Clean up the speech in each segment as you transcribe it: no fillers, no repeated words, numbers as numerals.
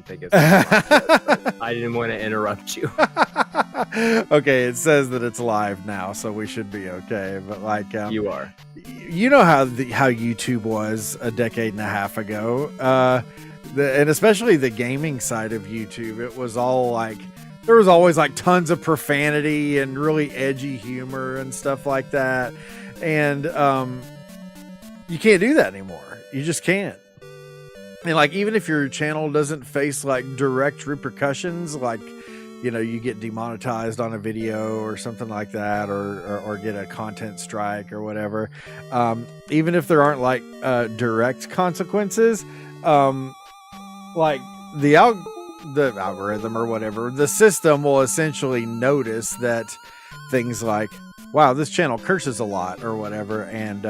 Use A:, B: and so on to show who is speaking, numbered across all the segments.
A: think it's live yet, but I didn't want to interrupt you.
B: Okay, it says that it's live now, so we should be okay. But like,
A: You are.
B: you know how YouTube was a decade and a half ago, and especially the gaming side of YouTube. It was all like there was always like tons of profanity and really edgy humor and stuff like that, and you can't do that anymore. You just can't. And like, even if your channel doesn't face like direct repercussions, like, you know, you get demonetized on a video or something like that, or get a content strike or whatever. Even if there aren't like direct consequences, like the algorithm or whatever, the system will essentially notice that things like, wow, this channel curses a lot or whatever, and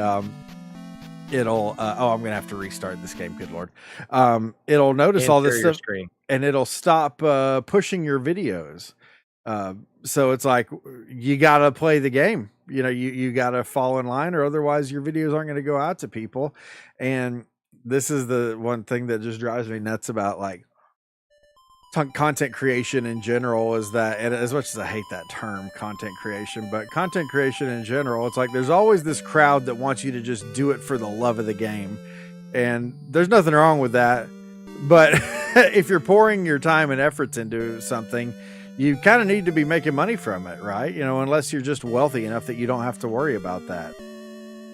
B: it'll I'm gonna have to restart this game, good lord. It'll notice all this stuff
A: screen.
B: and it'll stop pushing your videos. So it's like, you gotta play the game, you know, you gotta fall in line, or otherwise your videos aren't going to go out to people. And this is the one thing that just drives me nuts about like content creation in general, is that, and as much as I hate that term content creation, but content creation in general, it's like there's always this crowd that wants you to just do it for the love of the game, and there's nothing wrong with that. But if you're pouring your time and efforts into something, you kind of need to be making money from it, right? You know, unless you're just wealthy enough that you don't have to worry about that.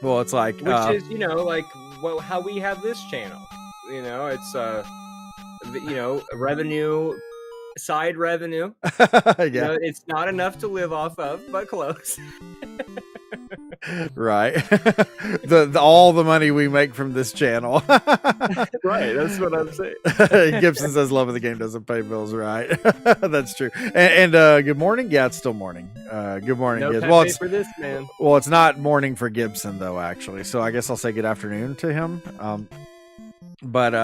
B: Well, it's like,
A: which is, you know, like, well, how we have this channel, you know, it's you know, revenue, side revenue.
B: yeah,
A: You know, it's not enough to live off of, but close.
B: right. the all the money we make from this channel.
A: Right, that's what I'm saying.
B: Gibson says love of the game doesn't pay bills, right? That's true. And good morning. Yeah, it's still morning. Good morning,
A: No
B: Gibbs.
A: Pepe for this, man.
B: Well, it's not morning for Gibson though, actually. So I guess I'll say good afternoon to him. But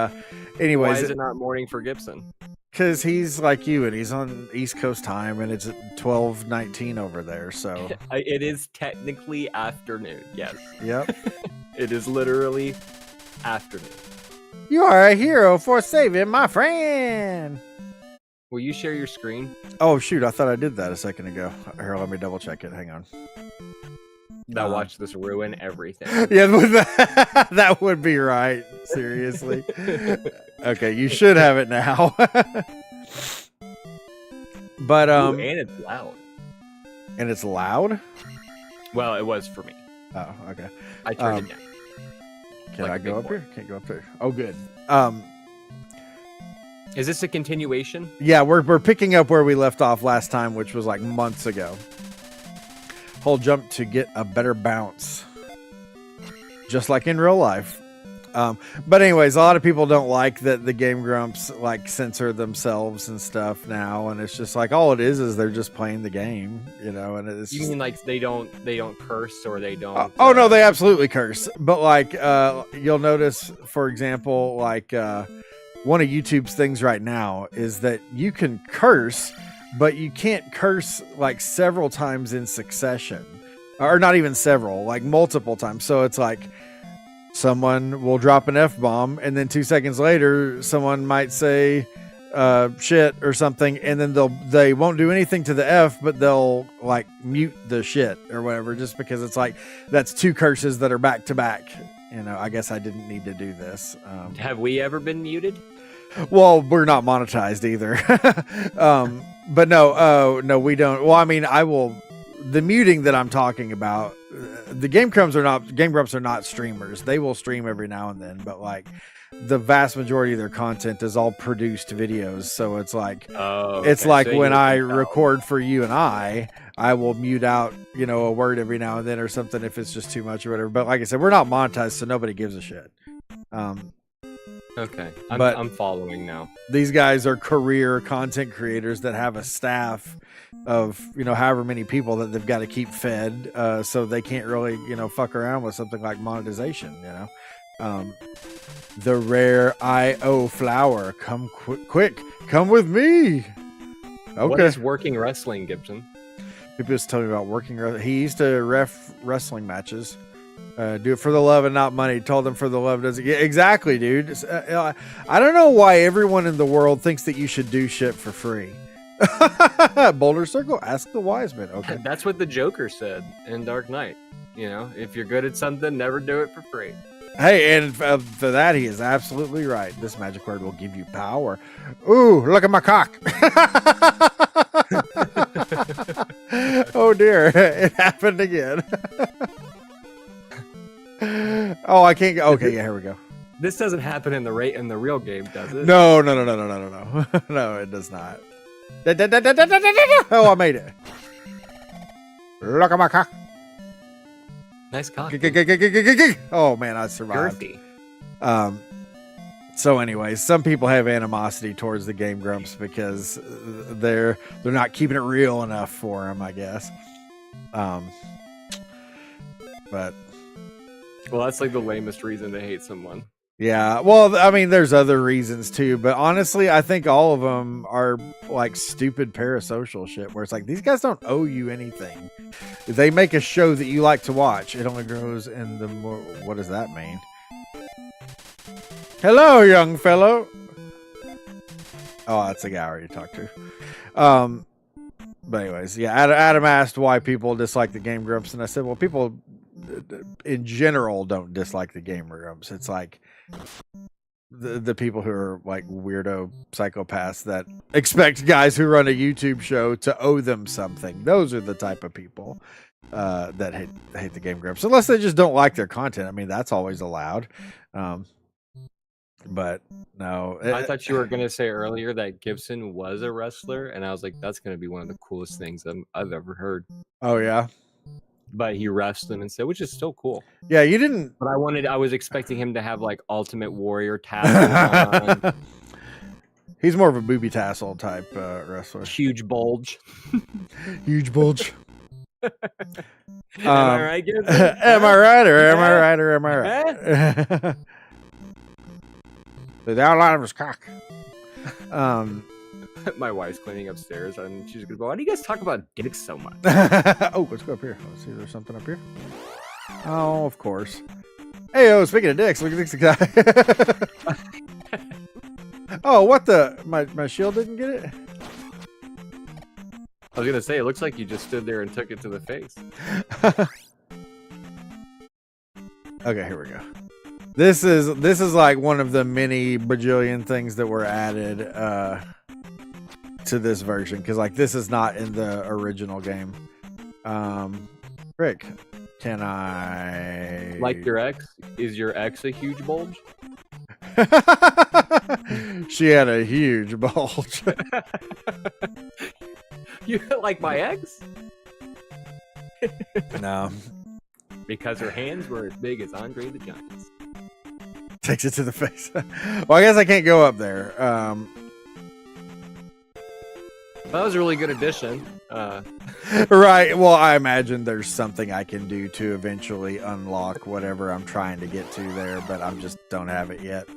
B: anyways,
A: why is it not morning for Gibson?
B: because he's like you and he's on East Coast time, and it's at 12:19 over there. So
A: It is technically afternoon. Yes.
B: yep.
A: It is literally afternoon.
B: You are a hero for saving my friend.
A: Will you share your screen?
B: Oh shoot, I thought I did that a second ago. Here, let me double check it. Hang on.
A: Now watch this ruin everything.
B: Yeah, that would be right. Seriously. Okay, you should have it now. But
A: Ooh, and it's loud.
B: and it's loud.
A: Well, it was for me.
B: Oh, okay.
A: I turned it down.
B: Can
A: Like
B: I
A: a
B: go
A: big
B: up
A: boy.
B: here? Can't go up there. Oh, good.
A: Is this a continuation?
B: Yeah, we're picking up where we left off last time, which was like months ago. Hold jump to get a better bounce, just like in real life. But anyways, a lot of people don't like that the Game Grumps like censor themselves and stuff now, and it's just like all it is they're just playing the game, you know. And it's
A: You mean like they don't curse, or they don't?
B: oh no, they absolutely curse. But like you'll notice, for example, like one of YouTube's things right now is that you can curse, but you can't curse like several times in succession, or not even several, like multiple times. So it's like someone will drop an F-bomb, and then 2 seconds later someone might say shit or something, and then they won't do anything to the F, but they'll like mute the shit or whatever, just because it's like that's two curses that are back to back. You know, I guess I didn't need to do this.
A: Have we ever been muted?
B: Well, we're not monetized either. But no, we don't. Well, I mean, the muting that I'm talking about, the Game Grumps are not streamers. They will stream every now and then, but like the vast majority of their content is all produced videos. So it's like, it's like so when I record for you and I will mute out, you know, a word every now and then or something if it's just too much or whatever. But like I said, we're not monetized, so nobody gives a shit.
A: Okay,
B: but
A: I'm following now.
B: These guys are career content creators that have a staff of, you know, however many people that they've got to keep fed, so they can't really, you know, fuck around with something like monetization, you know. The rare IO flower, come quick, come with me. Okay.
A: What is working wrestling, Gibson?
B: People just tell me about working. He used to ref wrestling matches. Do it for the love and not money. Told them for the love doesn't get exactly, dude. I don't know why everyone in the world thinks that you should do shit for free. Boulder Circle, ask the wise man. Okay,
A: That's what the Joker said in Dark Knight. You know, if you're good at something, never do it for free.
B: hey, and for that he is absolutely right. This magic word will give you power. Ooh, look at my cock. Oh dear, it happened again. Oh, I can't go. Okay, yeah, here we go.
A: This doesn't happen in the real game, does it?
B: No. No, it does not. Oh, I made it. Look at my cock.
A: Nice cock.
B: Oh man, I survived.
A: Girthy.
B: So anyways, some people have animosity towards the Game Grumps because they're not keeping it real enough for them, I guess. But
A: Well, that's like the lamest reason to hate someone.
B: yeah, well, I mean, there's other reasons too, but honestly, I think all of them are like stupid parasocial shit where it's like, these guys don't owe you anything. If they make a show that you like to watch, it only grows in the more. What does that mean? Hello, young fellow. Oh, that's the guy I already talked to. But anyways, yeah, Adam asked why people dislike the Game Grumps, and I said, well, people in general don't dislike the Game Grumps. It's like the people who are like weirdo psychopaths that expect guys who run a YouTube show to owe them something. Those are the type of people that hate the Game Grumps, unless they just don't like their content. I mean, that's always allowed. But no,
A: I thought you were going to say earlier that Gibson was a wrestler, and I was like, that's going to be one of the coolest things I've ever heard.
B: Oh yeah,
A: but he wrestled him instead, which is still cool.
B: Yeah, you didn't.
A: But I was expecting him to have like Ultimate Warrior tassels on.
B: He's more of a booby tassel type wrestler.
A: Huge bulge.
B: Huge bulge.
A: Am I right, Gibson?
B: Am I right or am I right or am I right? The outline of his cock.
A: My wife's cleaning upstairs, and she's gonna go, why do you guys talk about dicks so much?
B: Oh, let's go up here. Let's see if there's something up here. Oh, of course. Hey, speaking of dicks, look at this guy. Oh, what the? My shield didn't get it?
A: I was gonna say, it looks like you just stood there and took it to the face.
B: Okay, here we go. This is like one of the many bajillion things that were added to this version, because like this is not in the original game. Rick, can I
A: like your ex? Is your ex a huge bulge?
B: She had a huge bulge.
A: You like my ex?
B: No.
A: Because her hands were as big as Andre the Giant's.
B: Takes it to the face. Well, I guess I can't go up there.
A: That was a really good addition.
B: Right. Well, I imagine there's something I can do to eventually unlock whatever I'm trying to get to there, but I just don't have it yet.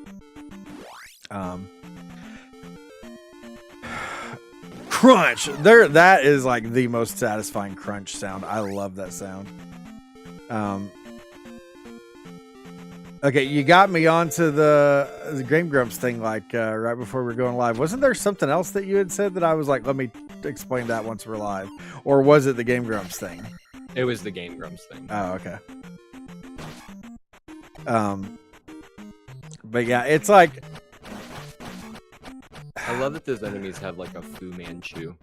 B: Crunch. There. That is like the most satisfying crunch sound. I love that sound. Okay, you got me onto the Game Grumps thing like right before we were going live. Wasn't there something else that you had said that I was like, let me explain that once we're live? Or was it the Game Grumps thing?
A: It was the Game Grumps thing.
B: Oh, okay. But yeah, it's like...
A: I love that those enemies have like a Fu Manchu.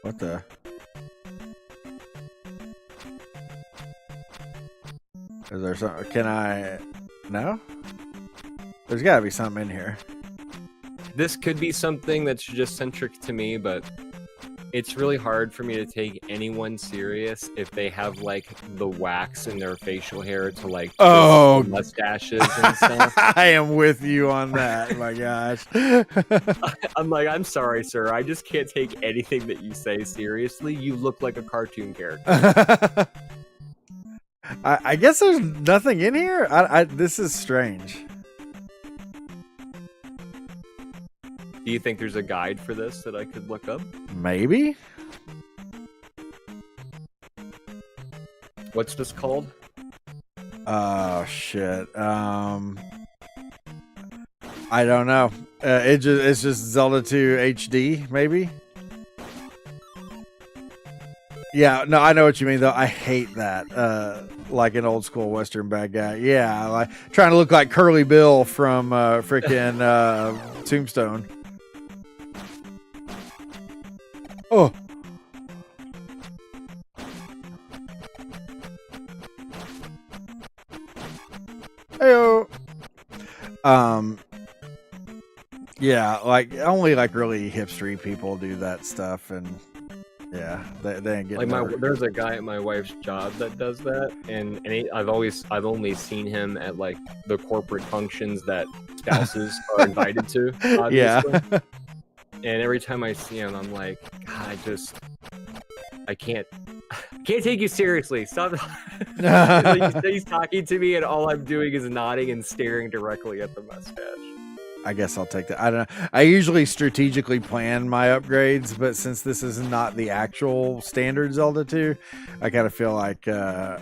B: What the... Is there something? Can I? No? There's got to be something in here.
A: This could be something that's just centric to me, but it's really hard for me to take anyone serious if they have like the wax in their facial hair to like mustaches and stuff.
B: I am with you on that. My gosh.
A: I'm like, I'm sorry, sir. I just can't take anything that you say seriously. You look like a cartoon character.
B: I guess there's nothing in here. This is strange.
A: Do you think there's a guide for this that I could look up?
B: Maybe.
A: What's this called?
B: Oh shit. I don't know. It's just Zelda 2 HD, maybe. Yeah, no, I know what you mean though. I hate that. Like an old school Western bad guy. Yeah, like trying to look like Curly Bill from freaking Tombstone. Oh. Heyo. Yeah, like only like really hipstery people do that stuff, and yeah, they ain't getting
A: Like there's a guy at my wife's job that does that, and I've only seen him at like the corporate functions that spouses are invited to. Obviously.
B: Yeah.
A: And every time I see him, I'm like, God, I can't take you seriously. Stop. Like, he's talking to me, and all I'm doing is nodding and staring directly at the mustache.
B: I guess I'll take that. I don't know. I usually strategically plan my upgrades, but since this is not the actual standard Zelda 2, I kind of feel like I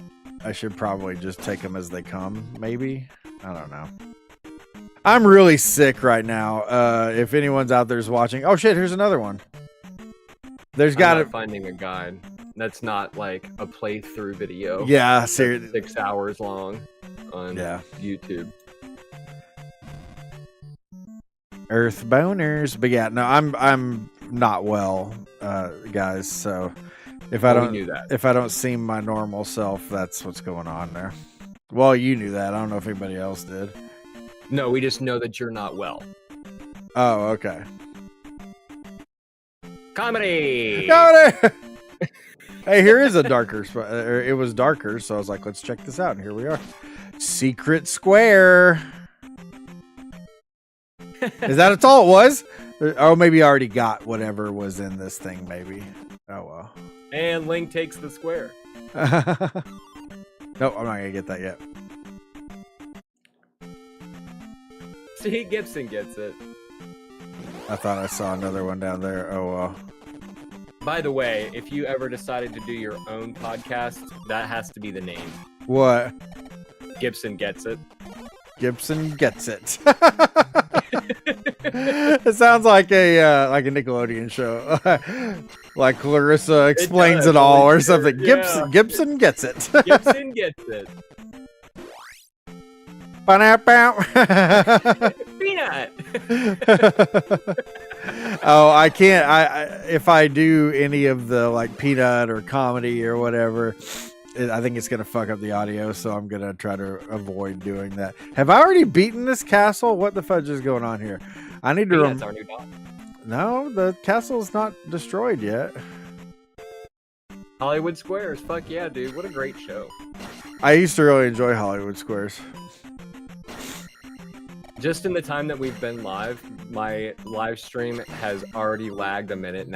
B: should probably just take them as they come, maybe. I don't know. I'm really sick right now. If anyone's out there's watching. Oh shit, here's another one. There's got to
A: finding a guide that's not like a playthrough video.
B: Yeah, seriously.
A: 6 hours long on YouTube.
B: Earth boners, but yeah, no, I'm not well, guys. So if I don't seem my normal self, that's what's going on there. Well, you knew that. I don't know if anybody else did.
A: No, we just know that you're not well.
B: Oh, okay.
A: Comedy.
B: Hey, here is a darker spot. It was darker, so I was like, let's check this out, and here we are. Secret Square. Is that that's all it was? Oh, maybe I already got whatever was in this thing, maybe. Oh, well.
A: And Link takes the square.
B: Nope, I'm not going to get that yet.
A: See, Gibson gets it.
B: I thought I saw another one down there. Oh, well.
A: By the way, if you ever decided to do your own podcast, that has to be the name.
B: What?
A: Gibson Gets It.
B: Gibson Gets It. It sounds like a Nickelodeon show. Like Clarissa Explains It All or something.
A: Yeah.
B: Gibson Gets It.
A: Gibson Gets It. Peanut.
B: Oh, I can't. If I do any of the like peanut or comedy or whatever, I think it's gonna fuck up the audio, so I'm gonna try to avoid doing that. Have I already beaten this castle? What the fudge is going on here? I need to.
A: That's our new dog.
B: No, the castle's not destroyed yet.
A: Hollywood Squares. Fuck yeah, dude. What a great show.
B: I used to really enjoy Hollywood Squares.
A: Just in the time that we've been live, my live stream has already lagged 1.5 minutes.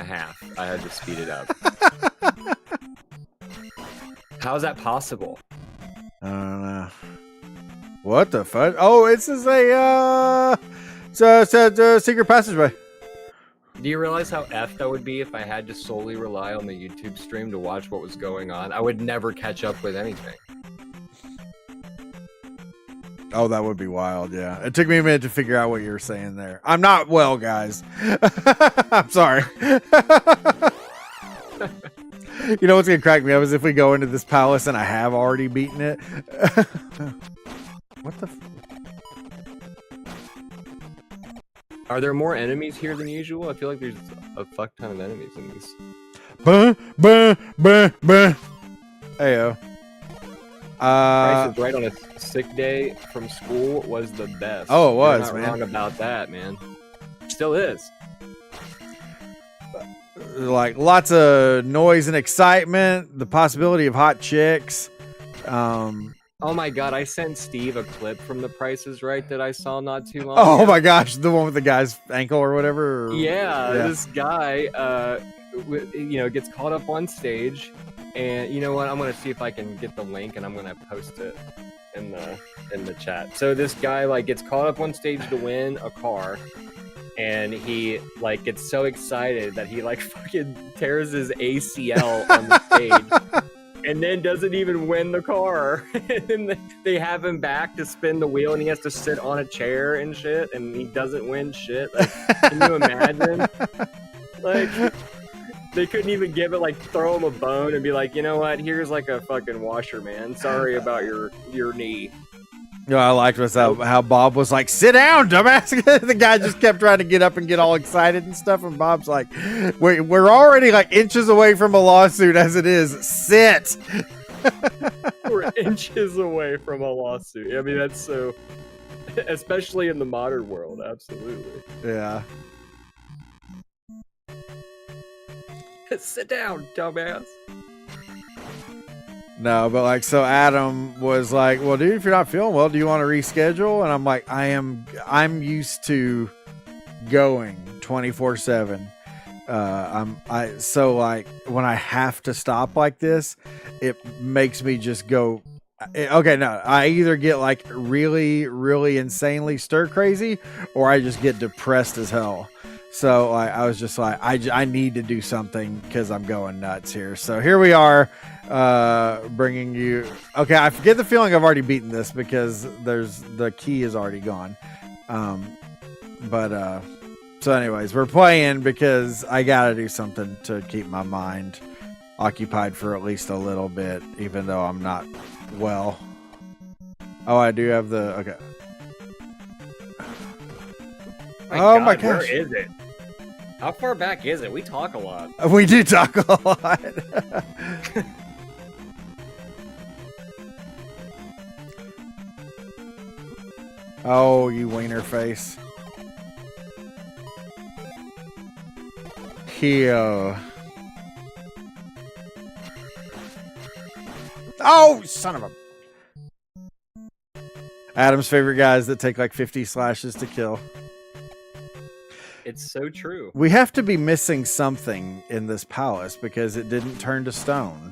A: I had to speed it up. How is that possible?
B: I don't know. What the fuck? Oh, it's a secret passageway.
A: Do you realize how effed I would be if I had to solely rely on the YouTube stream to watch what was going on? I would never catch up with anything.
B: Oh, that would be wild, yeah. It took me a minute to figure out what you were saying there. I'm not well, guys. I'm sorry. You know what's going to crack me up is if we go into this palace and I have already beaten it. What the...
A: Are there more enemies here than usual? I feel like there's a fuck ton of enemies in these.
B: Heyo.
A: Price is Right on a sick day from school was the best.
B: Oh, it was,
A: You're not
B: man.
A: wrong about that, man. Still is.
B: Like lots of noise and excitement, the possibility of hot chicks.
A: Oh my god, I sent Steve a clip from The Price is Right that I saw not too long
B: Oh
A: ago.
B: my gosh, the one with the guy's ankle or whatever.
A: Yeah, this guy, gets caught up on stage, and you know what? I'm gonna see if I can get the link, and I'm gonna post it in the chat. So this guy gets caught up on stage to win a car, and he gets so excited that he fucking tears his ACL on the stage. and then doesn't even win the car. And then they have him back to spin the wheel, and he has to sit on a chair and shit, and he doesn't win shit. Like, can you imagine? Like, they couldn't even give it, like, throw him a bone and be like, you know what? Here's like a fucking washer, man. Sorry about your knee.
B: You know, I liked was how Bob was like, "Sit down, dumbass." The guy just kept trying to get up and get all excited and stuff, and Bob's like, "We're already like inches away from a lawsuit as it is. Sit."
A: We're inches away from a lawsuit. I mean, that's so, especially in the modern world. Absolutely.
B: Yeah.
A: Sit down, dumbass.
B: No, but like, so Adam was like, "Well, dude, if you're not feeling well, do you want to reschedule?" And I'm like, I'm used to going 24/7. So like when I have to stop like this, it makes me just go, okay, no, I either get like really, really insanely stir crazy, or I just get depressed as hell. So I was just like, I need to do something because I'm going nuts here. So here we are, bringing you. Okay, I forget the feeling I've already beaten this because the key is already gone. So anyways, we're playing because I gotta do something to keep my mind occupied for at least a little bit, even though I'm not well. Oh, I do have the okay. My gosh.
A: Where is it? How far back is it? We talk a lot.
B: We do talk a lot. Oh, you wiener face. Here. Oh, son of a... Adam's favorite guys that take like 50 slashes to kill.
A: It's so true.
B: We have to be missing something in this palace because it didn't turn to stone.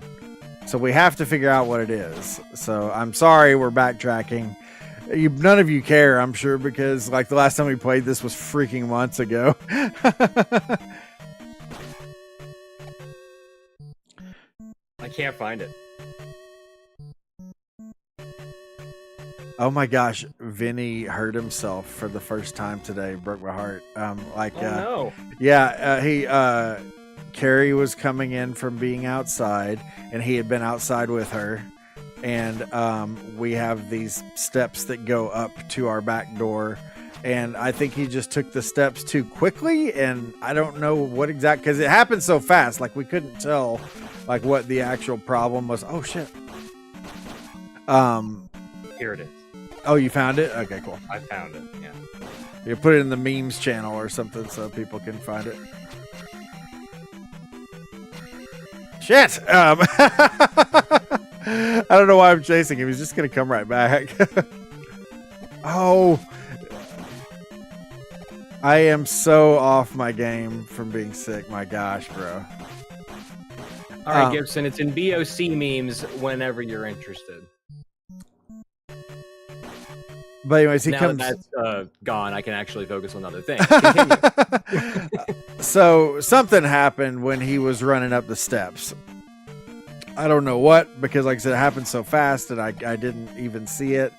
B: So we have to figure out what it is. So I'm sorry we're backtracking. None of you care, I'm sure, because like the last time we played this was freaking months ago.
A: I can't find it.
B: Oh my gosh, Vinny hurt himself for the first time today. Broke my heart.
A: No.
B: Yeah, Carrie was coming in from being outside, and he had been outside with her. And we have these steps that go up to our back door. And I think he just took the steps too quickly. And I don't know what because it happened so fast. Like we couldn't tell like what the actual problem was. Oh shit.
A: Here it is.
B: Oh, you found it? Okay, cool.
A: I found it, yeah.
B: You put it in the memes channel or something so people can find it. Shit! I don't know why I'm chasing him. He's just going to come right back. Oh. I am so off my game from being sick. My gosh, bro.
A: All right, Gibson, it's in BOC memes whenever you're interested.
B: But anyways,
A: now comes. That that's gone. I can actually focus on other things.
B: So something happened when he was running up the steps. I don't know what, because like I said, it happened so fast that I didn't even see it.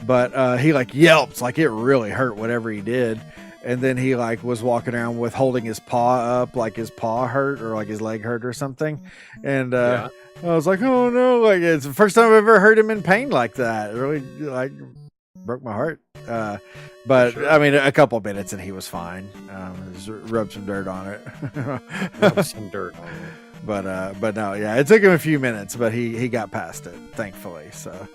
B: But he like yelped, like it really hurt whatever he did. And then he like was walking around with holding his paw up, like his paw hurt or like his leg hurt or something. And I was like, oh no, like it's the first time I've ever heard him in pain like that. It really like broke my heart. But sure. I mean, a couple of minutes and he was fine. Just rubbed some dirt on it.
A: Rubbed some dirt on it.
B: But no, yeah, it took him a few minutes, but he got past it, thankfully. So,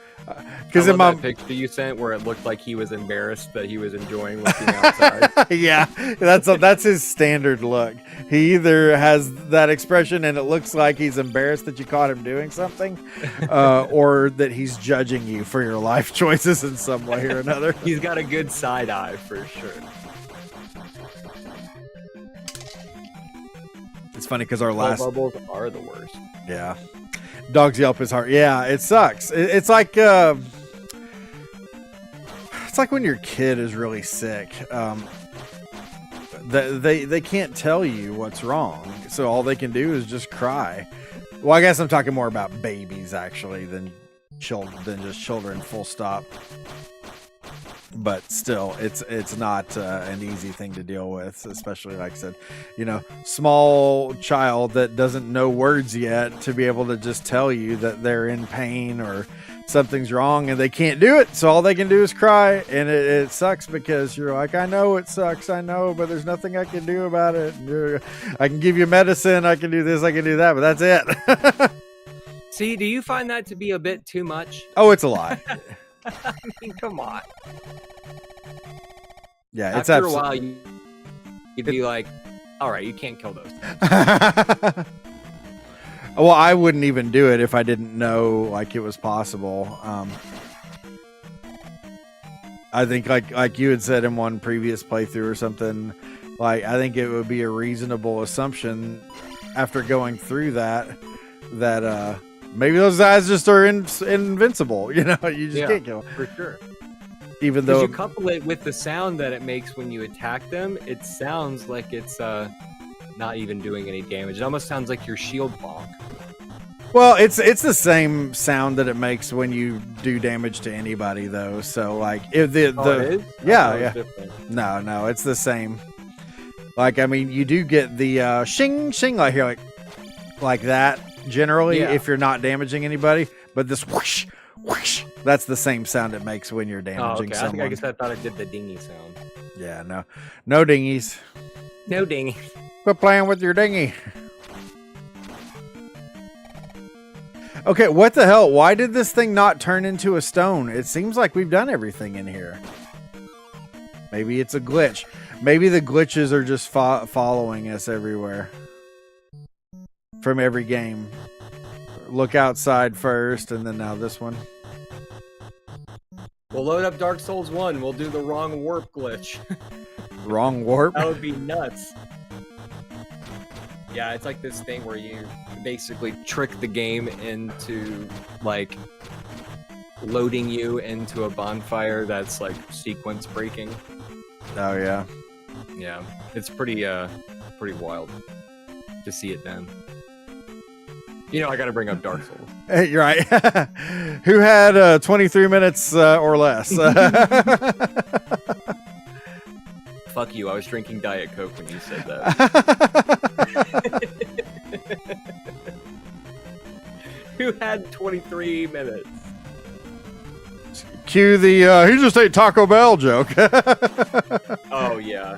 A: because in my picture you sent where it looked like he was embarrassed that he was enjoying looking outside.
B: Yeah, that's his standard look. He either has that expression and it looks like he's embarrassed that you caught him doing something, or that he's judging you for your life choices in some way or another.
A: He's got a good side eye for sure.
B: It's funny because our last
A: bubbles are the worst.
B: Yeah, dogs yelp is hard. Yeah, it sucks. It's like when your kid is really sick. They can't tell you what's wrong, so all they can do is just cry. Well, I guess I'm talking more about babies actually than just children. Full stop. But still, it's not an easy thing to deal with, especially like I said, small child that doesn't know words yet to be able to just tell you that they're in pain or something's wrong and they can't do it. So all they can do is cry, and it sucks because you're like, I know it sucks, I know, but there's nothing I can do about it. I can give you medicine, I can do this, I can do that, but that's it.
A: See, do you find that to be a bit too much?
B: Oh, it's a lot.
A: I mean, come on.
B: Yeah, it's
A: after a while you'd be like, all right, you can't kill those things.
B: Well, I wouldn't even do it if I didn't know like it was possible. I think like you had said in one previous playthrough or something, like I think it would be a reasonable assumption after going through that maybe those guys just are invincible. You just can't kill them.
A: For sure.
B: Even though
A: you couple it with the sound that it makes when you attack them, it sounds like it's not even doing any damage. It almost sounds like your shield bonk.
B: Well, it's the same sound that it makes when you do damage to anybody, though. So like if it is? Yeah. No, it's the same. Like I mean, you do get the shing shing like here, like that. Generally, if you're not damaging anybody, but this whoosh, whoosh, that's the same sound it makes when you're damaging someone.
A: I guess I thought it did the dingy sound.
B: Yeah, no dinghies.
A: No dinghy.
B: Quit playing with your dinghy. Okay, what the hell? Why did this thing not turn into a stone? It seems like we've done everything in here. Maybe it's a glitch. Maybe the glitches are just following us everywhere. From every game. Look outside first, and then now this one.
A: We'll load up Dark Souls 1. We'll do the wrong warp glitch.
B: Wrong warp?
A: That would be nuts. Yeah, it's like this thing where you basically trick the game into, like, loading you into a bonfire that's, like, sequence breaking.
B: Oh, yeah.
A: Yeah, it's pretty wild to see it then. I gotta bring up Dark Souls.
B: Hey, you're right. Who had 23 minutes or less?
A: Fuck you, I was drinking Diet Coke when you said that. Who had 23 minutes?
B: Cue the, he just ate Taco Bell joke.
A: Oh, yeah.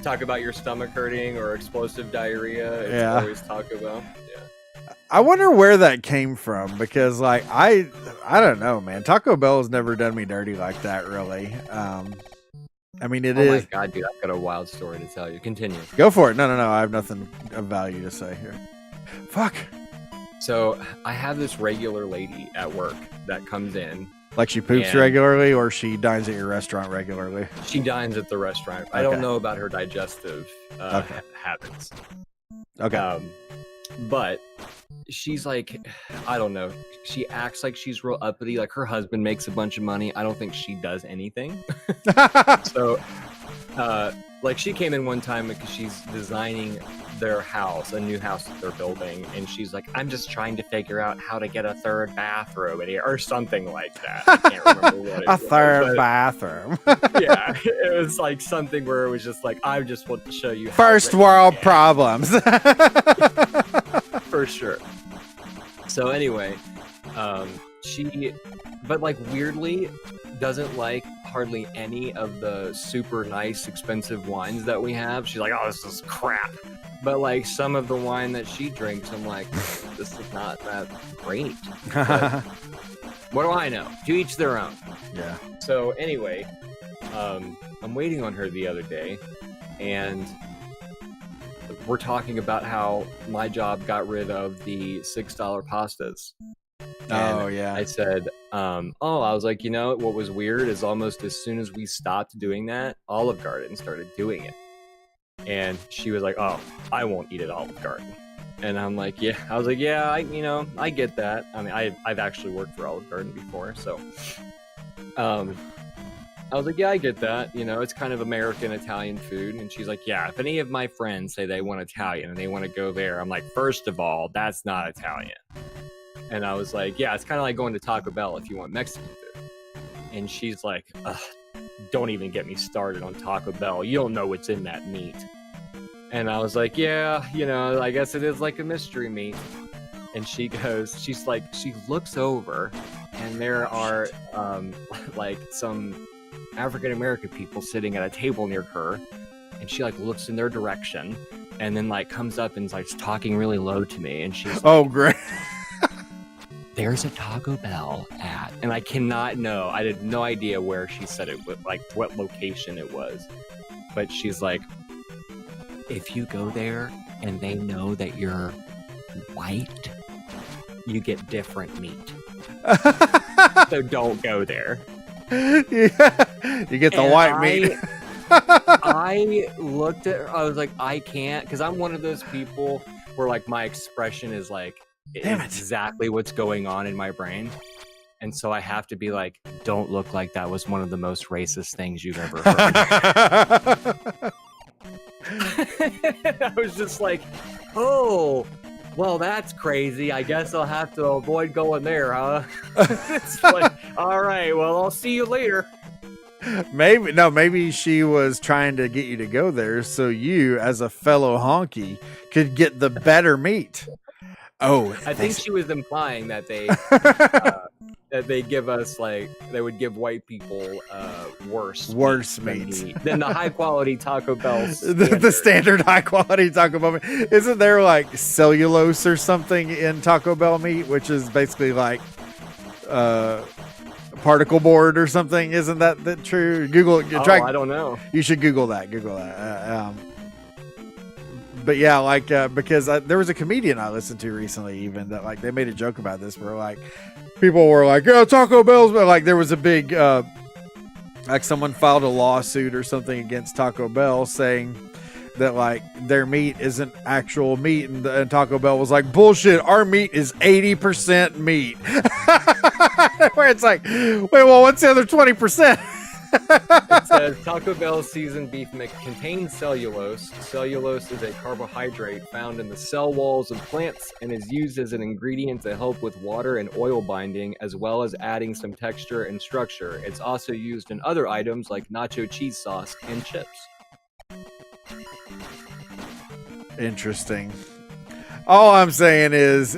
A: Talk about your stomach hurting or explosive diarrhea. It's always Taco Bell. Yeah.
B: I wonder where that came from because, like, I don't know, man. Taco Bell has never done me dirty like that, really. I mean, it is.
A: Oh my god, dude! I've got a wild story to tell you. Continue.
B: Go for it. No. I have nothing of value to say here. Fuck.
A: So I have this regular lady at work that comes in.
B: Like she poops regularly, or she dines at your restaurant regularly?
A: She dines at the restaurant. Okay. I don't know about her digestive habits.
B: Okay.
A: But she's like, I don't know. She acts like she's real uppity. Like her husband makes a bunch of money. I don't think she does anything. So, like she came in one time because she's designing their house, a new house that they're building, and she's like, I'm just trying to figure out how to get a third bathroom in here, or something like that. I can't remember what it was.
B: A third bathroom.
A: Yeah, it was like something where it was just like, I just want to show you
B: first world problems.
A: For sure. So anyway, but like weirdly doesn't like hardly any of the super nice expensive wines that we have. She's like, oh, this is crap. But like some of the wine that she drinks, I'm like, this is not that great. But what do I know? To each their own.
B: Yeah.
A: So anyway, I'm waiting on her the other day, and we're talking about how my job got rid of the $6 pastas.
B: Oh, yeah.
A: I said, I was like, what was weird is almost as soon as we stopped doing that, Olive Garden started doing it. And she was like, oh, I won't eat at Olive Garden. And I'm like, yeah. I was like, yeah, I get that. I mean, I've actually worked for Olive Garden before, so. I was like, yeah, I get that. You know, it's kind of American Italian food. And she's like, yeah, if any of my friends say they want Italian and they want to go there, I'm like, first of all, that's not Italian. And I was like, yeah, it's kind of like going to Taco Bell if you want Mexican food. And she's like, ugh, don't even get me started on Taco Bell. You don't know what's in that meat. And I was like, yeah, you know, I guess it is like a mystery meat. And she looks over and there are like some African American people sitting at a table near her, and she like looks in their direction and then like comes up and like talking really low to me, and she's like,
B: Oh, great.
A: there's a Taco Bell at, and I had no idea where she said it, like what location it was, but she's like, if you go there and they know that you're white, you get different meat. So don't go there.
B: Yeah. You get the white meat.
A: I looked at her, I was like, I can't, because I'm one of those people where like my expression is like exactly what's going on in my brain. And so I have to be like, don't look like that was one of the most racist things you've ever heard. I was just like, oh, well, that's crazy. I guess I'll have to avoid going there, huh? It's like, all right, well, I'll see you later.
B: Maybe she was trying to get you to go there so you, as a fellow honky, could get the better meat. Oh,
A: I think she was implying that they give us they would give white people worse meat than the high quality Taco Bell
B: the standard high quality Taco Bell meat. Isn't there like cellulose or something in Taco Bell meat, which is basically like particle board or something? Isn't that true? Google.
A: I don't know.
B: You should Google that. But yeah, like because there was a comedian I listened to recently, even that like they made a joke about this, where like people were like, "Yeah, Taco Bell's," but like there was a big like someone filed a lawsuit or something against Taco Bell saying that like their meat isn't actual meat, and Taco Bell was like, "Bullshit! Our meat is 80% meat." Where it's like, wait, well, what's the other 20%?
A: It says Taco Bell seasoned beef mix contains cellulose. Cellulose is a carbohydrate found in the cell walls of plants and is used as an ingredient to help with water and oil binding, as well as adding some texture and structure. It's also used in other items like nacho cheese sauce and chips.
B: Interesting. All I'm saying is,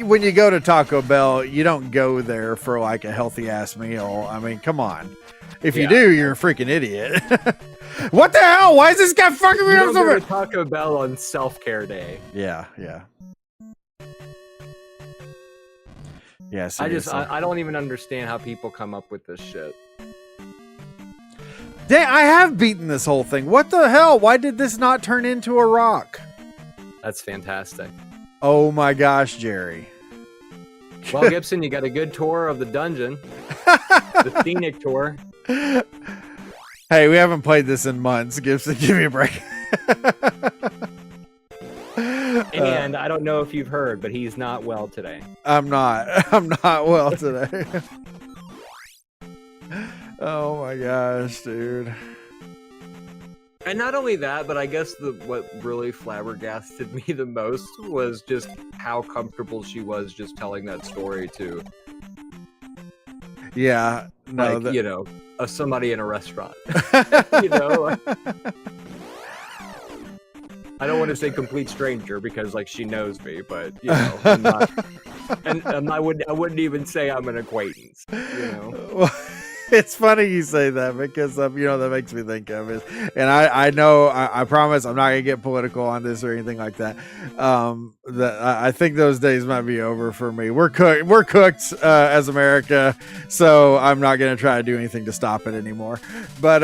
B: when you go to Taco Bell, you don't go there for like a healthy ass meal. I mean, come on. If you do, you're a freaking idiot. What the hell? Why is this guy fucking me up so much?
A: Taco Bell on self-care day.
B: Yeah.
A: I don't even understand how people come up with this shit.
B: Dang, I have beaten this whole thing. What the hell? Why did this not turn into a rock?
A: That's fantastic.
B: Oh my gosh, Jerry.
A: Well, Gibson, you got a good tour of the dungeon. The scenic tour.
B: Hey, we haven't played this in months. Gibson, give me a break.
A: And I don't know if you've heard, but he's not well today.
B: I'm not well today. Oh my gosh, dude.
A: And not only that, but I guess what really flabbergasted me the most was just how comfortable she was just telling that story to.
B: Yeah, no,
A: like, you know, somebody in a restaurant. You know, I don't want to say complete stranger because like she knows me, but you know, I'm not, and I wouldn't even say I'm an acquaintance. You know.
B: Well, it's funny you say that because you know, that makes me think of it, and I know I promise I'm not gonna get political on this or anything like that. That I think those days might be over for me. We're cooked as America, so I'm not gonna try to do anything to stop it anymore. But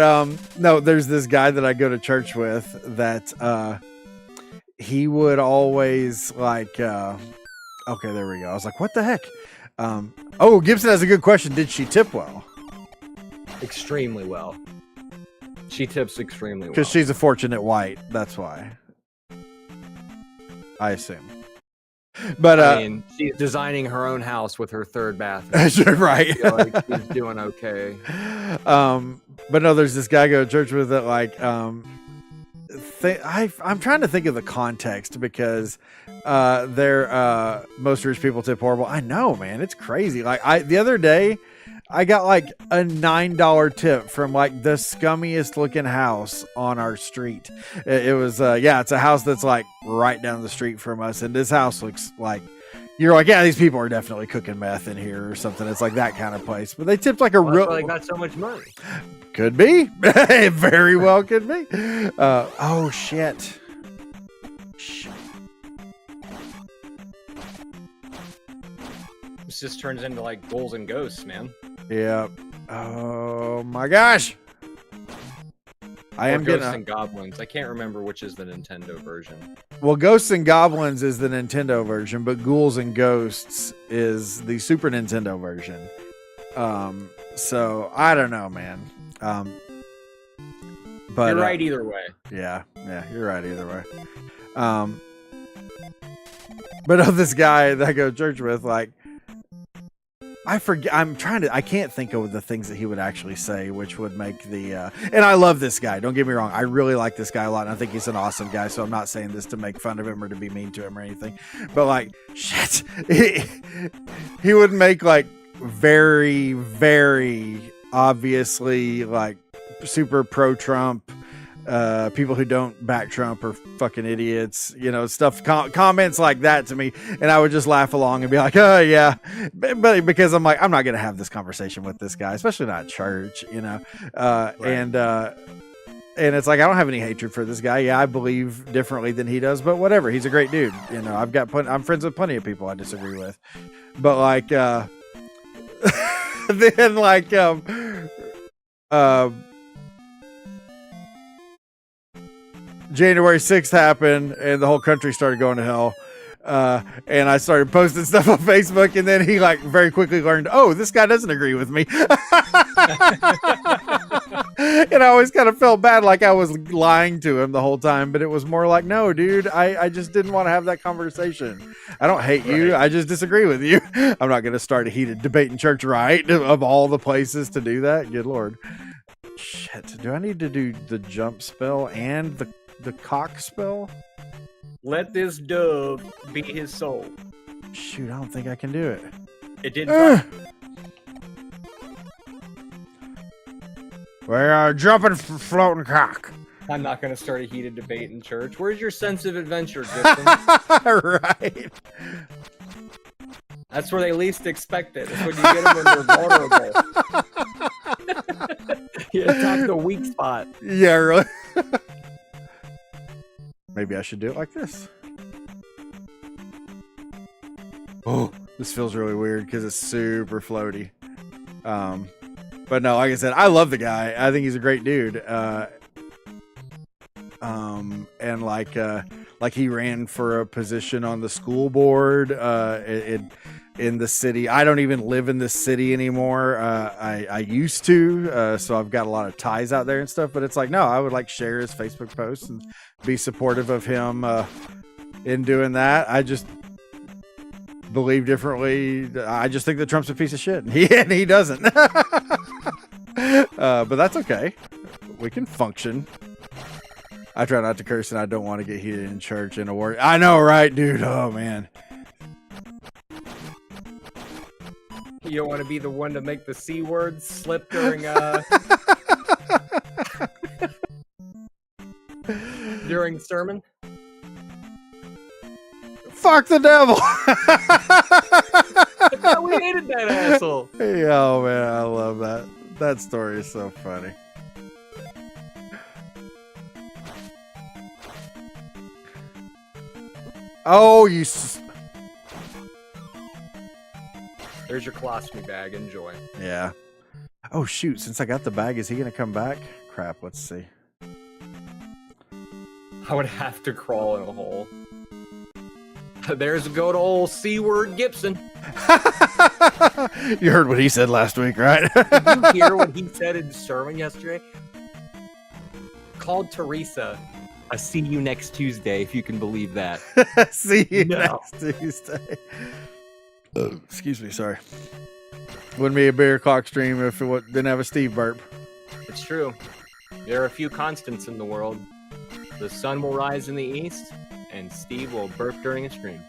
B: no, there's this guy that I go to church with that he would always like. Okay, there we go. I was like, what the heck? Oh, Gibson has a good question. Did she tip well?
A: Extremely well. She tips extremely well.
B: Because she's a fortunate white. That's why. I assume. But
A: I mean, she's designing her own house with her third bathroom.
B: right.
A: I feel like she's doing okay.
B: But no, there's this guy I go to church with that like I'm trying to think of the context because they're most rich people tip horrible. I know, man, it's crazy. Like the other day I got like a $9 tip from like the scummiest looking house on our street. It was it's a house that's like right down the street from us, and this house looks like you're like, yeah, these people are definitely cooking meth in here or something. It's like that kind of place. But they tipped like a real.
A: Like got so much money.
B: Could be. It very well could be. Oh shit.
A: This just turns into like ghouls and ghosts, man.
B: Yeah. Oh my gosh. I am
A: Ghosts
B: getting
A: and Goblins. I can't remember which is the Nintendo version.
B: Well, Ghosts and Goblins is the Nintendo version, but Ghouls and Ghosts is the Super Nintendo version. So I don't know, man. But
A: you're right either way.
B: Yeah, you're right either way. But of this guy that I go to church with, like, I forget. I can't think of the things that he would actually say, which would make the. And I love this guy. Don't get me wrong. I really like this guy a lot, and I think he's an awesome guy. So I'm not saying this to make fun of him or to be mean to him or anything. But like, shit, he would make like very, very obviously like super pro Trump. People who don't back Trump are fucking idiots, stuff, comments like that to me. And I would just laugh along and be like, oh yeah. But because I'm like, I'm not going to have this conversation with this guy, especially not at church, right. And it's like, I don't have any hatred for this guy. Yeah. I believe differently than he does, but whatever. He's a great dude. I'm friends with plenty of people I disagree with, but like, then like, January 6th happened and the whole country started going to hell. And I started posting stuff on Facebook, and then he like very quickly learned, oh, this guy doesn't agree with me. And I always kind of felt bad, like I was lying to him the whole time, but it was more like, no, dude, I just didn't want to have that conversation. I don't hate you. I just disagree with you. I'm not going to start a heated debate in church, right? Of all the places to do that. Good Lord. Shit. Do I need to do the jump spell and the cock spell?
A: Let this dove be his soul.
B: Shoot, I don't think I can do it.
A: It didn't.
B: We are jumping for floating cock.
A: I'm not going to start a heated debate in church. Where's your sense of adventure, Gibson?
B: Right.
A: That's where they least expect it. That's when you get them when they're vulnerable. You attack the weak spot.
B: Yeah, really. Maybe I should do it like this. Oh, this feels really weird because it's super floaty. But no, like I said, I love the guy. I think he's a great dude. And like he ran for a position on the school board in the city. I don't even live in this city anymore. I used to, so I've got a lot of ties out there and stuff, but it's like, no, I would like share his Facebook posts and be supportive of him in doing that. I just believe differently. I just think that Trump's a piece of shit, and he doesn't. But that's okay. We can function. I try not to curse, and I don't want to get heated in church in a word. I know, right, dude? Oh, man.
A: You don't want to be the one to make the C word slip during during sermon.
B: Fuck the devil.
A: We hated that asshole.
B: Hey, oh man, I love that. That story is so funny. Oh,
A: There's your colostomy bag. Enjoy.
B: Yeah. Oh shoot! Since I got the bag, is he gonna come back? Crap. Let's see.
A: I would have to crawl in a hole. There's a good old C-word Gibson.
B: You heard what he said last week, right?
A: Did you hear what he said in the sermon yesterday? Called Teresa I see you next Tuesday, if you can believe that.
B: See you
A: No.
B: next Tuesday. Excuse me, sorry. Wouldn't be a beer clock stream if it didn't have a Steve burp.
A: It's true. There are a few constants in the world. The sun will rise in the east, and Steve will burp during a stream.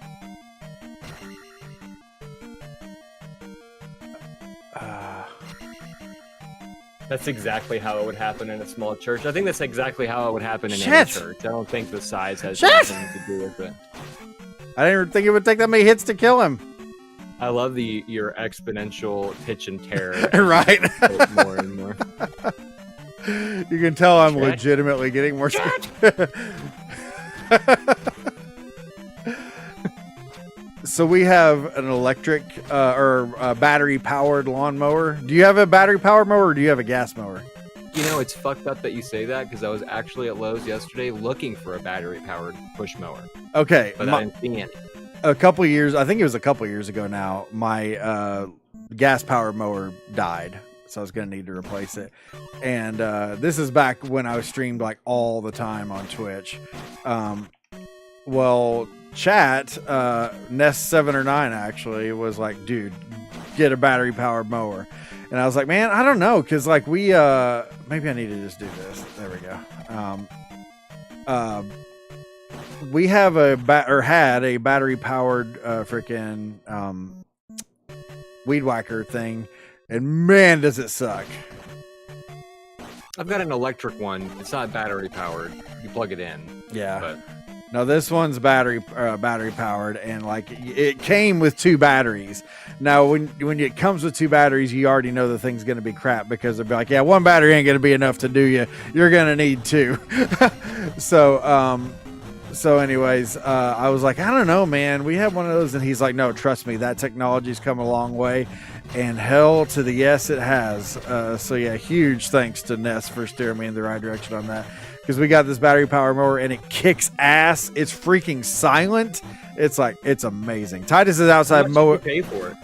A: That's exactly how it would happen in a small church. I think that's exactly how it would happen in any church. I don't think the size has anything to do with it.
B: I didn't even think it would take that many hits to kill him.
A: I love your exponential pitch and terror.
B: Right.
A: More and more.
B: You can tell I'm legitimately getting more scared. So we have an electric or battery-powered lawnmower. Do you have a battery-powered mower or do you have a gas mower?
A: You know, it's fucked up that you say that because I was actually at Lowe's yesterday looking for a battery-powered push mower.
B: Okay.
A: But I didn't see any.
B: I think it was a couple years ago now, my gas-powered mower died. So I was going to need to replace it. And this is back when I was streamed like all the time on Twitch. Well, chat, Nest 7 or 9 actually was like, dude, get a battery powered mower. And I was like, man, I don't know. Cause like we, maybe I need to just do this. There we go. We have had a battery powered, freaking, weed whacker thing. And man, does it suck.
A: I've got an electric one. It's not battery powered. You plug it in.
B: Yeah.
A: But
B: no, this one's battery powered, and like it came with 2 batteries. Now, when it comes with 2 batteries, you already know the thing's going to be crap because they'll be like, yeah, 1 battery ain't going to be enough to do you. You're going to need 2. So anyways, I was like, I don't know, man. We have one of those, and he's like, no, trust me, that technology's come a long way, and hell to the yes, it has. So yeah, huge thanks to Nest for steering me in the right direction on that. Because we got this battery power mower and it kicks ass. It's freaking silent. It's like, it's amazing. Titus is outside mowing.
A: How much did you pay for it?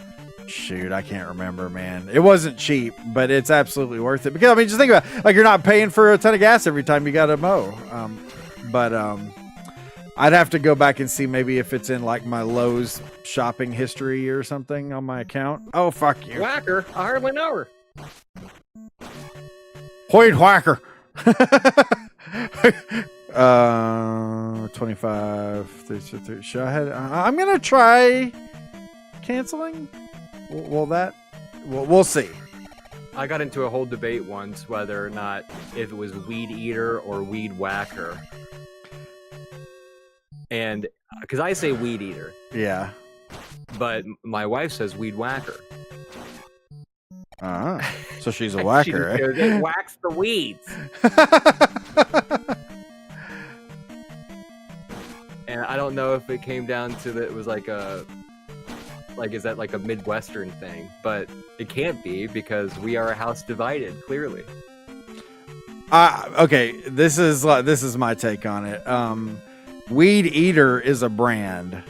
B: Shoot, I can't remember, man. It wasn't cheap, but it's absolutely worth it. Because I mean, just think about it. Like, you're not paying for a ton of gas every time you got to mow. I'd have to go back and see maybe if it's in like my Lowe's shopping history or something on my account. Oh, fuck you.
A: Whacker. I hardly know her.
B: Hoid whacker. 25, 33. Should I have, I'm going to try canceling. We'll see.
A: I got into a whole debate once whether or not if it was weed eater or weed whacker. And because I say weed eater.
B: Yeah.
A: But my wife says weed whacker.
B: So she's a whacker, eh?
A: It whacks the weeds. And I don't know if it came down to that it was like is that like a Midwestern thing? But it can't be because we are a house divided, clearly.
B: Okay, this is my take on it. Weed Eater is a brand.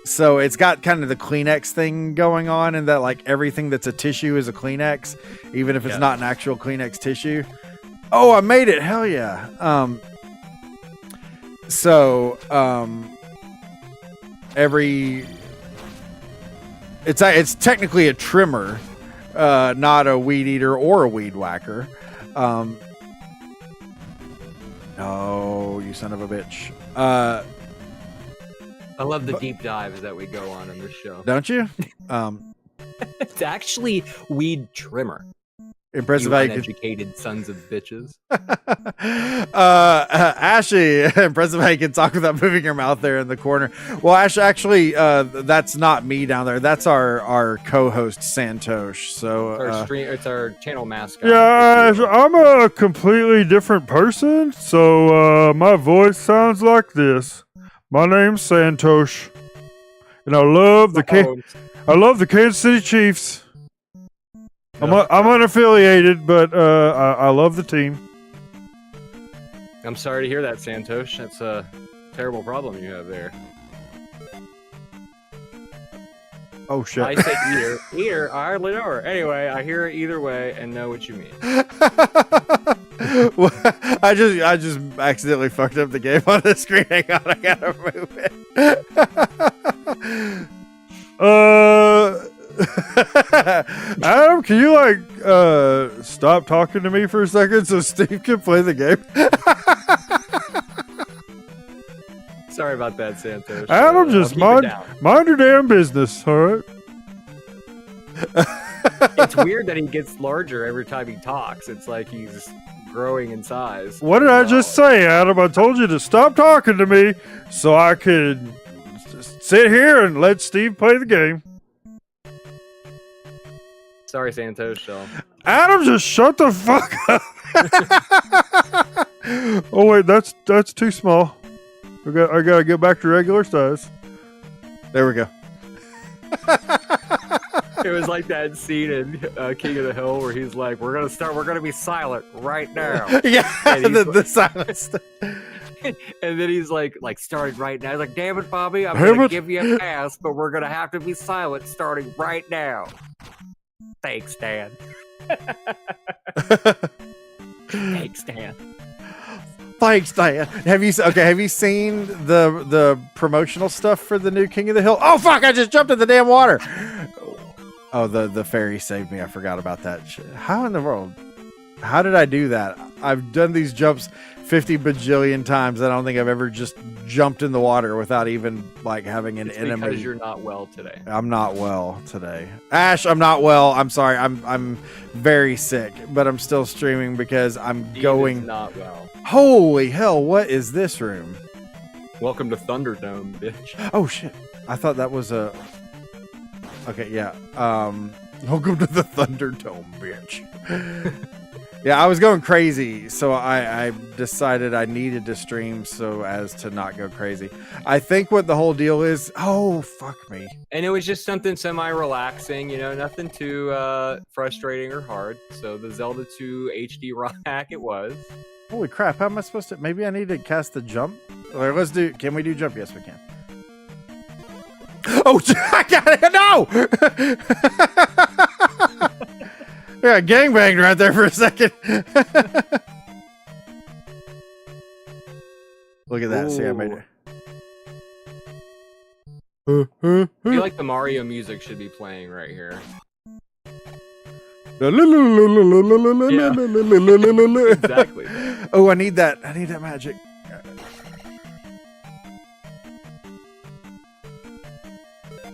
B: So it's got kind of the Kleenex thing going on, and that like everything that's a tissue is a Kleenex, even if it's not an actual Kleenex tissue. Oh, I made it. Hell yeah. It's technically a trimmer, not a weed eater or a weed whacker. Oh, you son of a bitch.
A: I love the deep dives that we go on in this show.
B: Don't you?
A: It's actually weed trimmer.
B: Impressive.
A: You uneducated sons of bitches.
B: Ashley, impressive how you can talk without moving your mouth there in the corner. Well, actually, that's not me down there. That's our co-host Santosh. So
A: it's our channel mascot.
C: Yeah, I'm a completely different person. So my voice sounds like this. My name's Santosh, and I love the Kansas City Chiefs. I'm unaffiliated, but I love the team.
A: I'm sorry to hear that, Santosh. That's a terrible problem you have there.
B: Oh shit!
A: I say eater. I hardly know her. Anyway, I hear it either way and know what you mean.
B: Well, I just accidentally fucked up the game on the screen. Hang on, I gotta move it.
C: Adam, can you like stop talking to me for a second so Steve can play the game?
A: Sorry about that, Santos.
C: Adam, just mind your damn business, all right?
A: It's weird that he gets larger every time he talks. It's like he's growing in size.
C: What did I just say, Adam? I told you to stop talking to me so I could just sit here and let Steve play the game.
A: Sorry, Santos.
C: Adam, just shut the fuck up. Oh wait, that's too small. I gotta get back to regular size.
B: There we go.
A: It was like that scene in King of the Hill where he's like, we're gonna be silent right now.
B: Yeah, the silence.
A: And then he's like starting right now. He's like, damn it, Bobby, I'm gonna give you a pass, but we're gonna have to be silent starting right now. Thanks, Dan. Thanks, Dan.
B: Thanks, Dan. Have you seen the promotional stuff for the new King of the Hill? Oh fuck! I just jumped in the damn water. Oh, the fairy saved me. I forgot about that shit. How in the world? How did I do that? I've done these jumps 50 bajillion times. I don't think I've ever just jumped in the water without even like having an enemy.
A: Because you're not well today.
B: I'm not well today. Ash, I'm not well. I'm sorry. I'm very sick, but I'm still streaming because I'm going.
A: Not well.
B: Holy hell! What is this room?
A: Welcome to Thunderdome, bitch.
B: Oh shit! I thought that was a. Okay, yeah. Welcome to the Thunderdome, bitch. Yeah, I was going crazy, so I decided I needed to stream so as to not go crazy. I think what the whole deal is... Oh, fuck me.
A: And it was just something semi-relaxing, you know, nothing too frustrating or hard. So the Zelda II HD ROM hack it was.
B: Holy crap, how am I supposed to... Maybe I need to cast the jump? Or let's do... Can we do jump? Yes, we can. Oh, I got it! No! Yeah, gangbanged right there for a second. Look at that. Ooh. See, I made it.
A: I feel like the Mario music should be playing right here.
B: Yeah.
A: Exactly.
B: Oh, I need that. I need that magic.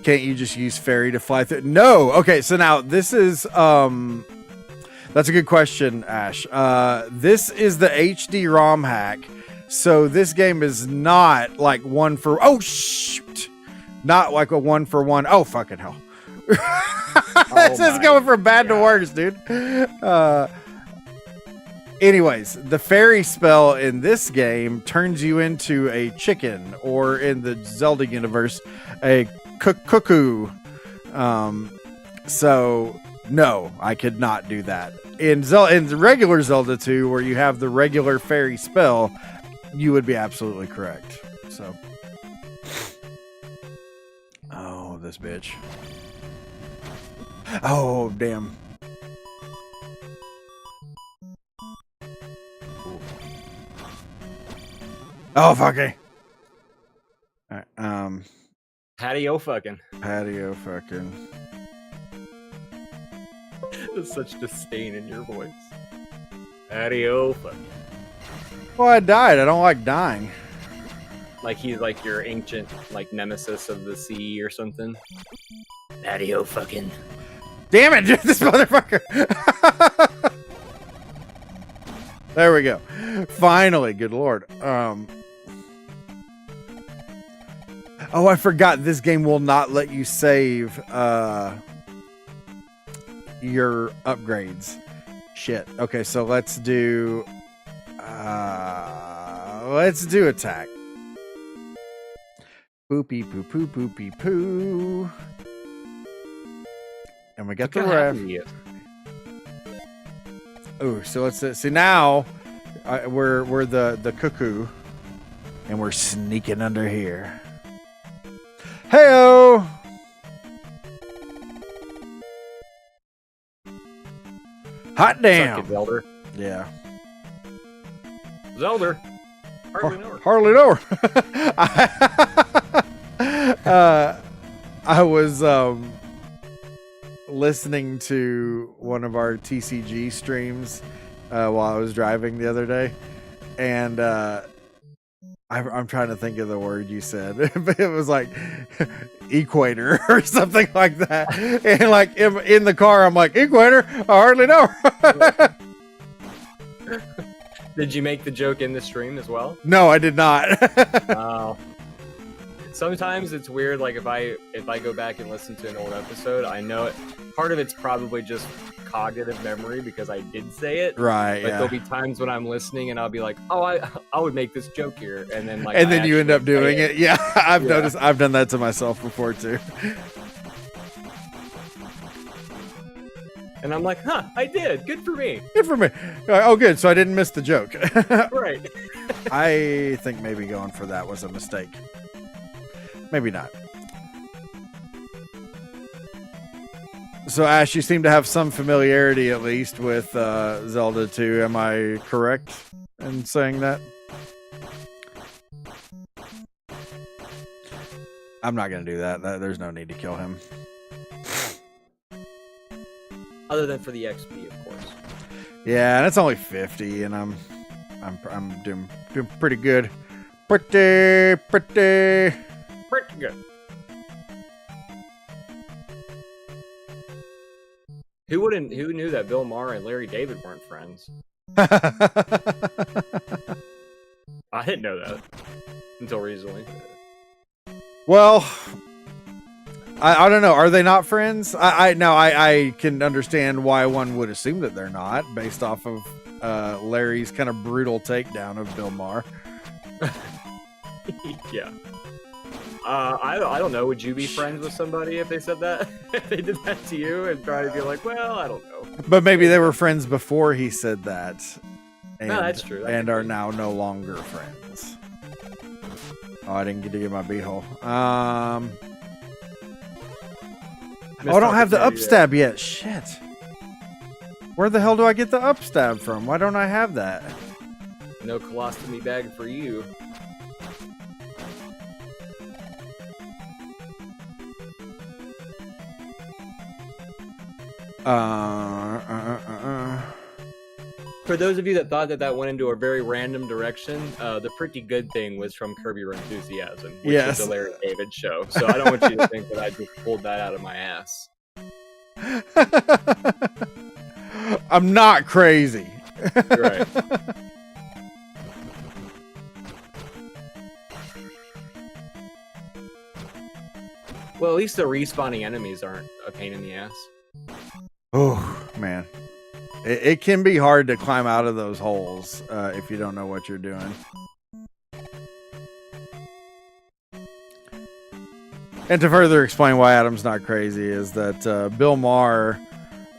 B: Can't you just use fairy to fly through? No. Okay, so now this is that's a good question, Ash. This is the HD ROM hack. So this game is not like one for not like a 1-for-1. Oh fucking hell. This is going from bad to worse, dude. Anyways, the fairy spell in this game turns you into a chicken, or in the Zelda universe, a cuckoo. So no, I could not do that. In the regular Zelda 2, where you have the regular fairy spell, you would be absolutely correct. So, oh, this bitch. Oh, damn. Oh, fucking. All right,
A: Patio fucking.
B: Patio fucking.
A: There's such disdain in your voice. Patio fucking.
B: Well, I died. I don't like dying.
A: Like he's like your ancient like nemesis of the sea or something. Patio fucking.
B: Damn it, this motherfucker. There we go. Finally, good lord. Oh, I forgot this game will not let you save your upgrades. Shit. Okay, so let's do attack. Boopy poo poo boopy poo. And we got the ref. Oh, so let's see now. We're the cuckoo, and we're sneaking under here. Heyo! Hot damn!
A: Suck it, Elder.
B: Yeah.
A: Zelda. Hardly know her.
B: Hardly know her. I was listening to one of our TCG streams while I was driving the other day, and I'm trying to think of the word you said. It was like equator or something like that. And like in the car, I'm like, equator? I hardly know her.
A: Did you make the joke in the stream as well?
B: No, I did not.
A: Sometimes it's weird. Like if I go back and listen to an old episode, I know it. Part of it's probably just cognitive memory because I did say it.
B: Right.
A: But
B: Yeah.
A: there'll be times when I'm listening and I'll be like, oh, I would make this joke here, and then like,
B: And then you end up doing it. Yeah, I've
A: Yeah.
B: noticed. I've done that to myself before too.
A: And I'm like, huh, I did. Good for me.
B: Good for me. Oh, good. So I didn't miss the joke.
A: Right.
B: I think maybe going for that was a mistake. Maybe not. So, Ash, you seem to have some familiarity, at least, with Zelda 2. Am I correct in saying that? I'm not going to do that. There's no need to kill him.
A: Other than for the XP, of course.
B: Yeah, and it's only 50, and I'm doing pretty good. Pretty.
A: Pretty good. Who knew that Bill Maher and Larry David weren't friends? I didn't know that until recently.
B: Well, I don't know. Are they not friends? I can understand why one would assume that they're not, based off of Larry's kind of brutal takedown of Bill Maher.
A: Yeah. I don't know. Would you be friends with somebody if they said that? If they did that to you and try to be like, well, I don't know.
B: But maybe they were friends before he said that. And,
A: No, that's true. That
B: and
A: could
B: are
A: be.
B: now no longer friends. Oh, I didn't get to get my beehole. Oh, I don't have the upstab yet. Shit. Where the hell do I get the upstab from? Why don't I have that?
A: No colostomy bag for you. For those of you that thought that went into a very random direction, the pretty good thing was from Curb Your Enthusiasm, which
B: Yes.
A: is a Larry David show. So I don't want you to think that I just pulled that out of my ass.
B: I'm not crazy.
A: You're right. Well, at least the respawning enemies aren't a pain in the ass.
B: Oh, man. It can be hard to climb out of those holes if you don't know what you're doing. And to further explain why Adam's not crazy is that Bill Maher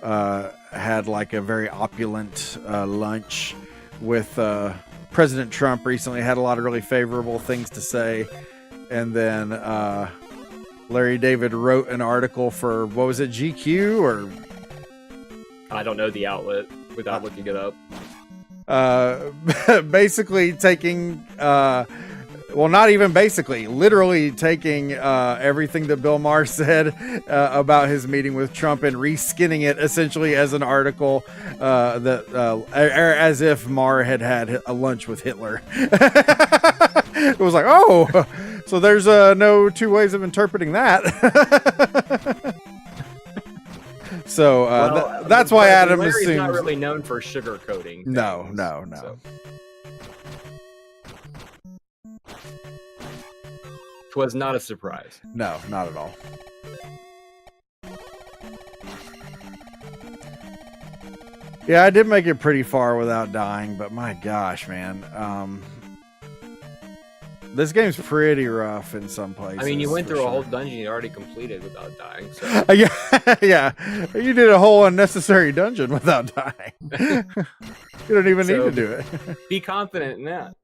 B: had like a very opulent lunch with President Trump recently, had a lot of really favorable things to say. And then Larry David wrote an article for, what was it, GQ or...
A: I don't know the outlet without looking it up.
B: Basically taking well, not even basically, literally taking everything that Bill Maher said about his meeting with Trump and reskinning it essentially as an article as if Maher had had a lunch with Hitler. It was like, oh, so there's no two ways of interpreting that. So that's why Adam
A: Larry's
B: assumes.
A: not really known for sugarcoating.
B: No.
A: So. Was not a surprise.
B: No, not at all. Yeah, I did make it pretty far without dying, but my gosh, man. This game's pretty rough in some places.
A: I mean, you went
B: for
A: through a
B: sure.
A: whole dungeon you already completed without dying. So.
B: Yeah. You did a whole unnecessary dungeon without dying. You don't even need to do it.
A: Be confident in that.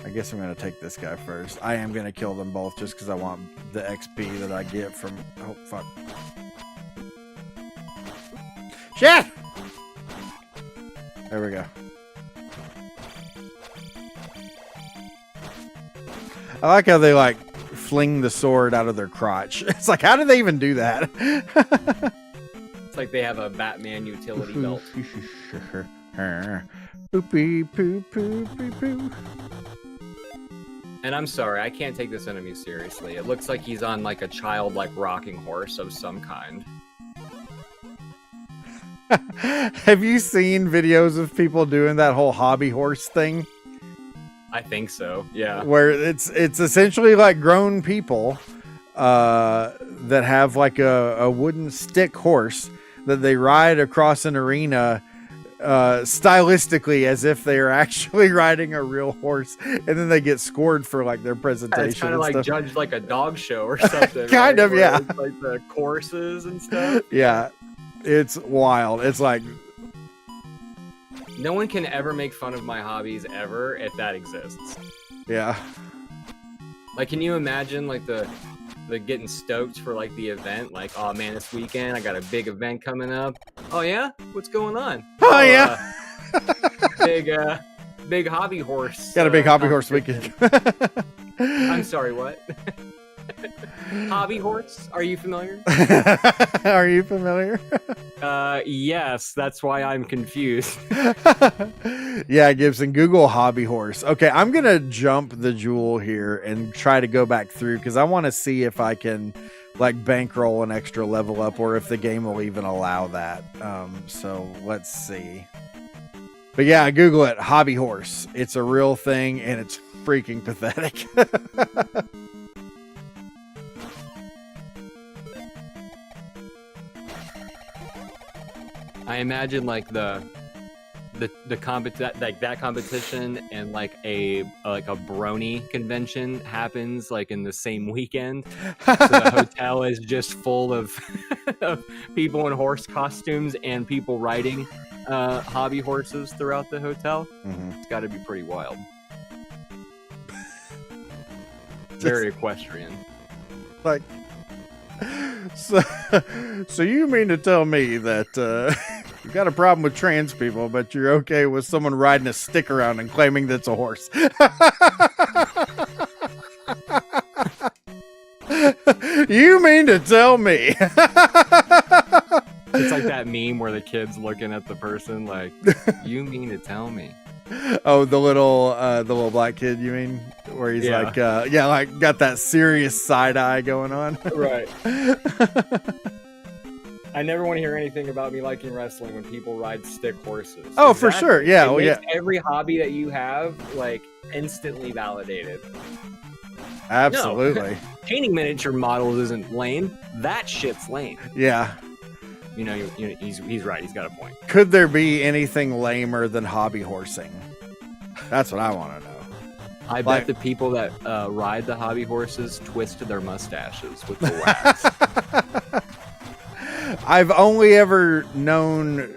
B: I guess I'm going to take this guy first. I am going to kill them both just because I want the XP that I get from... Oh, fuck. Shit! There we go. I like how they like fling the sword out of their crotch. It's like, how do they even do that?
A: It's like they have a Batman utility belt.
B: Poopy poo poo poo poo.
A: And I'm sorry, I can't take this enemy seriously. It looks like he's on like a childlike rocking horse of some kind.
B: Have you seen videos of people doing that whole hobby horse thing?
A: I think so, yeah.
B: Where it's essentially like grown people that have like a wooden stick horse that they ride across an arena stylistically as if they are actually riding a real horse, and then they get scored for like their presentation.
A: It's kind of like
B: stuff.
A: judged like a dog show or something.
B: Kind of,
A: Where
B: yeah.
A: it's like the courses and stuff.
B: Yeah, it's wild. It's like
A: no one can ever make fun of my hobbies ever if that exists.
B: yeah.
A: Like, can you imagine like the getting stoked for like the event? Like, oh man, this weekend I got a big event coming up. Oh yeah, what's going on?
B: Oh yeah,
A: big hobby horse.
B: got a big hobby horse weekend.
A: I'm sorry, what? Hobby horse? Are you familiar?
B: Are you familiar?
A: Yes, that's why I'm confused.
B: Yeah, Gibson, Google hobby horse. Okay, I'm gonna jump the jewel here and try to go back through because I want to see if I can like bankroll an extra level up or if the game will even allow that. So let's see. But yeah, Google it, hobby horse. It's a real thing and it's freaking pathetic.
A: I imagine like that competition and like a brony convention happens like in the same weekend. So the hotel is just full of people in horse costumes and people riding hobby horses throughout the hotel.
B: Mm-hmm.
A: It's got to be pretty wild. Very equestrian.
B: Like, so you mean to tell me that you got a problem with trans people, but you're okay with someone riding a stick around and claiming that's a horse? You mean to tell me?
A: It's like that meme where the kid's looking at the person like, you mean to tell me?
B: Oh, the little black kid, you mean? Where he's like, like got that serious side eye going on.
A: Right. I never want to hear anything about me liking wrestling when people ride stick horses.
B: Oh, for sure. Yeah.
A: It
B: Well, yeah.
A: makes every hobby that you have like instantly validated.
B: Absolutely.
A: No. Painting miniature models isn't lame. That shit's lame.
B: Yeah.
A: You know, he's right. He's got a point.
B: Could there be anything lamer than hobby horsing? That's what I want to know.
A: I bet the people that ride the hobby horses twist their mustaches with the wax.
B: I've only ever known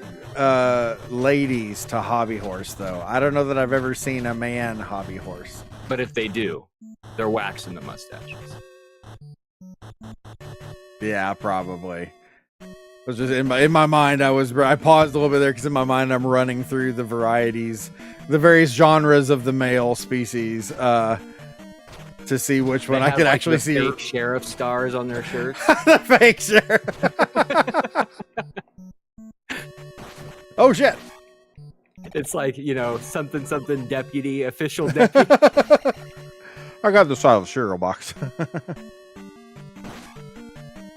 B: ladies to hobby horse, though. I don't know that I've ever seen a man hobby horse.
A: But if they do, they're waxing the mustaches.
B: Yeah, probably. It was just in my mind. I paused a little bit there because in my mind I'm running through the varieties, the various genres of the male species, to see which one I could actually see.
A: Fake sheriff stars on their shirts.
B: The fake sheriff. Oh shit!
A: It's like, you know, something deputy, official deputy.
B: I got the side of the cereal box.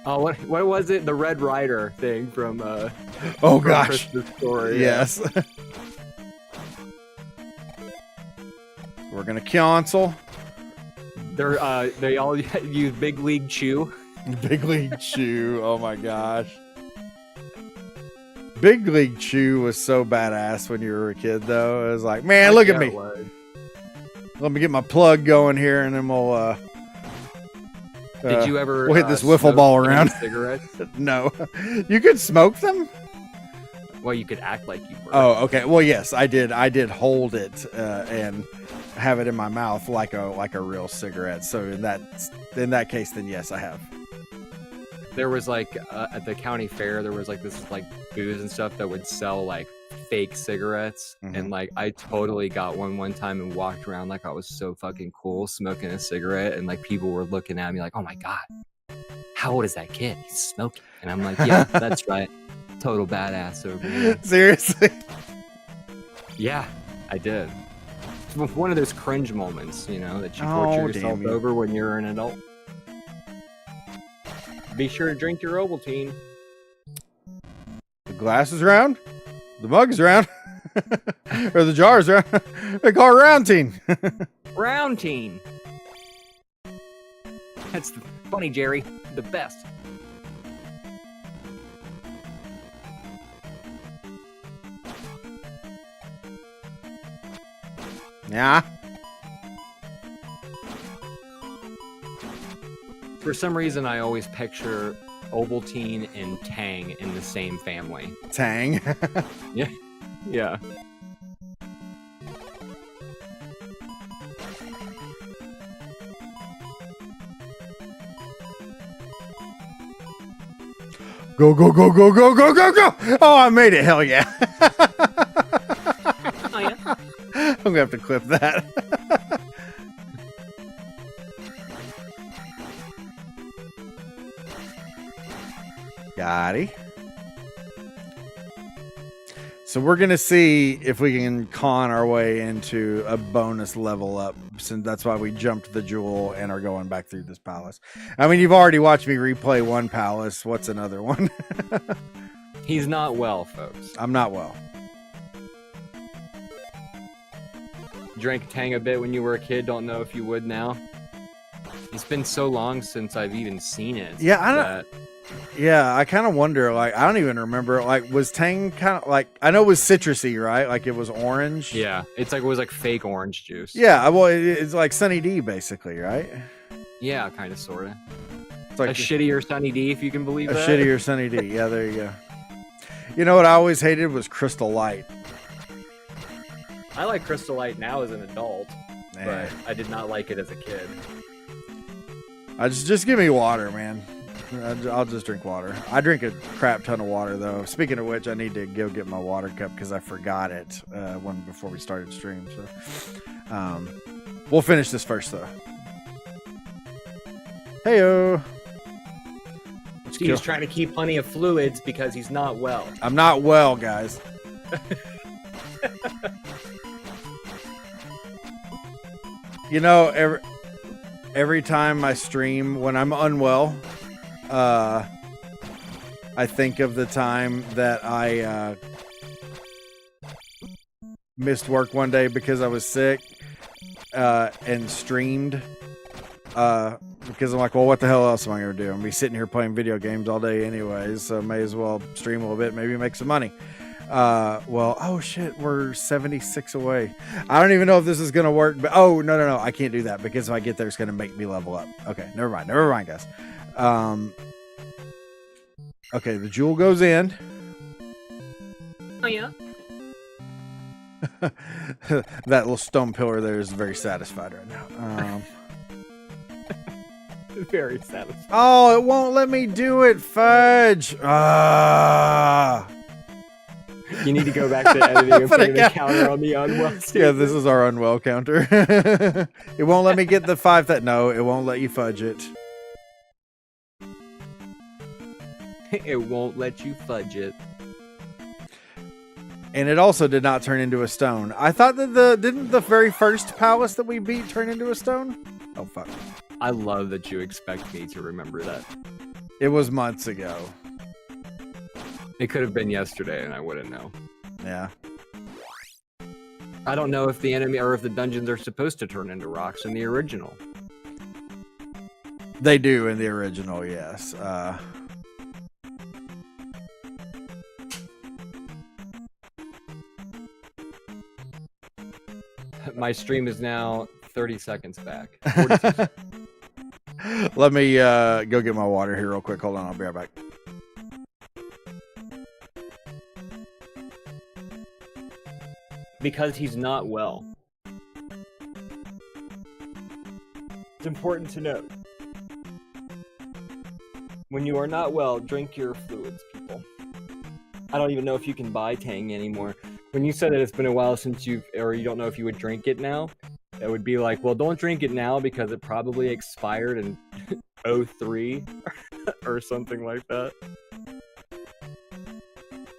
A: Oh, what was it? The Red Rider thing from
B: oh
A: from
B: gosh,
A: Christmas Story.
B: Yes. We're gonna cancel.
A: They all use Big League Chew.
B: Big League Chew. Oh my gosh. Big League Chew was so badass when you were a kid, though. It was like, man, look at me. Let me get my plug going here, and then we'll.
A: Did you ever?
B: We'll hit this wiffle ball around.
A: Cigarettes?
B: No, you could smoke them.
A: Well, you could act like you were.
B: Oh, okay. Well, yes, I did. I did hold it and have it in my mouth like a real cigarette. So in that case, then yes, I have.
A: There was like at the county fair, there was like this like booze and stuff that would sell like fake cigarettes, and like I totally got one time and walked around like I was so fucking cool smoking a cigarette, and like people were looking at me like, oh my god, how old is that kid? He's smoking. And I'm like, yeah, that's right, total badass over here.
B: Seriously?
A: Yeah, I did. It's one of those cringe moments, you know, that you
B: Oh,
A: torture yourself
B: damn you.
A: over when you're an adult. Be sure to drink your Ovaltine.
B: The glass is round. The mug is round. Or the jar is round. They call it roundtine.
A: Roundtine. That's funny, Jerry. The best.
B: Yeah.
A: For some reason, I always picture Ovaltine and Tang in the same family.
B: Tang.
A: Yeah. Yeah.
B: Go, go, go, go, go, go, go, go. Oh, I made it. Hell yeah.
A: Oh, yeah.
B: I'm going to have to clip that. Gotti. So we're going to see if we can con our way into a bonus level up, since that's why we jumped the jewel and are going back through this palace. I mean, you've already watched me replay one palace. What's another one?
A: He's not well, folks.
B: I'm not well.
A: Drank Tang a bit when you were a kid. Don't know if you would now. It's been so long since I've even seen it.
B: Yeah, I don't. Yeah, I kind of wonder. Like, I don't even remember. Like, was Tang kind of like? I know it was citrusy, right? Like, it was orange.
A: Yeah, it's like it was like fake orange juice.
B: Yeah, well, it's like Sunny D, basically, right?
A: Yeah, kind of, sort of.
B: It's like
A: a shittier Sunny D, if you can believe
B: a
A: that.
B: shittier Sunny D. Yeah, there you go. You know what I always hated was Crystal Light.
A: I like Crystal Light now as an adult,
B: Nah.
A: but I did not like it as a kid.
B: I just give me water, man. I'll just drink water. I drink a crap ton of water, though. Speaking of which, I need to go get my water cup because I forgot it before we started stream. So, we'll finish this first, though. Heyo.
A: He's trying to keep plenty of fluids because he's not well.
B: I'm not well, guys. You know, every time I stream when I'm unwell, I think of the time that I missed work one day because I was sick and streamed because I'm like, well, what the hell else am I going to do? I'm going to be sitting here playing video games all day anyways, so may as well stream a little bit, maybe make some money. Well, oh shit, we're 76 away. I don't even know if this is gonna work, but oh no, I can't do that because if I get there, it's gonna make me level up. Okay, never mind, guys. Okay, the jewel goes in.
A: Oh yeah.
B: That little stone pillar there is very satisfied right now.
A: Very satisfying.
B: Oh, it won't let me do it, fudge.
A: You need to go back to editing and put a counter on the unwell state.
B: Yeah, this is our unwell counter. It won't let me get the 5 that. No, it won't let you fudge it.
A: It won't let you fudge it.
B: And it also did not turn into a stone. I thought that didn't the very first palace that we beat turn into a stone? Oh fuck.
A: I love that you expect me to remember that.
B: It was months ago.
A: It could have been yesterday and I wouldn't know.
B: Yeah.
A: I don't know if the enemy or if the dungeons are supposed to turn into rocks in the original.
B: They do in the original, yes.
A: My stream is now 30 seconds back. 46.
B: Let me go get my water here real quick. Hold on, I'll be right back.
A: Because he's not well. It's important to note. When you are not well, drink your fluids, people. I don't even know if you can buy Tang anymore. When you said that it's been a while since you don't know if you would drink it now, it would be like, well, don't drink it now because it probably expired in '03 or something like that.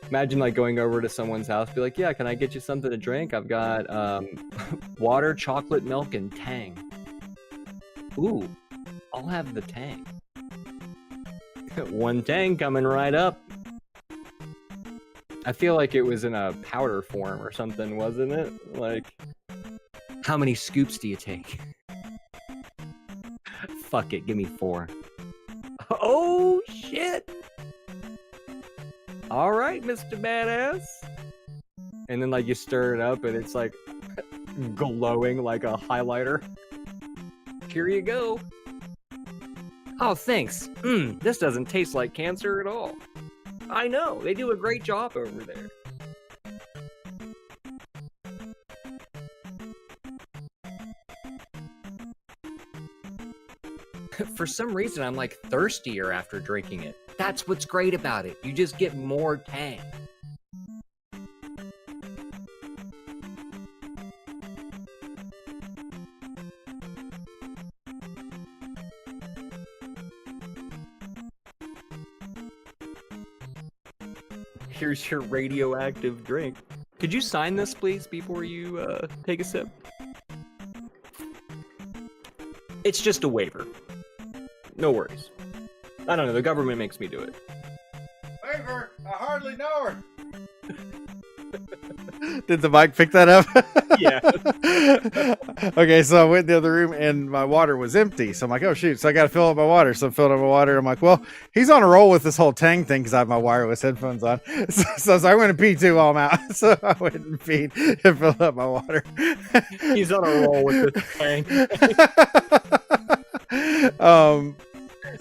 A: Imagine like going over to someone's house, be like, yeah, can I get you something to drink? I've got water, chocolate milk, and Tang. Ooh, I'll have the Tang. One Tang coming right up. I feel like it was in a powder form or something, wasn't it? Like, how many scoops do you take? Fuck it, give me 4. Oh, shit! Alright, Mr. Badass. And then, like, you stir it up and it's, like, glowing like a highlighter. Here you go. Oh, thanks. This doesn't taste like cancer at all. I know, they do a great job over there. For some reason, I'm like thirstier after drinking it. That's what's great about it. You just get more Tang. Here's your radioactive drink. Could you sign this, please, before you take a sip? It's just a waiver. No worries. I don't know, the government makes me do it.
B: Waiver, I hardly know her. Did the mic pick that up?
A: Yeah.
B: Okay, so I went in the other room and my water was empty. So I'm like, oh shoot, so I got to fill up my water. So I'm filling up my water. I'm like, well, he's on a roll with this whole Tang thing because I have my wireless headphones on. So I went to pee too while I'm out. So I went and peed and filled up my water.
A: He's on a roll with this Tang.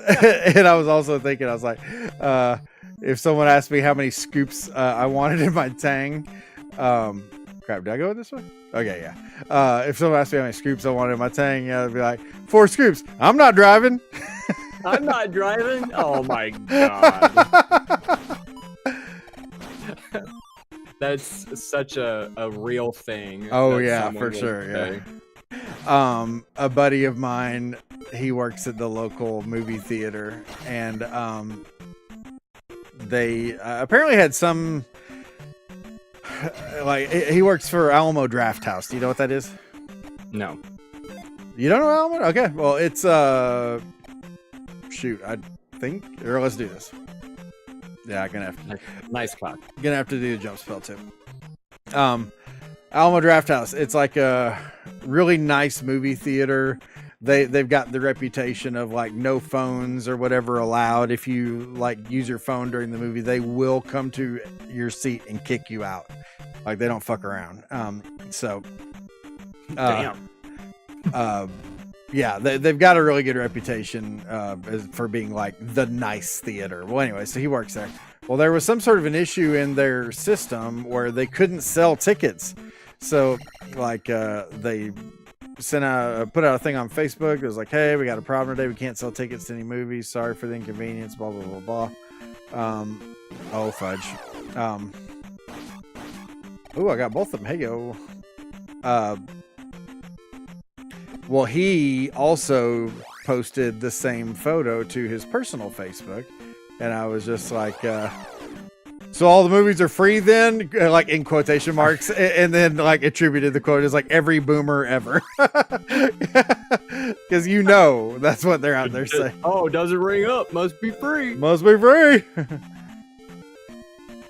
B: And I was also thinking, I was like, if someone asked me how many scoops I wanted in my Tang, crap, did I go this way? Okay, yeah. If someone asked me how many scoops I wanted in my Tang, I'd be like, 4 scoops. I'm not driving.
A: I'm not driving? Oh my god. That's such a real thing.
B: Oh yeah, for sure.
A: Say.
B: Yeah. A buddy of mine, he works at the local movie theater, and they apparently had some, like, he works for Alamo Draft House. Do you know what that is?
A: No.
B: You don't know Alamo? Okay, well, it's shoot, I think, or let's do this. Yeah, I'm gonna have to.
A: Nice clock.
B: Gonna have to do the jump spell too. Alamo Draft House. It's like a really nice movie theater. They've got the reputation of like no phones or whatever allowed. If you like use your phone during the movie, they will come to your seat and kick you out. Like they don't fuck around.
A: Damn.
B: Yeah, they've got a really good reputation for being like the nice theater. Well, anyway, so he works there. Well, there was some sort of an issue in their system where they couldn't sell tickets. So, like, they put out a thing on Facebook. It was like, hey, we got a problem today. We can't sell tickets to any movies. Sorry for the inconvenience, blah, blah, blah, blah. Oh, fudge. Oh, I got both of them. Hey, yo. Well, he also posted the same photo to his personal Facebook. And I was just like, so all the movies are free then? Like in quotation marks. And then like attributed the quote as like every boomer ever. Because you know that's what they're out there saying.
A: Oh, doesn't ring up. Must be free.
B: Must be free.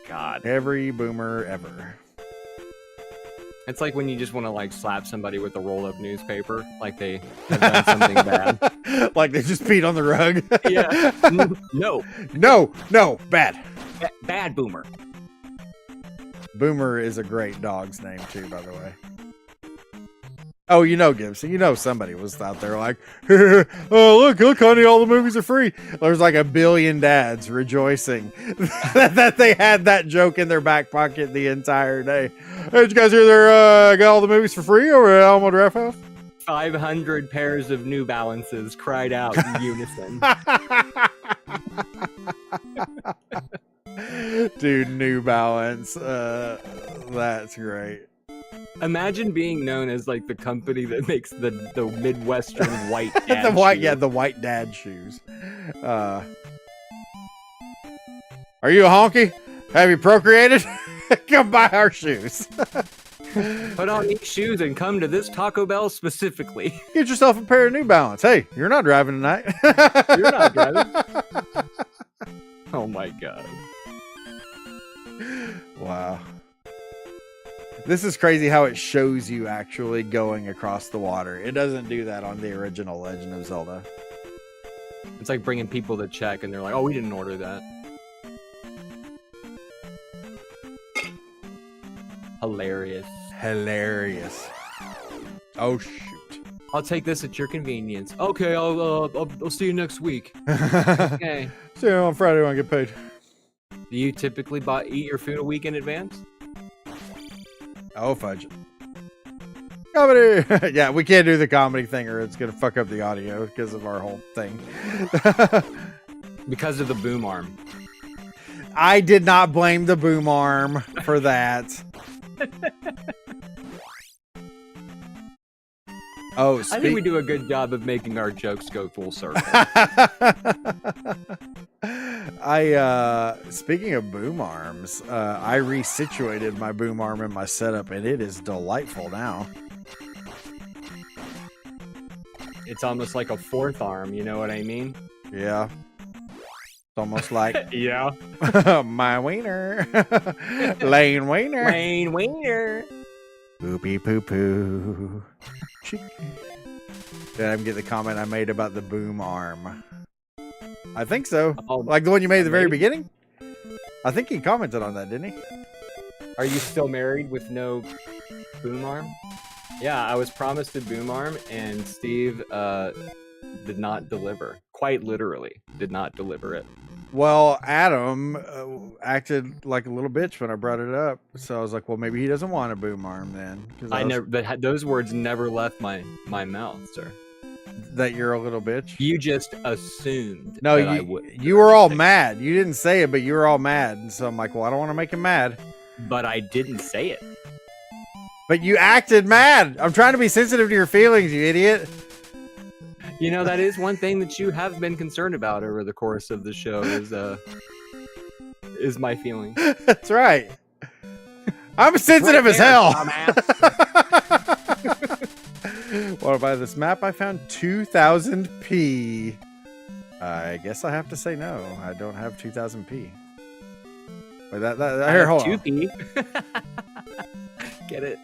A: God.
B: Every boomer ever.
A: It's like when you just want to like slap somebody with a rolled up newspaper, like they have done something bad.
B: Like they just peed on the rug.
A: Yeah. No,
B: bad.
A: Bad boomer.
B: Boomer is a great dog's name too, by the way. Oh, you know, Gibson, you know somebody was out there like, oh, look, honey, all the movies are free. There's like a billion dads rejoicing that they had that joke in their back pocket the entire day. Hey, did you guys hear they're got all the movies for free over at Alamo Draft House?
A: 500 pairs of New Balances cried out in unison.
B: Dude, New Balance. That's great.
A: Imagine being known as like the company that makes the Midwestern white dad
B: The white,
A: shoe.
B: yeah, the white dad shoes. Are you a honky? Have you procreated? Come buy our shoes.
A: Put on these shoes and come to this Taco Bell specifically.
B: Get yourself a pair of New Balance. Hey, you're not driving tonight.
A: You're not driving. Oh my god.
B: Wow. This is crazy how it shows you actually going across the water. It doesn't do that on the original Legend of Zelda.
A: It's like bringing people to check and they're like, oh, we didn't order that. Hilarious.
B: Hilarious. Oh, shoot.
A: I'll take this at your convenience. Okay, I'll see you next week. Okay.
B: See you on Friday when I get paid.
A: Do you typically eat your food a week in advance?
B: Oh, fudge. Comedy! Yeah, we can't do the comedy thing or it's going to fuck up the audio because of our whole thing.
A: Because of the boom arm.
B: I did not blame the boom arm for that. Oh,
A: I think we do a good job of making our jokes go full circle.
B: Speaking of boom arms, I resituated my boom arm in my setup and it is delightful now.
A: It's almost like a fourth arm, you know what I mean?
B: Yeah. It's almost like
A: yeah.
B: my wiener. Lane Wiener.
A: Lane Wiener.
B: Poopy poo poo. Did I get the comment I made about the boom arm? I think so.
A: Oh,
B: like the one you made at the very
A: maybe.
B: beginning? I think he commented on that, didn't he?
A: Are you still married with no boom arm? Yeah, I was promised a boom arm, and Steve did not deliver. Quite literally, did not deliver it.
B: Well, Adam acted like a little bitch when I brought it up, so I was like, "Well, maybe he doesn't want a boom arm then." Because
A: those words never left my mouth, sir.
B: That you're a little bitch.
A: You just assumed.
B: No,
A: that I would.
B: you were all mad. You didn't say it, but you were all mad, and so I'm like, "Well, I don't want to make him mad."
A: But I didn't say it.
B: But you acted mad. I'm trying to be sensitive to your feelings, you idiot.
A: You know, that is one thing that you have been concerned about over the course of the show is my feelings.
B: That's right. I'm sensitive as hell. Want to buy this map? I found 2000p. I guess I have to say no. I don't have 2000p. Wait, here, hold on.
A: 2p. Get it?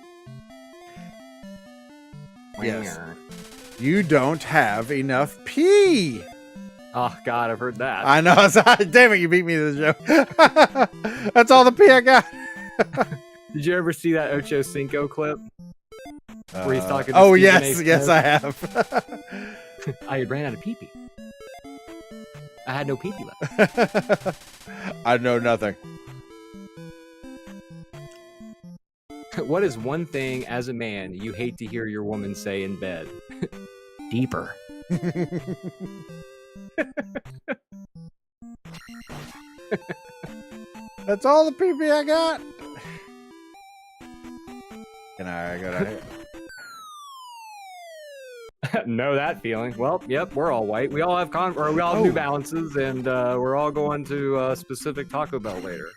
B: Yes. You don't have enough P.
A: Oh God, I've heard that.
B: I know. Damn it, you beat me to the show. That's all the P I got.
A: Did you ever see that Ocho Cinco clip? Where he's talking to
B: oh,
A: Stephen
B: yes.
A: A.
B: Yes,
A: Smith?
B: I have.
A: I ran out of pee-pee. I had no pee-pee left.
B: I know nothing.
A: What is one thing as a man you hate to hear your woman say in bed? Deeper.
B: That's all the PP I got. Can I go down here?
A: Know that feeling. Well, yep, we're all white. We all have we all have New Balances, and we're all going to a specific Taco Bell later.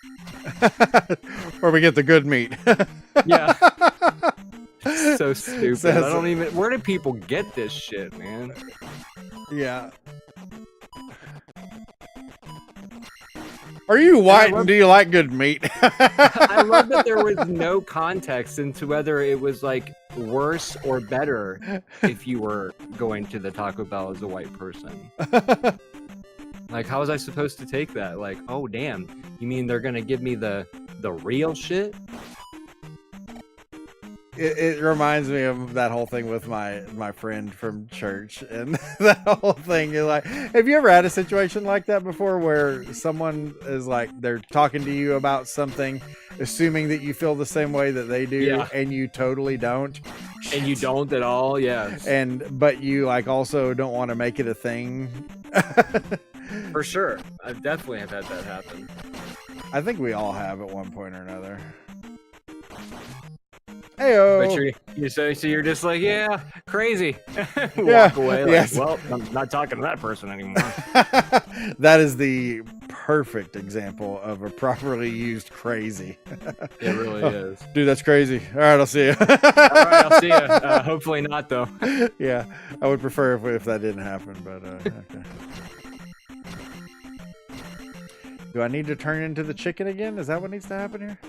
B: Where we get the good meat.
A: Yeah. So stupid. I don't even. Where do people get this shit, man?
B: Yeah. Are you white and do you like good meat?
A: I love that there was no context into whether it was like worse or better if you were going to the Taco Bell as a white person. Like, how was I supposed to take that? Like, oh damn, you mean they're gonna give me the real shit?
B: It reminds me of that whole thing with my friend from church, and that whole thing is like, have you ever had a situation like that before where someone is like, they're talking to you about something, assuming that you feel the same way that they do,
A: Yeah.
B: and you totally don't,
A: And you don't at all, yeah.
B: but you like also don't want to make it a thing.
A: For sure. I definitely have had that happen.
B: I think we all have at one point or another. Heyo.
A: But you're just like, yeah, crazy.
B: Yeah,
A: Walk away. Like,
B: yes.
A: well, I'm not talking to that person anymore.
B: That is the perfect example of a properly used crazy.
A: It really is.
B: Dude, that's crazy. All right, I'll see you.
A: All right, I'll see you. Hopefully not, though.
B: Yeah, I would prefer if that didn't happen, but okay. Do I need to turn into the chicken again? Is that what needs to happen here?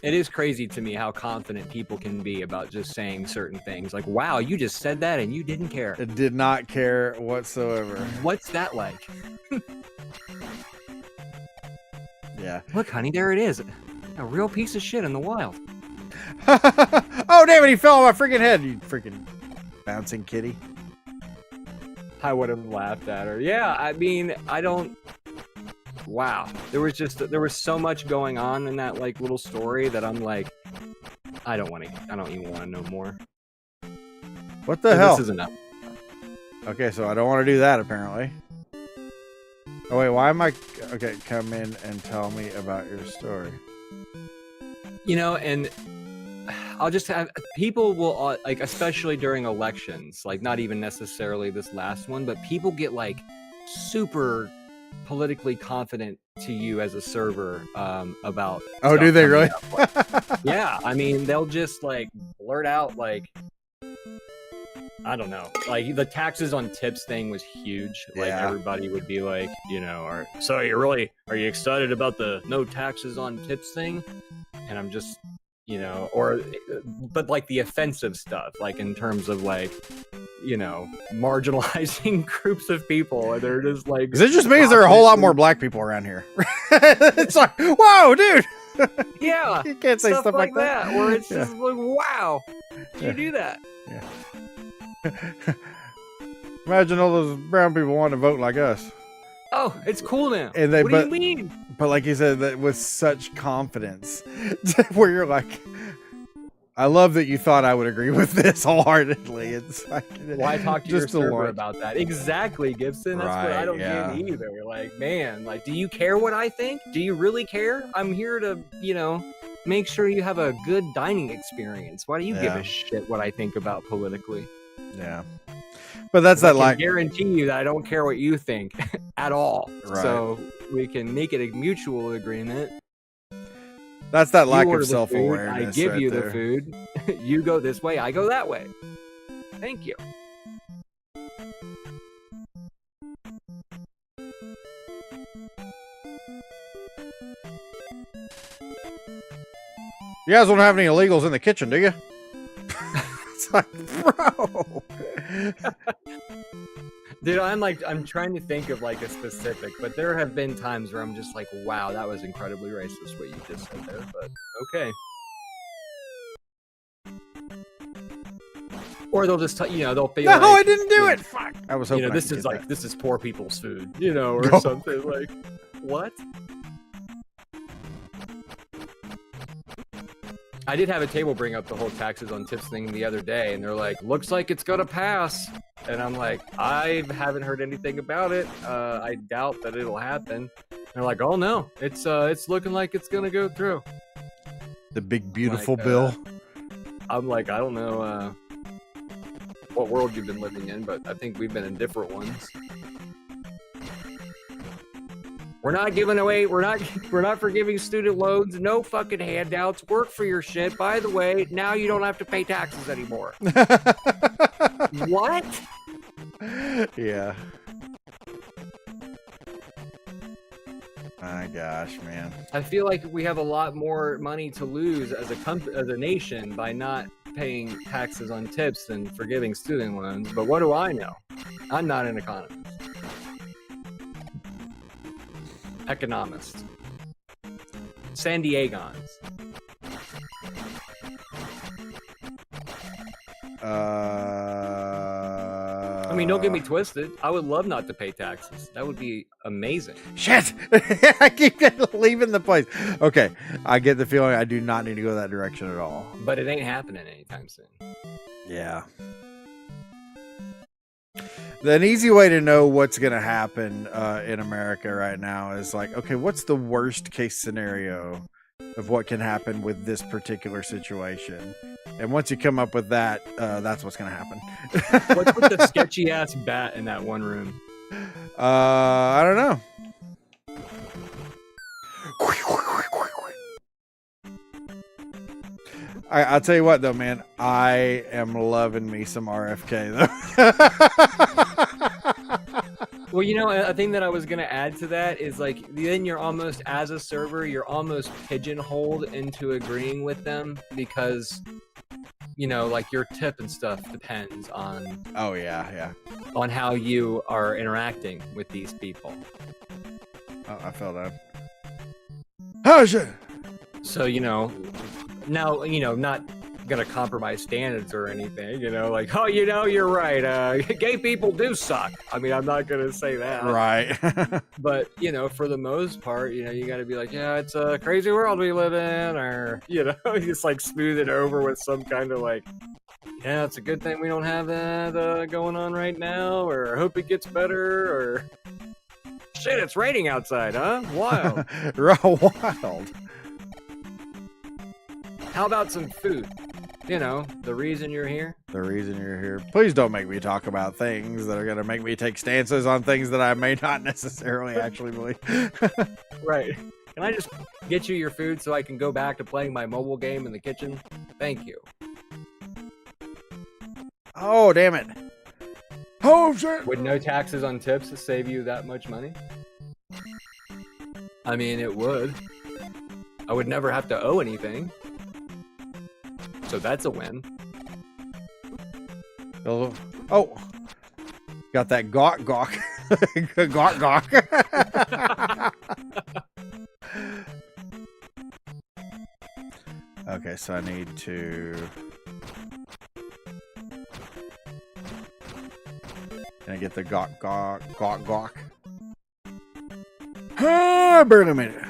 A: It is crazy to me how confident people can be about just saying certain things. Like, wow, you just said that and you didn't care.
B: It did not care whatsoever.
A: What's that like?
B: Yeah.
A: Look, honey, there it is. A real piece of shit in the wild.
B: Oh, damn it, he fell on my freaking head, you freaking bouncing kitty.
A: I would have laughed at her. Yeah, I mean, wow. There was so much going on in that like little story that I'm like, I don't even want to know more.
B: What the hell?
A: This is enough.
B: Okay, so I don't want to do that apparently. Oh wait, why am I? Okay, come in and tell me about your story.
A: You know, and I'll just have people will like, especially during elections, like not even necessarily this last one, but people get like super politically confident to you as a server about.
B: Oh, do they really?
A: Yeah, I mean, they'll just like blurt out like, I don't know, like the taxes on tips thing was huge. Like everybody would be like, you know, are you excited about the no taxes on tips thing? And I'm just, you know, but like the offensive stuff, like in terms of like, you know, marginalizing groups of people, and they're just like,
B: because it just means there are a whole lot more black people around here. It's like, whoa, dude.
A: Yeah,
B: you can't say stuff like that.
A: Where it's just like, wow, you do that.
B: Yeah. Imagine all those brown people wanting to vote like us.
A: Oh, it's cool now.
B: And
A: what do you mean?
B: But like you said, that with such confidence, where you're like, I love that you thought I would agree with this wholeheartedly. It's like,
A: why talk to your server about that? Exactly, Gibson. That's what I don't get either. Like, man, like, do you care what I think? Do you really care? I'm here to, you know, make sure you have a good dining experience. Why do you give a shit what I think about politically?
B: Yeah. But that's that like,
A: I guarantee you that I don't care what you think at all.
B: Right.
A: So we can make it a mutual agreement.
B: That's that lack of self-awareness.
A: I give you the food. You go this way, I go that way. Thank you.
B: You guys don't have any illegals in the kitchen, do you? It's like, bro.
A: Dude, I'm trying to think of like a specific, but there have been times where I'm just like, wow, that was incredibly racist what you just said there, but okay. Or they'll just, you know, they'll be like,
B: I didn't do it. Fuck. I was hoping,
A: you know, this is poor people's food, you know, or something like, what? I did have a table bring up the whole taxes on tips thing the other day, and they're like, looks like it's gonna pass. And I'm like, I haven't heard anything about it. I doubt that it'll happen. And they're like, oh no, it's looking like it's gonna go through.
B: The big beautiful bill.
A: I'm like, I don't know what world you've been living in, but I think we've been in different ones. We're not giving away, we're not forgiving student loans, no fucking handouts, work for your shit. By the way, now you don't have to pay taxes anymore. What?
B: Yeah. My gosh, man.
A: I feel like we have a lot more money to lose as a nation by not paying taxes on tips than forgiving student loans. But what do I know? I'm not an economist. Economist. San Diegans. I mean, don't get me twisted. I would love not to pay taxes. That would be amazing.
B: Shit! I keep leaving the place. Okay, I get the feeling I do not need to go that direction at all.
A: But it ain't happening anytime soon.
B: Yeah. An easy way to know what's going to happen in America right now is like, okay, what's the worst case scenario of what can happen with this particular situation? And once you come up with that, that's what's going to happen.
A: What's with the sketchy ass bat in that one room?
B: I don't know. I'll tell you what, though, man. I am loving me some RFK, though.
A: Well, you know, a thing that I was gonna add to that is like then you're almost as a server, you're almost pigeonholed into agreeing with them because you know, like your tip and stuff depends on
B: Oh yeah.
A: on how you are interacting with these people.
B: Oh, I fell down. Oh shit!
A: So you know, now you know not gonna compromise standards or anything. You know, like oh, you know, you're right. Gay people do suck. I mean, I'm not gonna say that.
B: Right.
A: But you know, for the most part, you know, you got to be like, yeah, it's a crazy world we live in, or you know, you just like smooth it over with some kind of like, yeah, it's a good thing we don't have that going on right now, or I hope it gets better, or shit, it's raining outside, huh? Wild.
B: Wild.
A: How about some food? You know, the reason you're here.
B: The reason you're here. Please don't make me talk about things that are going to make me take stances on things that I may not necessarily actually believe.
A: Right. Can I just get you your food so I can go back to playing my mobile game in the kitchen? Thank you.
B: Oh, damn it. Oh, shit.
A: Would no taxes on tips save you that much money? I mean, it would. I would never have to owe anything. So that's a win.
B: Oh. Got that gawk. Gawk. Okay, so I need to... Can I get the gawk? Ah, I barely made it.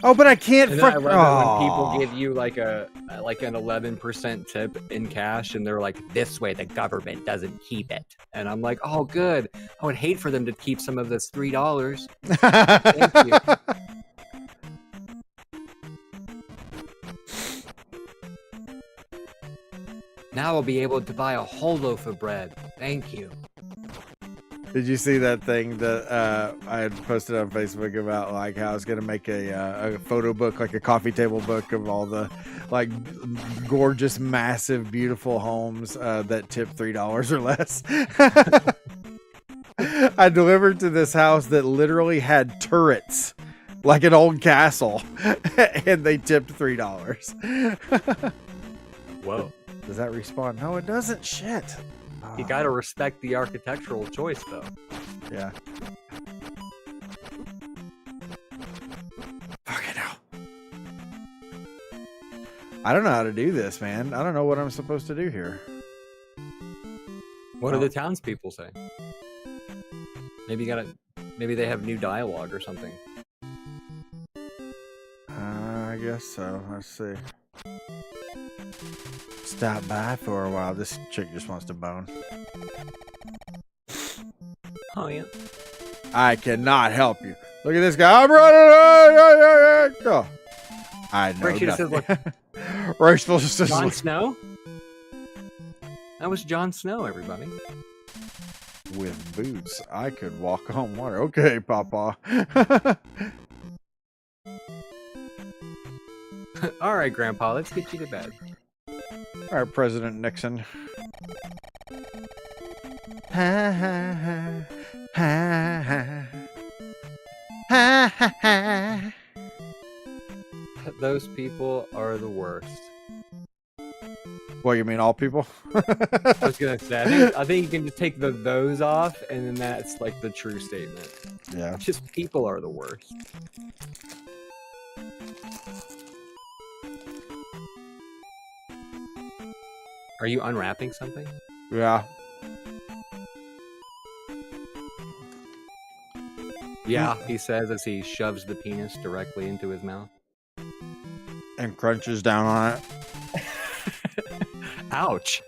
B: Oh, but I can't.
A: And then I love it when people give you like an 11% tip in cash, and they're like, "This way, the government doesn't keep it." And I'm like, "Oh, good. I would hate for them to keep some of this $3. Thank you." Now I'll be able to buy a whole loaf of bread. Thank you.
B: Did you see that thing that I had posted on Facebook about like how I was gonna make a photo book, like a coffee table book of all the like gorgeous, massive, beautiful homes that tip $3 or less? I delivered to this house that literally had turrets, like an old castle, and they tipped $3.
A: Whoa.
B: Does that respawn? No, it doesn't. Shit.
A: You gotta respect the architectural choice, though.
B: Yeah. Fucking hell. I don't know how to do this, man. I don't know what I'm supposed to do here.
A: What do the townspeople say? Maybe maybe they have new dialogue or something.
B: I guess so. Let's see. Stop by for a while. This chick just wants to bone.
A: Oh yeah.
B: I cannot help you. Look at this guy. I'm running. Oh. I know.
A: Rachel just says, look,
B: Rachel just says,
A: Jon
B: look.
A: Snow? That was Jon Snow, everybody.
B: With boots, I could walk on water. Okay, Papa.
A: All right, Grandpa, let's get you to bed.
B: All right, President Nixon. Ha ha ha ha ha ha ha ha.
A: Those people are the worst.
B: What, you mean all people?
A: I was gonna say, I think you can just take the those off, and then that's like the true statement.
B: Yeah.
A: Just people are the worst. Are you unwrapping something?
B: Yeah.
A: Yeah, he says as he shoves the penis directly into his mouth.
B: And crunches down on it.
A: Ouch.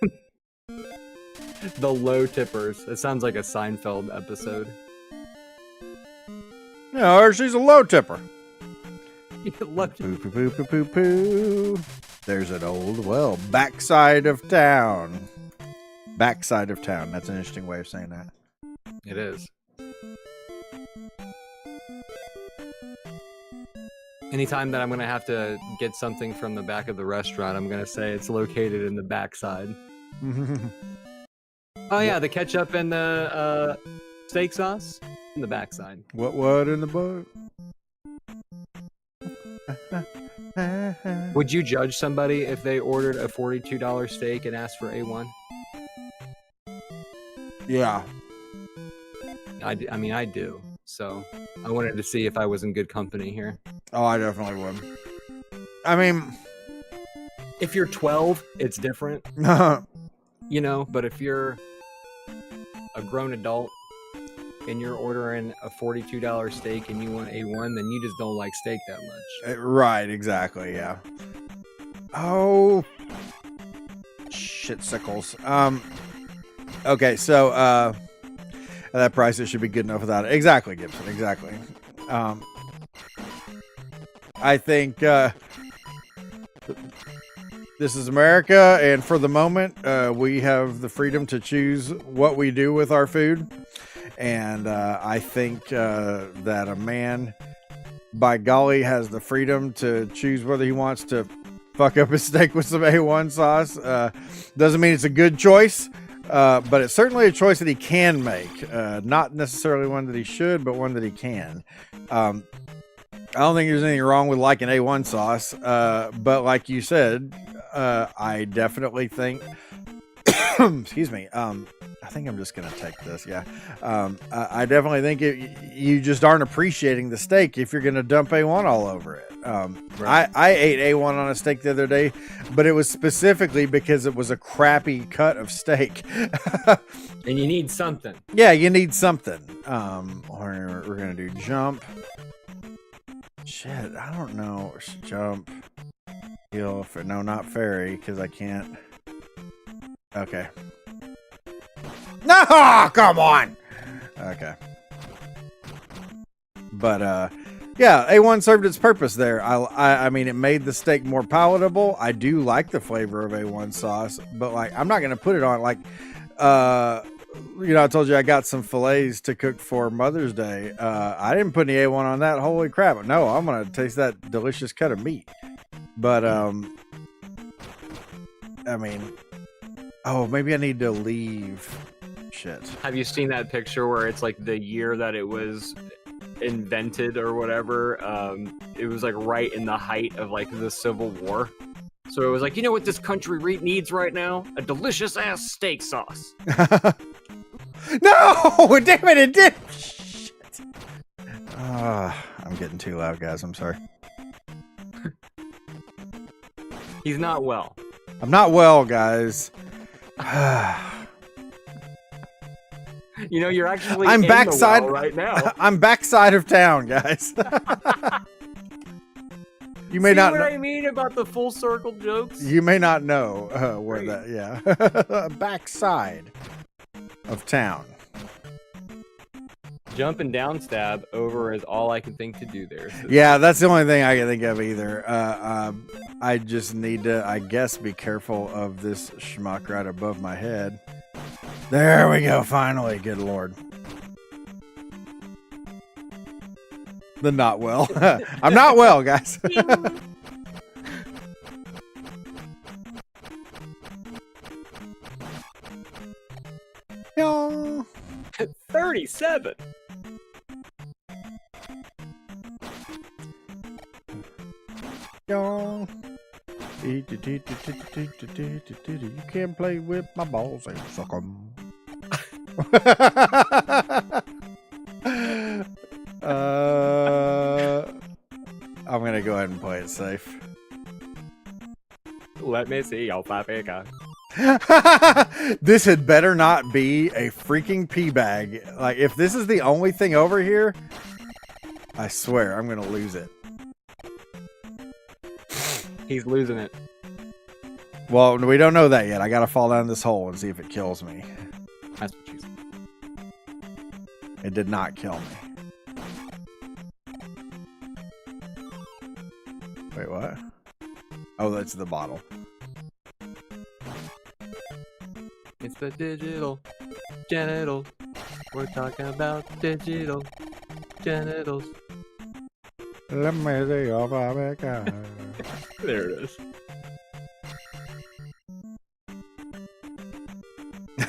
A: The low tippers. It sounds like a Seinfeld episode.
B: No, she's a low tipper.
A: Low
B: Poo, poo, poo, poo, poo, poo. There's an old, well, backside of town. Backside of town. That's an interesting way of saying that.
A: It is. Anytime that I'm going to have to get something from the back of the restaurant, I'm going to say it's located in the backside. Oh, yeah, the ketchup and the steak sauce in the backside.
B: What in the book?
A: Would you judge somebody if they ordered a $42 steak and asked for A1?
B: Yeah.
A: I mean, I do. So I wanted to see if I was in good company here.
B: Oh, I definitely would. I mean,
A: if you're 12, it's different, you know, but if you're a grown adult and you're ordering a $42 steak and you want A1, then you just don't like steak that much.
B: Right, exactly, yeah. Oh, shit sickles. Okay, so at that price, it should be good enough without it. Exactly, Gibson, exactly. I think this is America, and for the moment, we have the freedom to choose what we do with our food. And I think that a man, by golly, has the freedom to choose whether he wants to fuck up his steak with some A1 sauce. Doesn't mean it's a good choice, but it's certainly a choice that he can make. Not necessarily one that he should, but one that he can. I don't think there's anything wrong with liking A1 sauce, but like you said, I definitely think, excuse me, I think I'm just going to take this, yeah. I definitely think you just aren't appreciating the steak if you're going to dump A1 all over it. Right. I ate A1 on a steak the other day, but it was specifically because it was a crappy cut of steak.
A: And you need something.
B: Yeah, you need something. We're going to do jump. Shit, I don't know. Jump. Heal. No, not fairy, because I can't. Okay. No, come on. Okay. But, yeah, A1 served its purpose there. I mean, it made the steak more palatable. I do like the flavor of A1 sauce, but, like, I'm not going to put it on, like, you know, I told you I got some fillets to cook for Mother's Day. I didn't put any A1 on that. Holy crap. No, I'm going to taste that delicious cut of meat. But, I mean, oh, maybe I need to leave. Shit.
A: Have you seen that picture where it's like the year that it was invented or whatever? It was like right in the height of like the Civil War. So it was like, you know what this country needs right now? A delicious ass steak sauce.
B: No! Damn it, it did! Shit. I'm getting too loud, guys. I'm sorry.
A: He's not well.
B: I'm not well, guys.
A: You know, you're actually
B: I'm
A: in
B: backside
A: the well right now.
B: I'm backside of town, guys. You may
A: See
B: not
A: what
B: know.
A: I mean about the full circle jokes?
B: You may not know where
A: Right.
B: that. Yeah, backside of town.
A: Jump and down stab over is all I can think to do there. So
B: Yeah, that's the only thing I can think of either. I just need to, I guess, be careful of this schmuck right above my head. There we go. Finally, good lord. The not well. I'm not well, guys. No.
A: 37.
B: No. You can't play with my balls and suck 'em. I'm gonna go ahead and play it safe.
A: Let me see your paprika.
B: This had better not be a freaking pee bag. Like, if this is the only thing over here, I swear I'm gonna lose it.
A: He's losing it.
B: Well, we don't know that yet. I gotta fall down this hole and see if it kills me.
A: That's what she said.
B: It did not kill me. Wait, what? Oh, that's the bottle.
A: It's the digital genital. We're talking about digital genitals.
B: Let me see your baby girl.
A: There it is.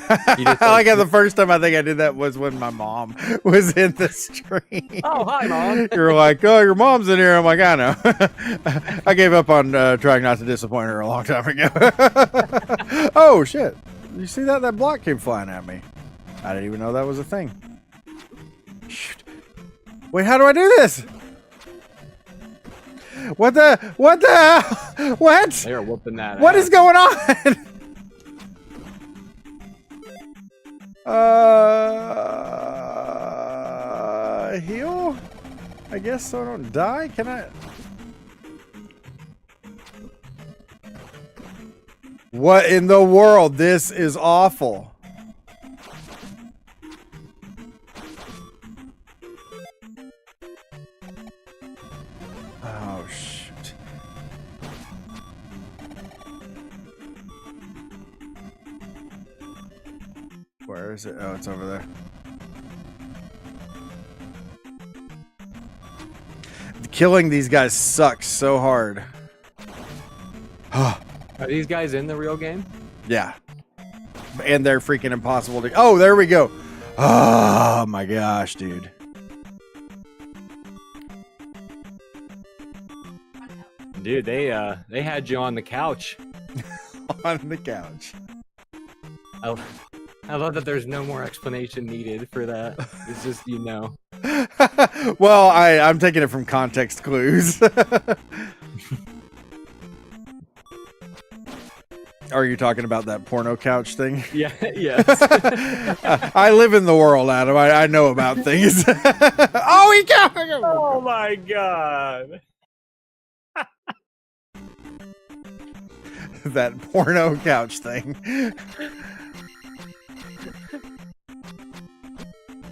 B: I like how the first time I think I did that was when my mom was in the stream.
A: Oh, hi, Mom.
B: You're like, oh, your mom's in here. I'm like, I know. I gave up on trying not to disappoint her a long time ago. Oh, shit. You see that? That block came flying at me. I didn't even know that was a thing. Shoot. Wait, how do I do this? What the hell? What?
A: They're whooping that
B: What
A: ass.
B: is going on? Heal? I guess so I don't die? Can I? What in the world? This is awful. Oh, shoot. Where is it? Oh, it's over there. Killing these guys sucks so hard.
A: Are these guys in the real game?
B: Yeah. And they're freaking impossible to... Oh, there we go. Oh, my gosh, dude.
A: Dude, they had you on the couch.
B: On the couch.
A: I love that there's no more explanation needed for that. It's just, you know.
B: Well, I'm taking it from context clues. Are you talking about that porno couch thing?
A: Yeah, yes.
B: I live in the world, Adam. I know about things. Oh, he got me!
A: Oh my god.
B: That porno couch thing.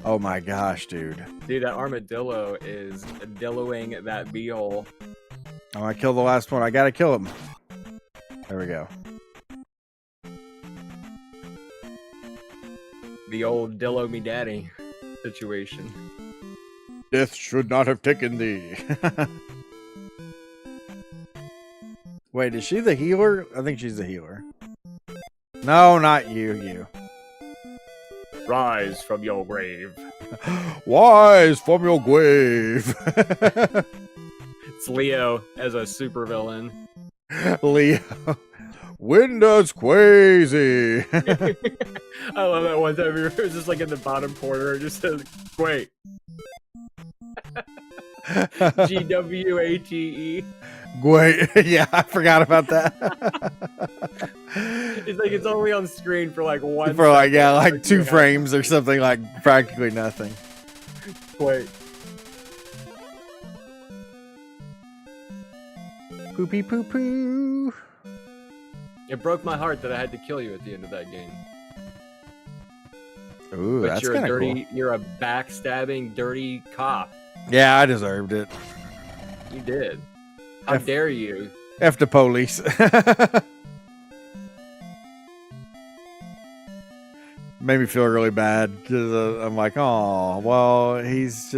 B: Oh my gosh, dude.
A: Dude, that armadillo is dilloing that beehole.
B: Oh, I killed the last one. I gotta kill him. There we go.
A: The old dillo me daddy situation.
B: Death should not have taken thee. Wait, is she the healer? I think she's the healer. No, not you.
A: Rise from your grave.
B: Rise from your grave.
A: It's Leo as a supervillain.
B: Leo. Windows crazy.
A: I love that one time it was just like in the bottom corner, it just says, wait. GWATE.
B: Wait, yeah, I forgot about that.
A: It's like it's only on screen for like one
B: For like, yeah,
A: second,
B: like 2 frames or something, like practically nothing.
A: Wait.
B: Poopy poo poo.
A: It broke my heart that I had to kill you at the end of that game.
B: Ooh,
A: But
B: that's
A: you're a
B: kind of
A: dirty,
B: cool.
A: you're a backstabbing, dirty cop.
B: Yeah, I deserved it.
A: You did. How
B: F-
A: dare you?
B: F the police. Made me feel really bad because I'm like, oh, well, he's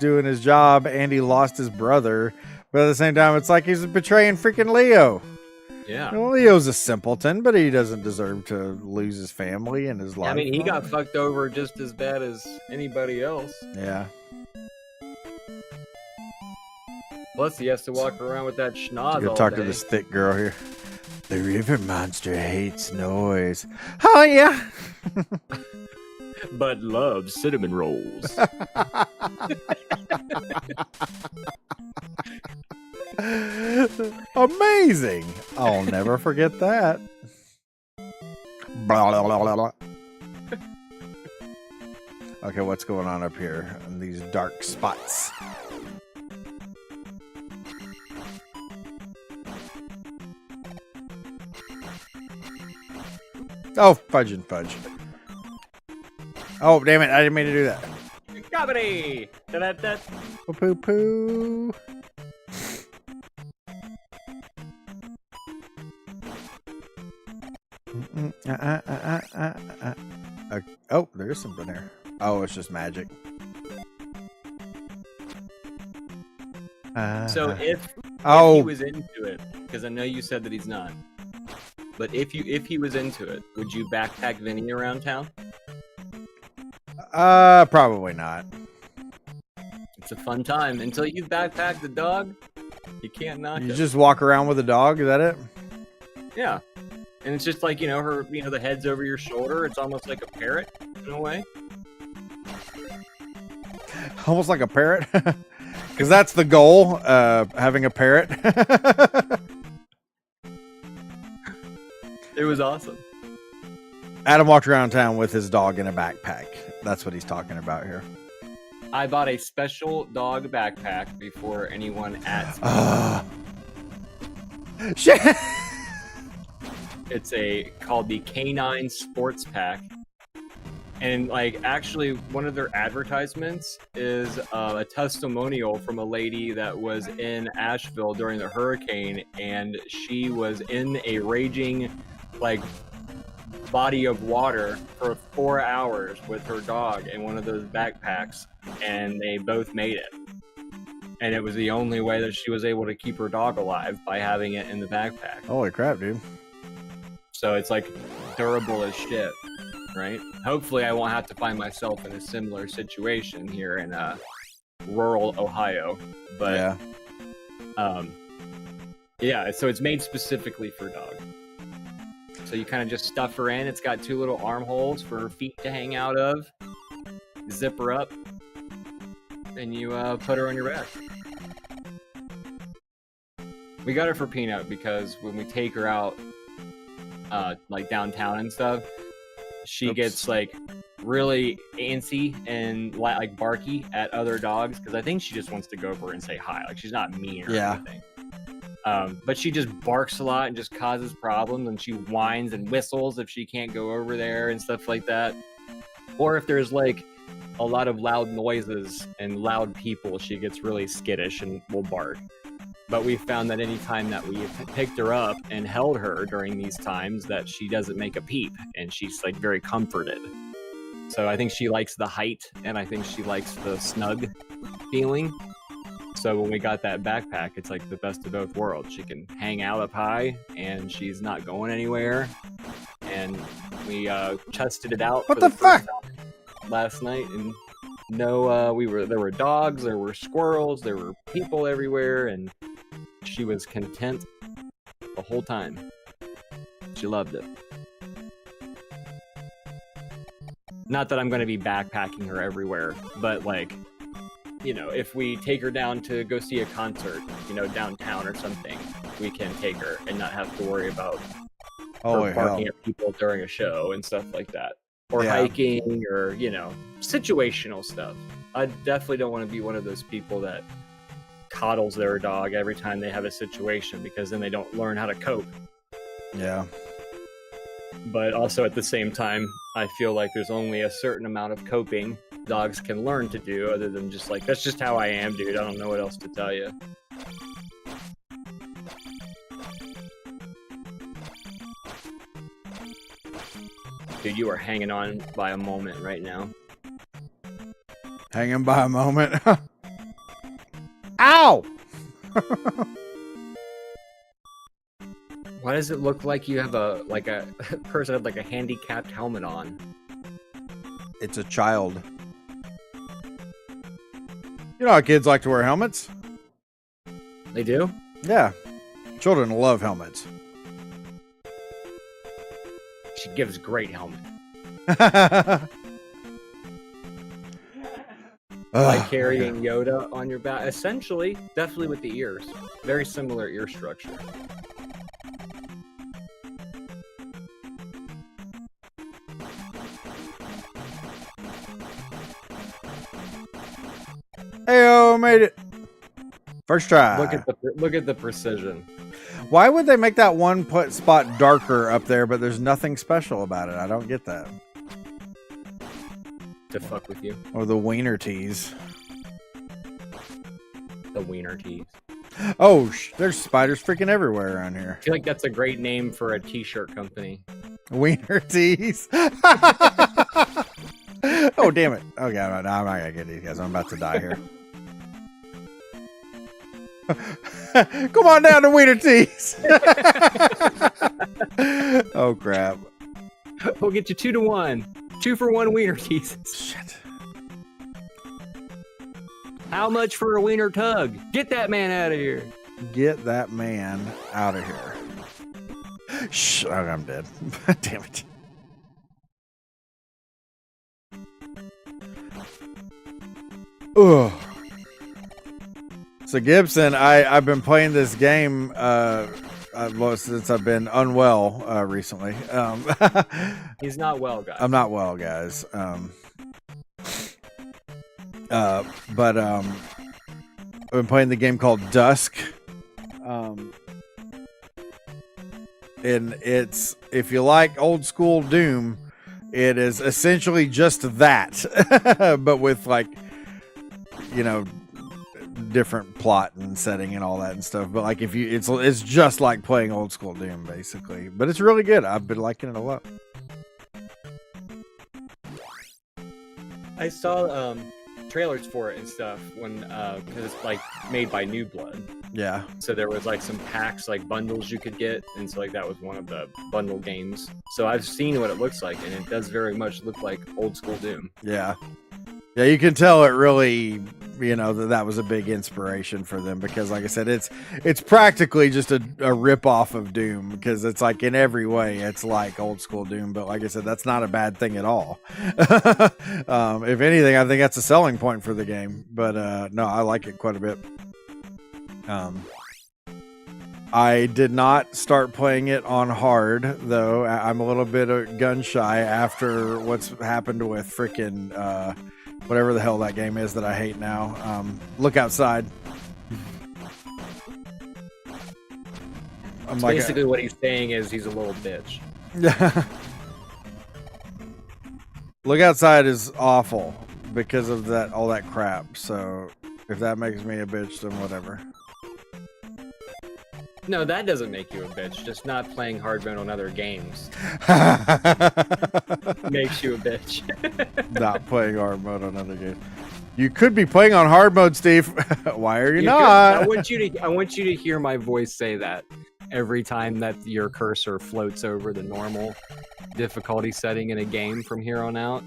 B: doing his job and he lost his brother. But at the same time, it's like he's betraying freaking Leo.
A: Yeah.
B: Well, Leo's a simpleton, but he doesn't deserve to lose his family and his life.
A: I mean, he got fucked over just as bad as anybody else.
B: Yeah.
A: Plus, he has to walk around with that schnoz
B: Go
A: all
B: talk
A: day.
B: to this thick girl here. The river monster hates noise. Oh, yeah.
A: But loves cinnamon rolls.
B: Amazing. I'll never forget that. Blah, blah, blah, blah, blah. Okay, what's going on up here in these dark spots? Oh, fudge and fudge. Oh, damn it. I didn't mean to do that.
A: Comedy! Da-da-da.
B: Poo poo. Oh, there's something there. Oh, it's just magic.
A: So if
B: oh,
A: he was into it, because I know you said that he's not, but if he was into it, would you backpack Vinny around town?
B: probably not.
A: It's a fun time until you backpack the dog. You can't knock
B: You
A: it.
B: just walk around with a dog. Is that it?
A: Yeah, and it's just like the head's over your shoulder. It's almost like a parrot in a way.
B: Almost like a parrot. Because that's the goal. Having a parrot.
A: It was awesome.
B: Adam walked around town with his dog in a backpack. That's what he's talking about here.
A: I bought a special dog backpack before anyone at.
B: Shit.
A: It's called the Canine Sports Pack, and like actually one of their advertisements is a testimonial from a lady that was in Asheville during the hurricane, and she was in a raging like body of water for 4 hours with her dog in one of those backpacks, and they both made it. And it was the only way that she was able to keep her dog alive, by having it in the backpack.
B: Holy crap, dude.
A: So it's like durable as shit, right? Hopefully I won't have to find myself in a similar situation here in rural Ohio. But yeah, so it's made specifically for dog. So you kind of just stuff her in. It's got 2 little armholes for her feet to hang out of. Zip her up, and you put her on your back. We got her for Peanut because when we take her out, like downtown and stuff, she gets like really antsy and like barky at other dogs, because I think she just wants to go over and say hi. Like, she's not mean or anything. But she just barks a lot and just causes problems, and she whines and whistles if she can't go over there and stuff like that. Or if there's like a lot of loud noises and loud people, she gets really skittish and will bark. But we found that any time that we picked her up and held her during these times, that she doesn't make a peep, and she's like very comforted. So I think she likes the height, and I think she likes the snug feeling. So when we got that backpack, it's like the best of both worlds. She can hang out up high, and she's not going anywhere. And we tested it out.
B: What the fuck?
A: Last night, and no, there were dogs, there were squirrels, there were people everywhere, and she was content the whole time. She loved it. Not that I'm going to be backpacking her everywhere, but like, if we take her down to go see a concert, downtown or something, we can take her and not have to worry about her barking at people during a show and stuff like that. Or hiking, or, situational stuff. I definitely don't want to be one of those people that coddles their dog every time they have a situation, because then they don't learn how to cope.
B: Yeah.
A: But also at the same time, I feel like there's only a certain amount of coping dogs can learn to do, other than just like, that's just how I am, dude. I don't know what else to tell you. Dude, you are hanging on by a moment right now.
B: Hanging by a moment. Ow!
A: Why does it look like you have a person with like a handicapped helmet on?
B: It's a child. You know how kids like to wear helmets?
A: They do?
B: Yeah. Children love helmets.
A: She gives great helmet. Like carrying Yoda on your back. Essentially, definitely with the ears. Very similar ear structure.
B: Heyo, made it. First try.
A: Look at the precision.
B: Why would they make that one spot darker up there, but there's nothing special about it? I don't get that.
A: to fuck with you.
B: Or the wiener teas.
A: The wiener teas.
B: Oh, there's spiders freaking everywhere around here.
A: I feel like that's a great name for a t-shirt company.
B: Wiener teas. Oh, damn it. Okay, I'm not gonna get these guys. I'm about to die here. Come on down to Wiener teas. Oh, crap.
A: We'll get you 2-to-1. 2-for-1 wiener teas.
B: Shit.
A: How much for a wiener tug? Get that man out of here.
B: Get that man out of here. Shh, oh, I'm dead. Damn it. Ugh. So Gibson, I've been playing this game since I've been unwell recently.
A: He's not well, guys.
B: I'm not well, guys. But I've been playing the game called Dusk. And it's, if you like old school Doom, it is essentially just that, but with like, you know, different plot and setting and all that and stuff. But like, if you, it's just like playing old school Doom basically, but it's really good. I've been liking it a lot.
A: I saw trailers for it and stuff when because it's like made by New Blood.
B: Yeah.
A: So there was like some packs, like bundles you could get, and so like that was one of the bundle games. So I've seen what it looks like, and it does very much look like old school Doom.
B: Yeah. Yeah, you can tell it really, you know, that was a big inspiration for them because, like I said, it's practically just a rip-off of Doom because it's like in every way it's like old school Doom, but like I said, that's not a bad thing at all. If anything, I think that's a selling point for the game, but no, I like it quite a bit. I did not start playing it on hard, though. I'm a little bit gun shy after what's happened with freaking whatever the hell that game is that I hate now. Look Outside. I'm like
A: basically what he's saying is he's a little bitch.
B: Look Outside is awful because of that, all that crap. So if that makes me a bitch, then whatever.
A: No, that doesn't make you a bitch. Just not playing hard mode on other games makes you a bitch.
B: Not playing hard mode on other games. You could be playing on hard mode, Steve. Why are you not?
A: I want you to hear my voice say that every time that your cursor floats over the normal difficulty setting in a game from here on out.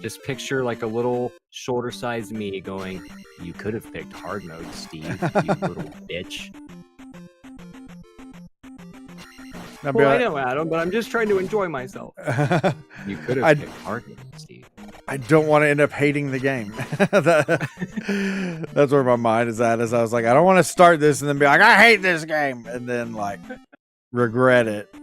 A: Just picture like a little shoulder-sized me going, "You could have picked hard mode, Steve, you little bitch." Well, I know, Adam, but I'm just trying to enjoy myself. You could have picked hard mode, Steve.
B: I don't want to end up hating the game. That's where my mind is at. As I was like, I don't want to start this and then be like, I hate this game, and then like regret it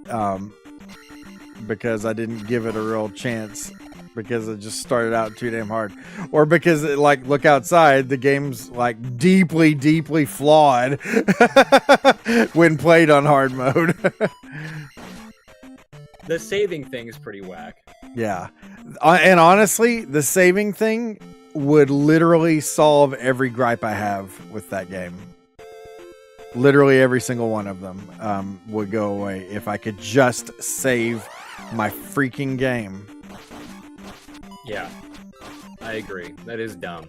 B: because I didn't give it a real chance because it just started out too damn hard, or because it, like Look Outside, the game's like deeply, deeply flawed when played on hard mode.
A: The saving thing is pretty whack.
B: Yeah. And honestly, the saving thing would literally solve every gripe I have with that game. Literally every single one of them would go away if I could just save my freaking game.
A: Yeah, I agree. That is dumb.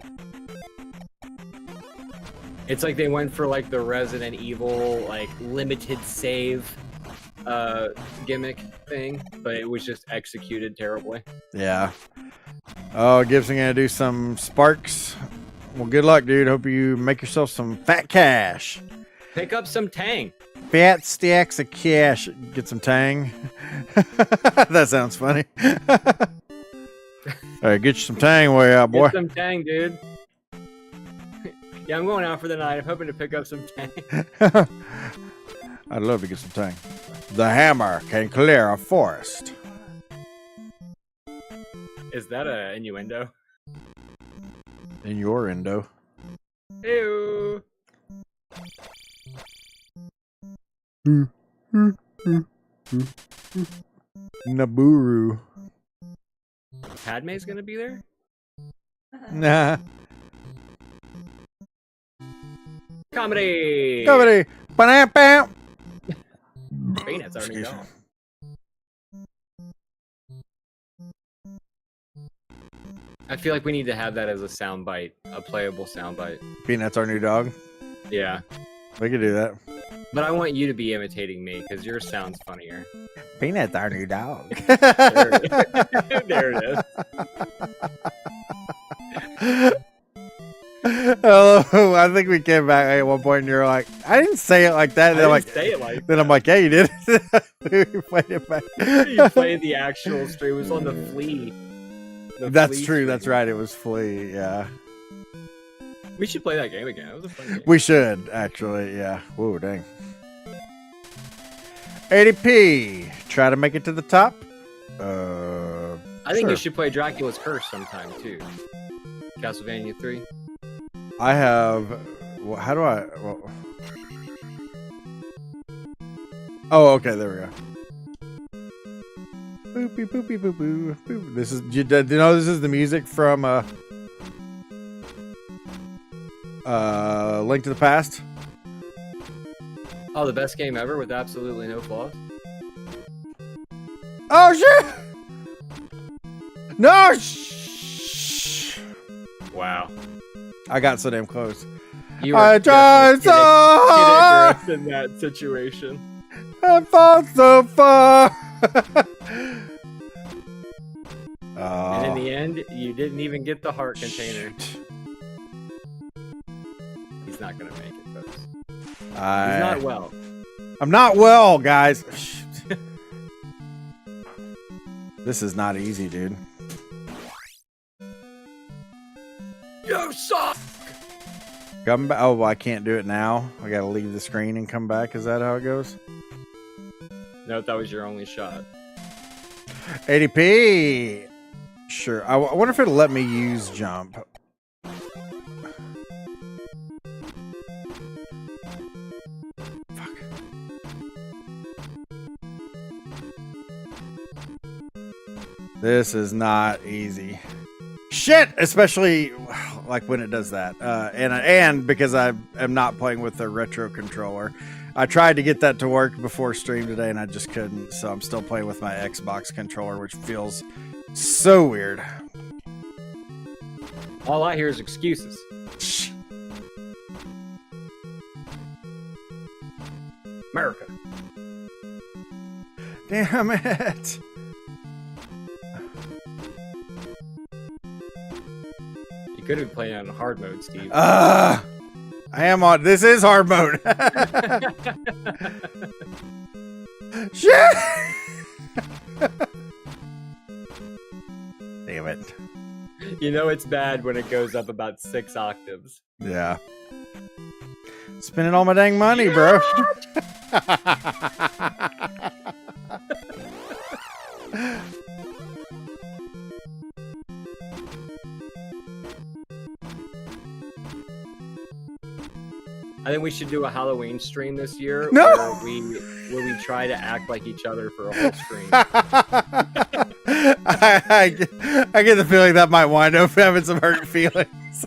A: It's like they went for like the Resident Evil like limited save gimmick thing, but it was just executed terribly.
B: Yeah. Oh, Gibson gonna do some sparks. Well, good luck, dude. Hope you make yourself some fat cash.
A: Pick up some tang.
B: Fat stacks of cash. Get some tang. That sounds funny. All right, get you some tang way out, boy.
A: Get some tang, dude. Yeah, I'm going out for the night. I'm hoping to pick up some tang.
B: I'd love to get some tang. The hammer can clear a forest.
A: Is that a innuendo?
B: In your endo.
A: Ew.
B: Naburu.
A: Padme's gonna be there?
B: Nah.
A: Comedy.
B: Comedy. Ba-dam-bam.
A: Peanuts are new dog. I feel like we need to have that as a soundbite, a playable soundbite.
B: Peanuts our new dog.
A: Yeah.
B: We could do that.
A: But I want you to be imitating me because yours sounds funnier.
B: Peanuts our new dog.
A: There it is.
B: Oh, I think we came back at one point and you're like, I didn't say it like that.
A: I
B: They're like,
A: didn't say it like
B: then I'm like, yeah, you did. We played it back.
A: You played the actual stream. It was on the Flea.
B: That's
A: Flea
B: true.
A: stream.
B: That's right. It was Flea. Yeah.
A: We should play that game again. It was a fun game.
B: We should, actually. Yeah. Whoa, dang. 80p. Try to make it to the top.
A: I think you should play Dracula's Curse sometime, too. Castlevania 3.
B: I have. How do I? Well, oh, okay. There we go. Boopy boopy boo boo. Boop. This is. You know this is the music from Link to the Past.
A: Oh, the best game ever with absolutely no flaws.
B: Oh shit! No!
A: Wow.
B: I got so damn close.
A: You
B: I
A: were
B: tried so hard.
A: Icarus in that situation.
B: I fought so far.
A: And in the end, you didn't even get the heart container. He's not gonna make it, folks. He's not well.
B: I'm not well, guys. This is not easy, dude.
A: You suck!
B: Come back. Oh, well, I can't do it now. I gotta leave the screen and come back. Is that how it goes?
A: No, that was your only shot.
B: 80p. Sure. I wonder if it'll let me use jump. Fuck. This is not easy. Shit! Especially like when it does that. And because I am not playing with the retro controller. I tried to get that to work before stream today and I just couldn't. So I'm still playing with my Xbox controller, which feels so weird.
A: All I hear is excuses. America.
B: Damn it.
A: You could have played on hard mode, Steve.
B: I am on. This is hard mode. Shit. Damn it.
A: You know it's bad when it goes up about 6 octaves.
B: Yeah. Spending all my dang money, bro.
A: I think we should do a Halloween stream this year
B: No!
A: where we try to act like each other for a whole stream.
B: I get the feeling that might wind up having some hurt feelings.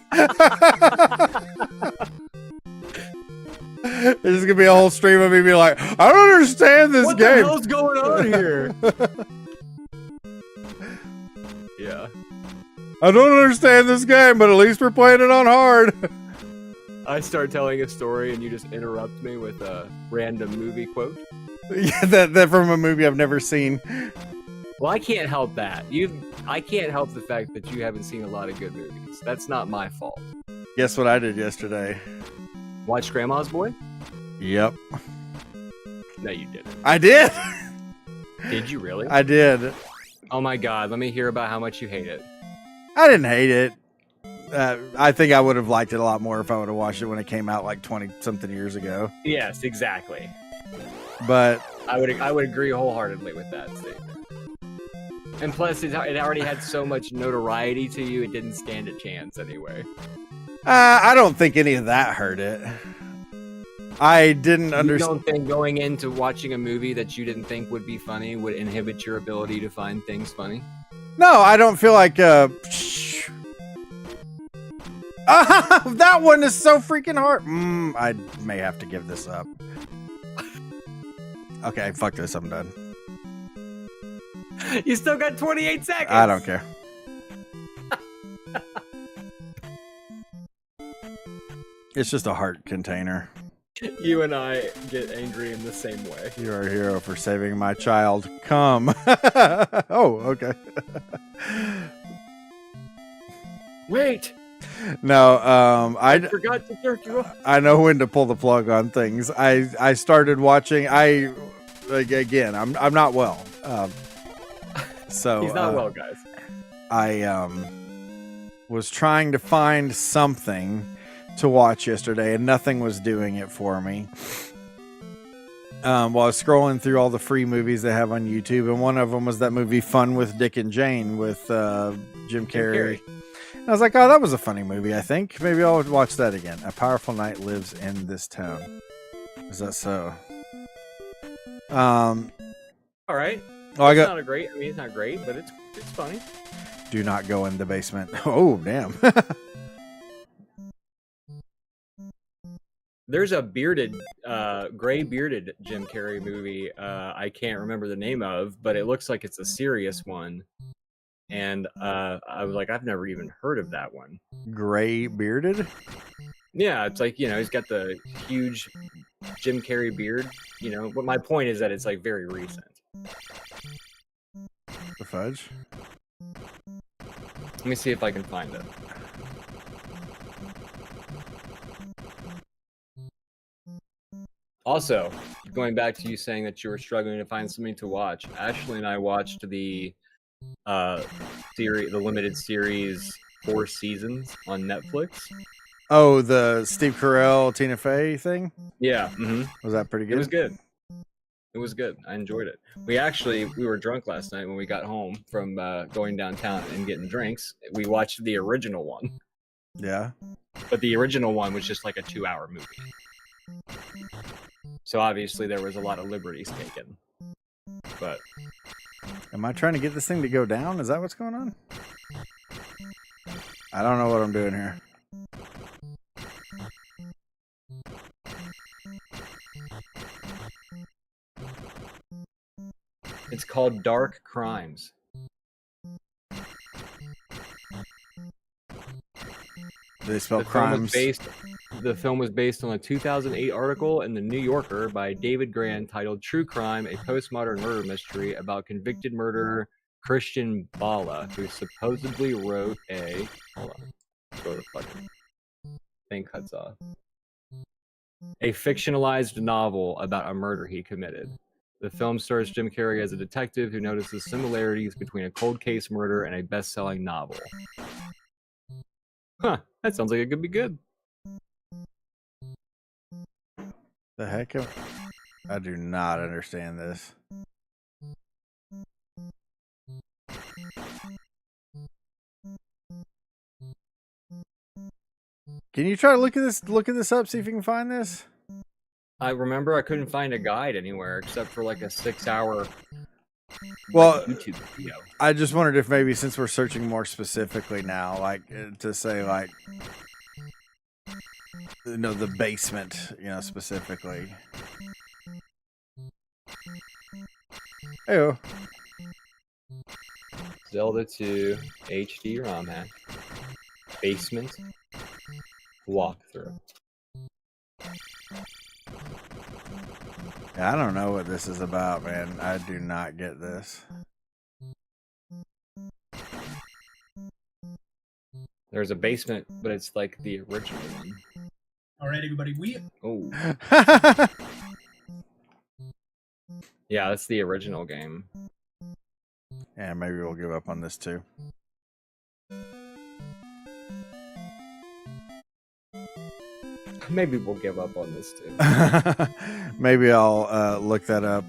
B: There's gonna be a whole stream of me being like, I don't understand this
A: what
B: game.
A: What the hell's going on here? Yeah.
B: I don't understand this game, but at least we're playing it on hard.
A: I start telling a story and you just interrupt me with a random movie quote.
B: Yeah, that from a movie I've never seen.
A: Well, I can't help that. I can't help the fact that you haven't seen a lot of good movies. That's not my fault.
B: Guess what I did yesterday?
A: Watch Grandma's Boy?
B: Yep.
A: No, you didn't.
B: I did.
A: Did you really?
B: I did.
A: Oh my god, let me hear about how much you hate it.
B: I didn't hate it. I think I would have liked it a lot more if I would have watched it when it came out like 20-something years ago.
A: Yes, exactly.
B: But
A: I would agree wholeheartedly with that statement. And plus, it already had so much notoriety to you, it didn't stand a chance anyway.
B: I don't think any of that hurt it. I didn't understand.
A: You don't think going into watching a movie that you didn't think would be funny would inhibit your ability to find things funny?
B: No, I don't feel like That one is so freaking hard. I may have to give this up. Okay, fuck this. I'm done.
A: You still got 28 seconds.
B: I don't care. It's just a heart container.
A: You and I get angry in the same way.
B: You're a hero for saving my child. Come. Oh, okay.
A: Wait.
B: No,
A: I forgot to jerk you off.
B: I know when to pull the plug on things. I started watching. Again, I'm not well. So
A: He's not well, guys.
B: I was trying to find something to watch yesterday, and nothing was doing it for me. While I was scrolling through all the free movies they have on YouTube, and one of them was that movie Fun with Dick and Jane with Jim Carrey. And I was like, oh, that was a funny movie, I think. Maybe I'll watch that again. A powerful knight lives in this town. Is that so?
A: All right.
B: Oh,
A: It's not it's not great, but it's funny.
B: Do not go in the basement. Oh, damn.
A: There's a gray bearded Jim Carrey movie. I can't remember the name of, but it looks like it's a serious one. And I was like, I've never even heard of that one.
B: Gray bearded?
A: Yeah, it's like, he's got the huge Jim Carrey beard. But my point is that it's like very recent.
B: The fudge?
A: Let me see if I can find it. Also, going back to you saying that you were struggling to find something to watch, Ashley and I watched the limited series 4 seasons on Netflix.
B: Oh, the Steve Carell, Tina Fey thing?
A: Yeah. Mm-hmm.
B: Was that pretty good?
A: It was good. It was good. I enjoyed it. We were drunk last night when we got home from going downtown and getting drinks. We watched the original one.
B: Yeah.
A: But the original one was just like a 2-hour movie. So obviously there was a lot of liberties taken. But
B: am I trying to get this thing to go down? Is that what's going on? I don't know what I'm doing here.
A: it's called Dark Crimes.
B: They spell crimes.
A: The film was based on a 2008 article in The New Yorker by David Grand titled True Crime, a postmodern murder mystery about convicted murderer Christian Bala, who supposedly wrote a... Hold on. Where the fucking thing cuts off. A fictionalized novel about a murder he committed. The film stars Jim Carrey as a detective who notices similarities between a cold case murder and a best-selling novel. Huh, that sounds like it could be good.
B: The heck? I do not understand this. Can you try to look at this up, see if you can find this?
A: I remember I couldn't find a guide anywhere except for like a 6-hour YouTube video.
B: I just wondered if maybe since we're searching more specifically now, like to say like, the basement, specifically. Ew.
A: Zelda II HD ROM hack. Basement walkthrough.
B: I don't know what this is about, man. I do not get this.
A: There's a basement, but it's like the original one.
D: All right, everybody.
A: Oh. Yeah, that's the original game.
B: Yeah, maybe we'll give up on this too.
A: Maybe we'll give up on this too.
B: Maybe I'll look that up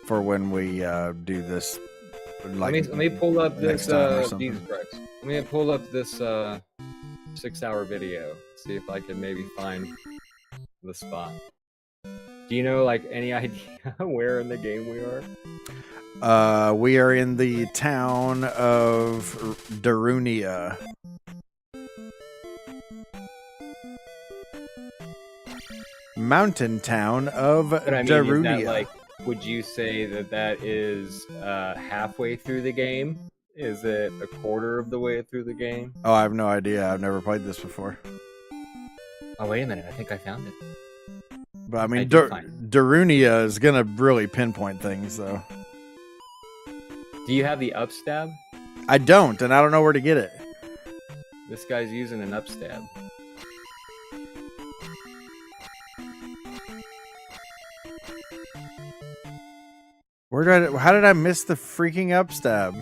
B: for when we do this. Like,
A: let me pull up this.
B: Jesus
A: Christ. Let me pull up this 6-hour video. See if I can maybe find the spot. Do you know any idea where in the game we are?
B: We are in the town of Darunia. mountain town of
A: But I mean, is
B: Darunia.
A: that like, would you say that that is halfway through the game? Is it a quarter of the way through the game?
B: Oh, I have no idea. I've never played this before.
A: Oh, wait a minute. I think I found it.
B: But I mean,
A: I did find it.
B: Darunia is gonna really pinpoint things, though.
A: Do you have the upstab?
B: I don't, and I don't know where to get it.
A: This guy's using an upstab.
B: How did I miss the freaking upstab?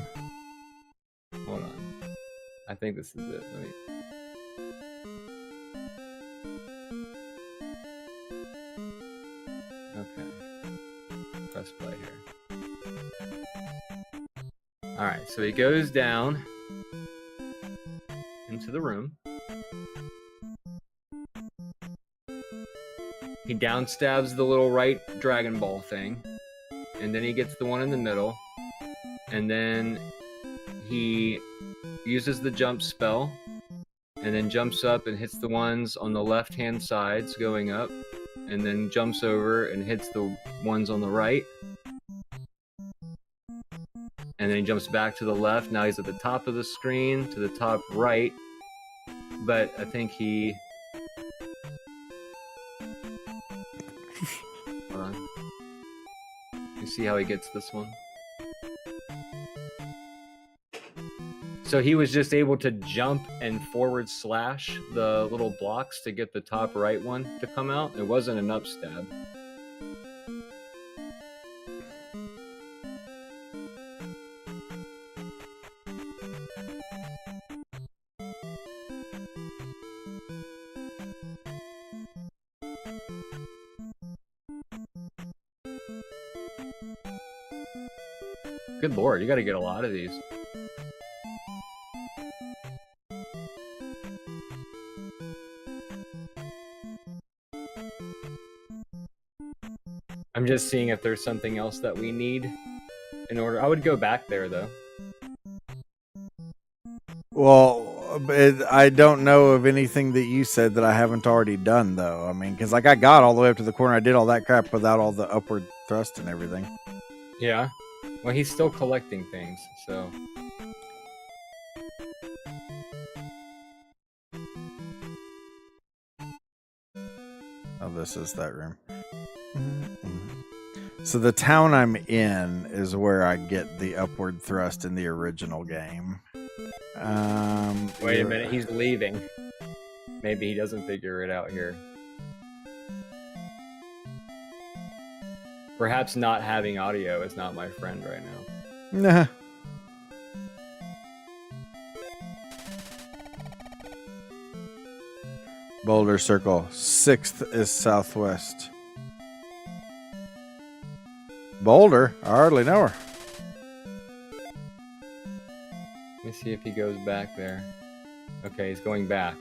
A: Hold on. I think this is it. Let me... Okay. Press play here. Alright, so he goes down into the room. He downstabs the little right Dragon Ball thing. And then he gets the one in the middle. And then he uses the jump spell. And then jumps up and hits the ones on the left-hand sides going up. And then jumps over and hits the ones on the right. And then he jumps back to the left. Now he's at the top of the screen, to the top right. But I think he... Hold on. You see how he gets this one? So he was just able to jump and forward slash the little blocks to get the top right one to come out. It wasn't an upstab. Good lord, you gotta get a lot of these. I'm just seeing if there's something else that we need in order. I would go back there though.
B: Well, I don't know of anything that you said that I haven't already done, though. I mean, because like I got all the way up to the corner, I did all that crap without all the upward thrust and everything.
A: Yeah. Well, he's still collecting things, so...
B: Oh, this is that room. So the town I'm in is where I get the upward thrust in the original game.
A: Wait a minute, he's leaving. Maybe he doesn't figure it out here. Perhaps not having audio is not my friend right now.
B: Nah. Boulder Circle. 6th is southwest. Boulder? I hardly know her.
A: Let me see if he goes back there. Okay, he's going back.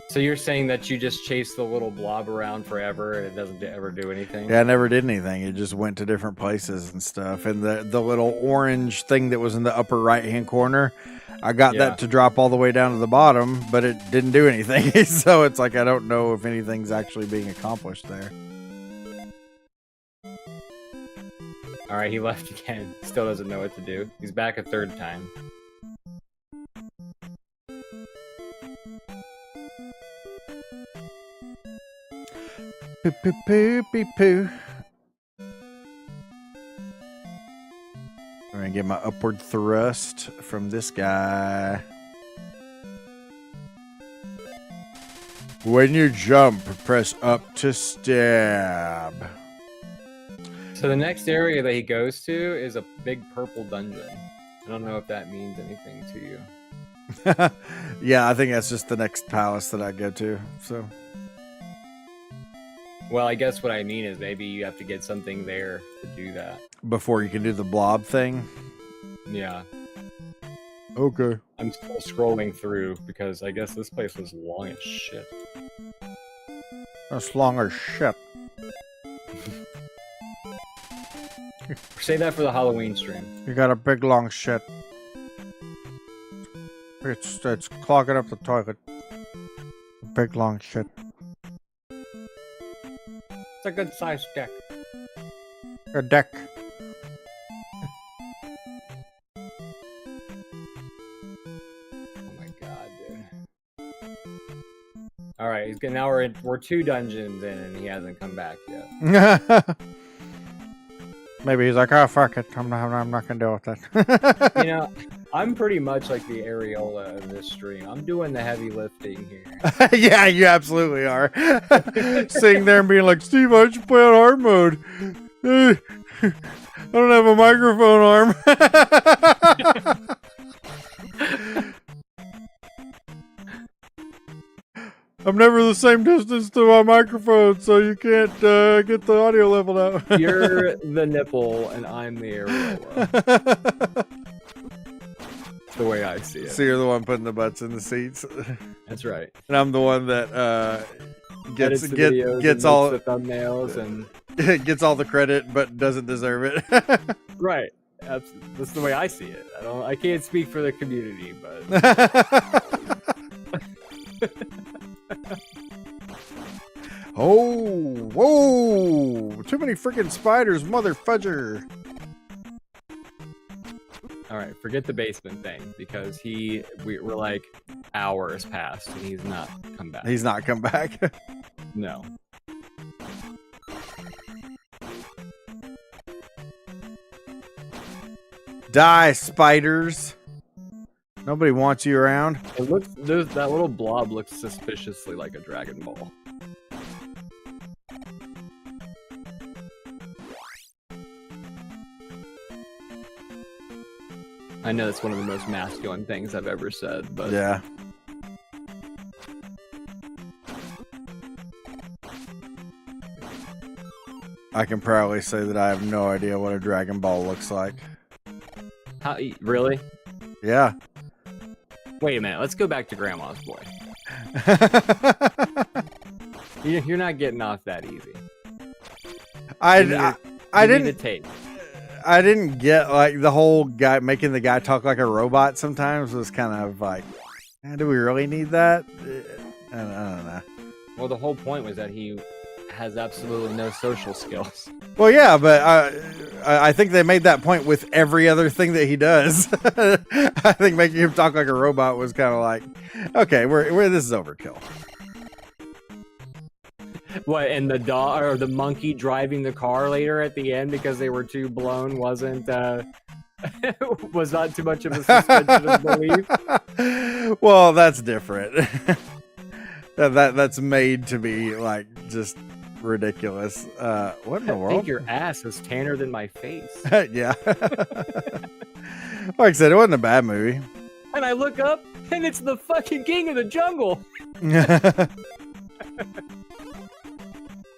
A: So you're saying that you just chase the little blob around forever and it doesn't ever do anything?
B: Yeah, I never did anything. It just went to different places and stuff. And the little orange thing that was in the upper right-hand corner, I got that to drop all the way down to the bottom, but it didn't do anything. So it's like I don't know if anything's actually being accomplished there.
A: All right, he left again. Still doesn't know what to do. He's back a third time.
B: Poo poo poo poo poo. I'm gonna get my upward thrust from this guy. When you jump, press up to stab.
A: So the next area that he goes to is a big purple dungeon. I don't know if that means anything to you.
B: Yeah, I think that's just the next palace that I go to. So.
A: Well, I guess what I mean is maybe you have to get something there to do that.
B: Before you can do the blob thing?
A: Yeah.
B: Okay.
A: I'm still scrolling through because I guess this place was long as shit.
B: That's long as shit.
A: Say that for the Halloween stream.
B: You got a big long shit. It's clogging up the toilet. Big long shit.
A: It's a good sized deck.
B: A deck.
A: Oh my god, dude. All right, he's good. Now we're 2 dungeons in, and he hasn't come back yet.
B: Maybe he's like, oh fuck it, I'm not gonna deal with that.
A: You know, I'm pretty much like the areola of this stream. I'm doing the heavy lifting here.
B: Yeah, you absolutely are. Sitting there and being like, Steve, why don't you play on hard mode? I don't have a microphone arm. I'm never the same distance to my microphone, so you can't get the audio leveled out.
A: You're the nipple, and I'm the areola. That's the way I see it.
B: So you're the one putting the butts in the seats.
A: That's right.
B: And I'm the one that gets
A: gets
B: all
A: the thumbnails and
B: gets all the credit, but doesn't deserve it.
A: right. That's the way I see it. I can't speak for the community, but
B: oh, whoa! Too many freaking spiders, mother fudger.
A: all right, forget the basement thing because we're like hours past and he's not come back.
B: He's not come back.
A: No.
B: Die, spiders. Nobody wants you around.
A: It looks that little blob looks suspiciously like a Dragon Ball. I know that's one of the most masculine things I've ever said, but
B: Yeah. I can proudly say that I have no idea what a Dragon Ball looks like.
A: How, really?
B: Yeah.
A: Wait a minute, let's go back to Grandma's Boy. You're not getting off that easy.
B: I
A: need a tape.
B: I didn't get like the whole guy making the guy talk like a robot sometimes was kind of like, do we really need that? I don't know.
A: Well, the whole point was that he has absolutely no social skills.
B: Well, yeah, but I think they made that point with every other thing that he does. I think making him talk like a robot was kind of like, okay, we're this is overkill.
A: What, and the dog or the monkey driving the car later at the end because they were too blown wasn't was not too much of a suspension of belief.
B: Well, that's different. that's made to be like just ridiculous. What in the
A: I
B: world?
A: think your ass is tanner than my face.
B: Yeah. Like I said, it wasn't a bad movie.
A: And I look up and it's the fucking king of the jungle.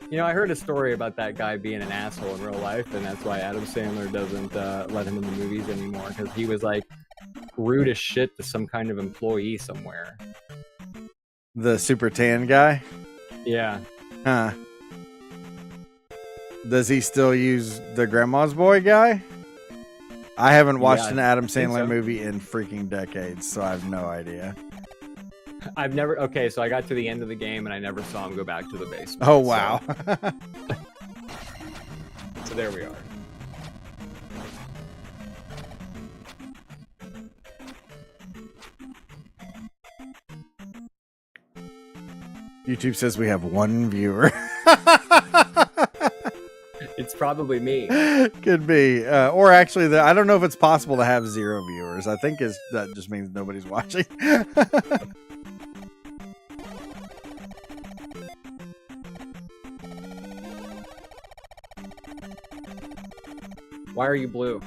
A: You know, I heard a story about that guy being an asshole in real life, and that's why Adam Sandler doesn't let him in the movies anymore, because he was like rude as shit to some kind of employee somewhere.
B: The super tan guy?
A: Yeah.
B: Huh. Does he still use the Grandma's Boy guy? I haven't watched an Adam Sandler movie in freaking decades, so I have no idea.
A: I've never... Okay, so I got to the end of the game, and I never saw him go back to the basement.
B: Oh, wow.
A: So there we are.
B: YouTube says we have one viewer.
A: It's probably me.
B: Could be. Or actually, I don't know if it's possible to have 0 viewers. I think that just means nobody's watching.
A: Why are you blue?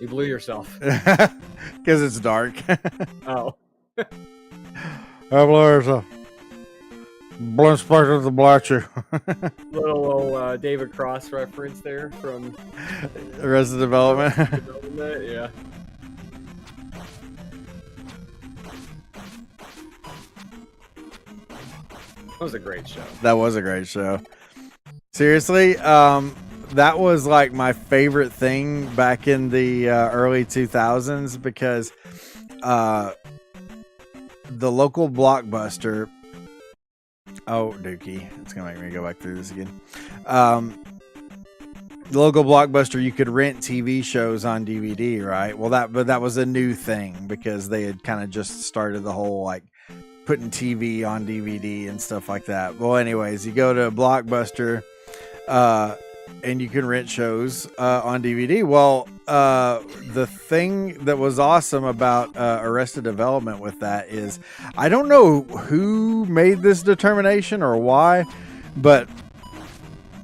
A: You blew yourself.
B: Because it's dark.
A: Oh.
B: There's a blind spot of the blotcher.
A: Little David Cross reference there from
B: Arrested Development.
A: Yeah. That was a great show.
B: That was a great show. Seriously, that was like my favorite thing back in the early 2000s because the local Blockbuster. Oh, Dookie, it's gonna make me go back through this again. The local Blockbuster, you could rent TV shows on DVD, right? Well, that was a new thing because they had kind of just started the whole like putting TV on DVD and stuff like that. Well, anyways, you go to Blockbuster, and you can rent shows on DVD. Well, the thing that was awesome about Arrested Development with that is, I don't know who made this determination or why, but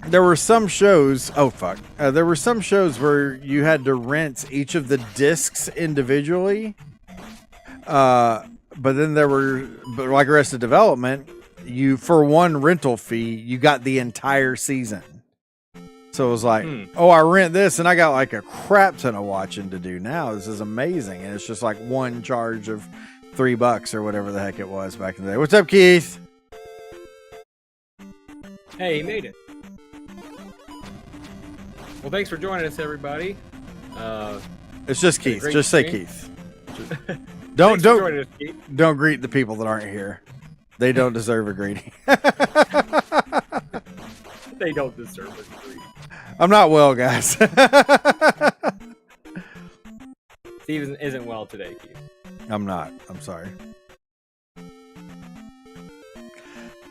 B: there were some shows. Oh fuck! There were some shows where you had to rent each of the discs individually. But then but like Arrested Development, you for one rental fee, you got the entire season. So it was like, oh, I rent this and I got like a crap ton of watching to do now. This is amazing. And it's just like one charge of $3 or whatever the heck it was back in the day. What's up, Keith?
A: Hey, he made it. Well, thanks for joining us, everybody.
B: It's just Keith. Just say Keith.
A: Don't
B: Don't greet the people that aren't here. They don't deserve a greeting.
A: They don't deserve a greeting.
B: I'm not well, guys.
A: Steve isn't well today, Keith.
B: I'm not. I'm sorry.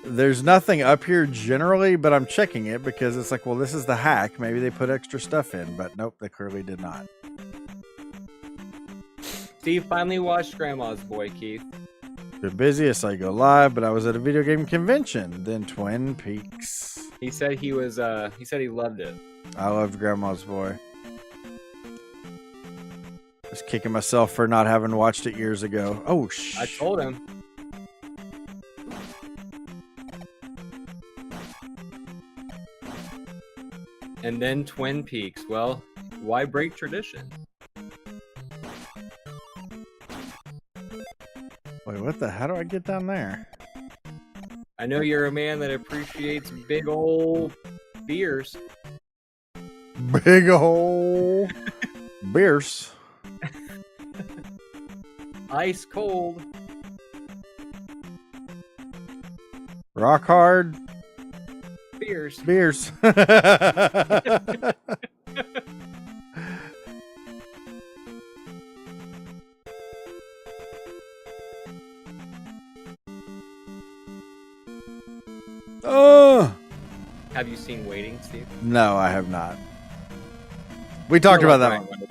B: There's nothing up here generally, but I'm checking it because it's like, well, this is the hack. Maybe they put extra stuff in, but nope, they clearly did not.
A: Steve finally watched Grandma's Boy, Keith.
B: Been busy, I saw you go live, but I was at a video game convention, then Twin Peaks.
A: He said he said he loved it.
B: I loved Grandma's Boy. Just kicking myself for not having watched it years ago. Oh,
A: I told him. And then Twin Peaks. Well, why break tradition?
B: Wait, what the? How do I get down there?
A: I know you're a man that appreciates big old beers.
B: Big old beers.
A: Ice cold.
B: Rock hard.
A: Beers.
B: Beers.
A: Have you seen Waiting, Steve?
B: No, I have not. We talked about that one.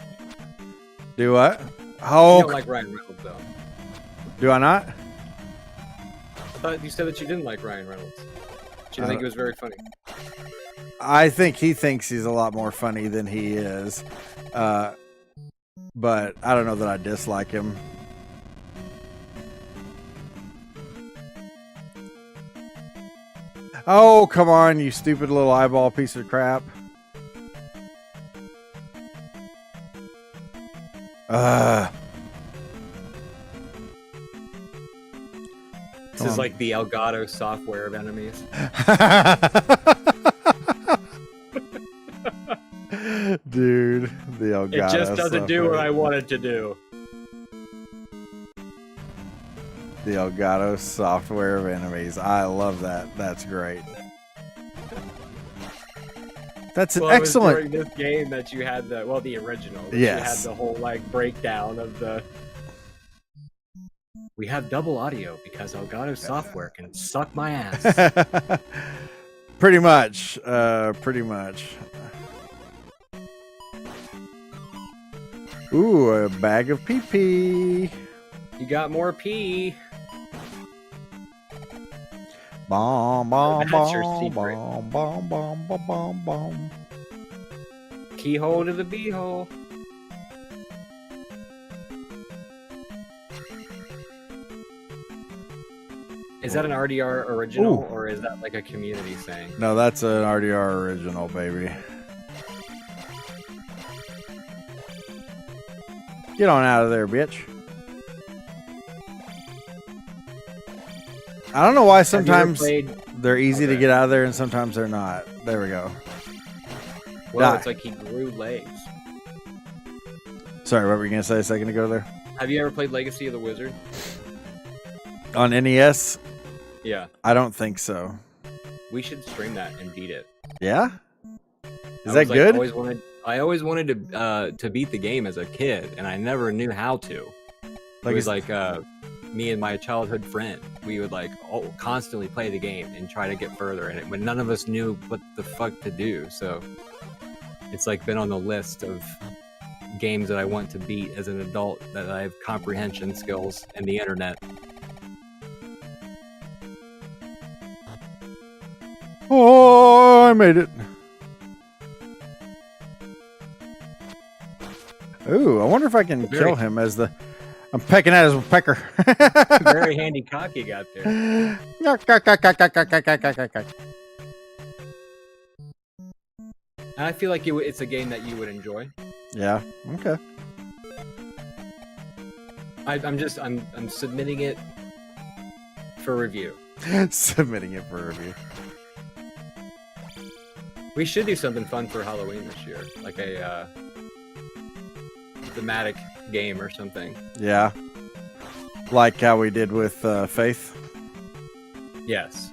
B: Do what? Oh,
A: you don't like Ryan Reynolds, though.
B: Do I not?
A: I thought you said that you didn't like Ryan Reynolds. You didn't think he was very funny.
B: I think he thinks he's a lot more funny than he is. But I don't know that I dislike him. Oh, come on, you stupid little eyeball piece of crap.
A: This is like the Elgato software of enemies.
B: Dude, the Elgato.
A: It just doesn't
B: software.
A: do what I want it to do.
B: The Elgato software of enemies. I love that. That's great. That's an excellent.
A: It was during this game that you had the original.
B: Yes.
A: You had the whole like breakdown of the. We have double audio because Elgato software can suck my ass.
B: Pretty much. Pretty much. Ooh, a bag of pee-pee.
A: You got more pee.
B: Bomb, bomb,
A: That's your
B: bomb,
A: secret.
B: bomb, bomb, bomb, bomb, bomb, bomb.
A: Keyhole to the beehole. Is that an RDR original, or is that like a community saying?
B: No, that's an RDR original, baby. Get on out of there, bitch. I don't know why sometimes they're easy to get out of there and sometimes they're not. There we go.
A: Well,
B: Die.
A: it's like he grew legs.
B: Sorry, what were you going to say a second ago there?
A: Have you ever played Legacy of the Wizard?
B: On NES?
A: Yeah,
B: I don't think so.
A: we should stream that and beat it.
B: Yeah? Is
A: I
B: that
A: was,
B: good?
A: I always wanted to beat the game as a kid, and I never knew how to.
B: Like,
A: It was like me and my childhood friend. We would like constantly play the game and try to get further in it, but none of us knew what the fuck to do. So it's like been on the list of games that I want to beat as an adult, that I have comprehension skills and the internet.
B: oh, I made it. Ooh, I wonder if I can kill him as the... I'm pecking at his pecker.
A: Very handy cock you got there. And I feel like it's a game that you would enjoy.
B: Yeah, okay.
A: I'm submitting it for review.
B: Submitting it for review.
A: We should do something fun for Halloween this year, like a thematic game or something.
B: Yeah. Like how we did with Faith.
A: Yes.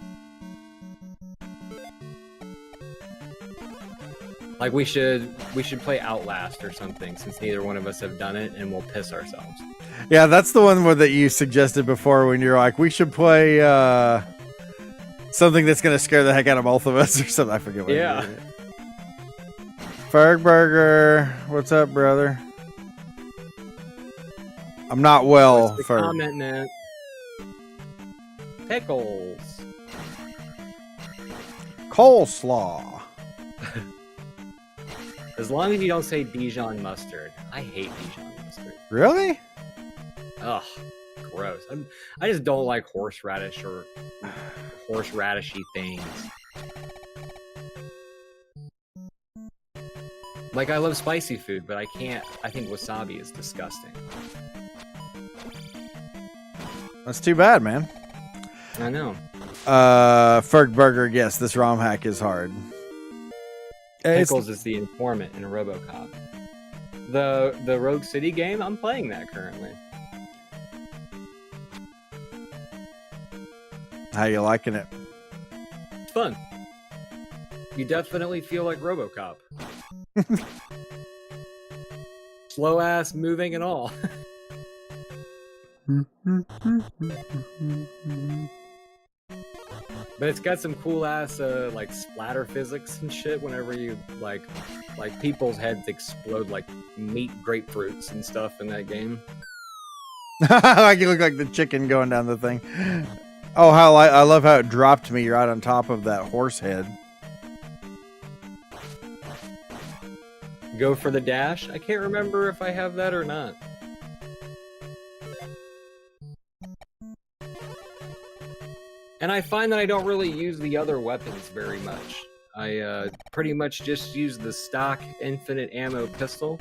A: Like we should play Outlast or something, since neither one of us have done it, and we'll piss ourselves.
B: Yeah, that's the one that you suggested before when you're like, we should play something that's going to scare the heck out of both of us or something. I forget what
A: Yeah.
B: it is. Fergburger, what's up, brother? I'm not well,
A: What's the
B: Ferg.
A: comment, man? Pickles.
B: Coleslaw.
A: As long as you don't say Dijon mustard. I hate Dijon mustard.
B: Really?
A: Ugh, gross. I just don't like horseradish or horseradishy things. Like, I love spicy food, but I can't. I think wasabi is disgusting.
B: That's too bad, man.
A: I know.
B: Fergburger, yes, this ROM hack is hard.
A: Pickles is the informant in RoboCop. The Rogue City game, I'm playing that currently.
B: How you liking it?
A: It's fun. You definitely feel like RoboCop. Slow ass moving and all. But it's got some cool ass like splatter physics and shit whenever you like people's heads explode like meat grapefruits and stuff in that game.
B: Like you look like the chicken going down the thing. Oh, how I love how it dropped me right on top of that horse head.
A: Go for the dash? I can't remember if I have that or not. And I find that I don't really use the other weapons very much. I pretty much just use the stock infinite ammo pistol.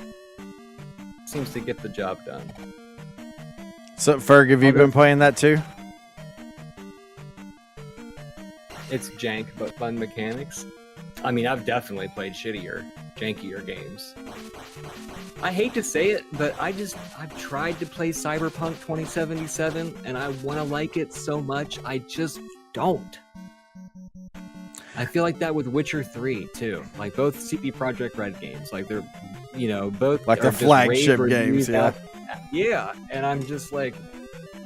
A: Seems to get the job done.
B: So, Ferg, have you been playing that too?
A: It's jank, but fun mechanics. I mean, I've definitely played shittier, jankier games. I hate to say it, but I've tried to play Cyberpunk 2077, and I want to like it so much, I just don't. I feel like that with Witcher 3, too. Like, both CP Projekt Red games. Like, they're, you know, both...
B: Like the flagship games, yeah.
A: Yeah, and I'm just like,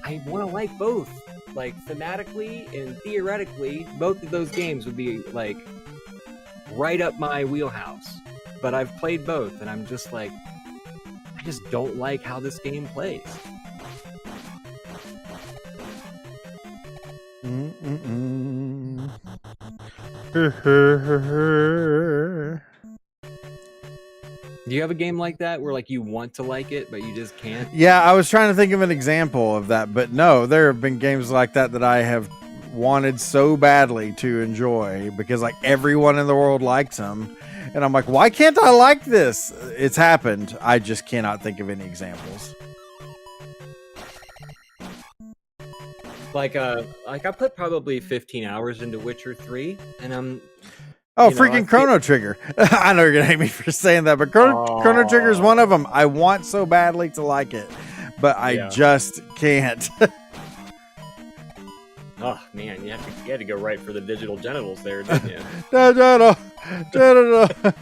A: I want to like both. Like, thematically and theoretically, both of those games would be, like, right up my wheelhouse. But I've played both, and I'm just like, I just don't like how this game plays. Do you have a game like that where like you want to like it but you just can't?
B: Yeah, I was trying to think of an example of that, but no, there have been games like that that I have wanted so badly to enjoy because like everyone in the world likes them, and I'm like, why can't I like this? It's happened. I just cannot think of any examples.
A: Like I put probably 15 hours into Witcher 3, and I'm...
B: Oh, freaking Chrono Trigger. I know you're going to hate me for saying that, but Chrono Trigger is one of them. I want so badly to like it, but I just can't.
A: Oh man, you had to go right for the digital genitals there, didn't you?
B: Da, da, da, da, da, da.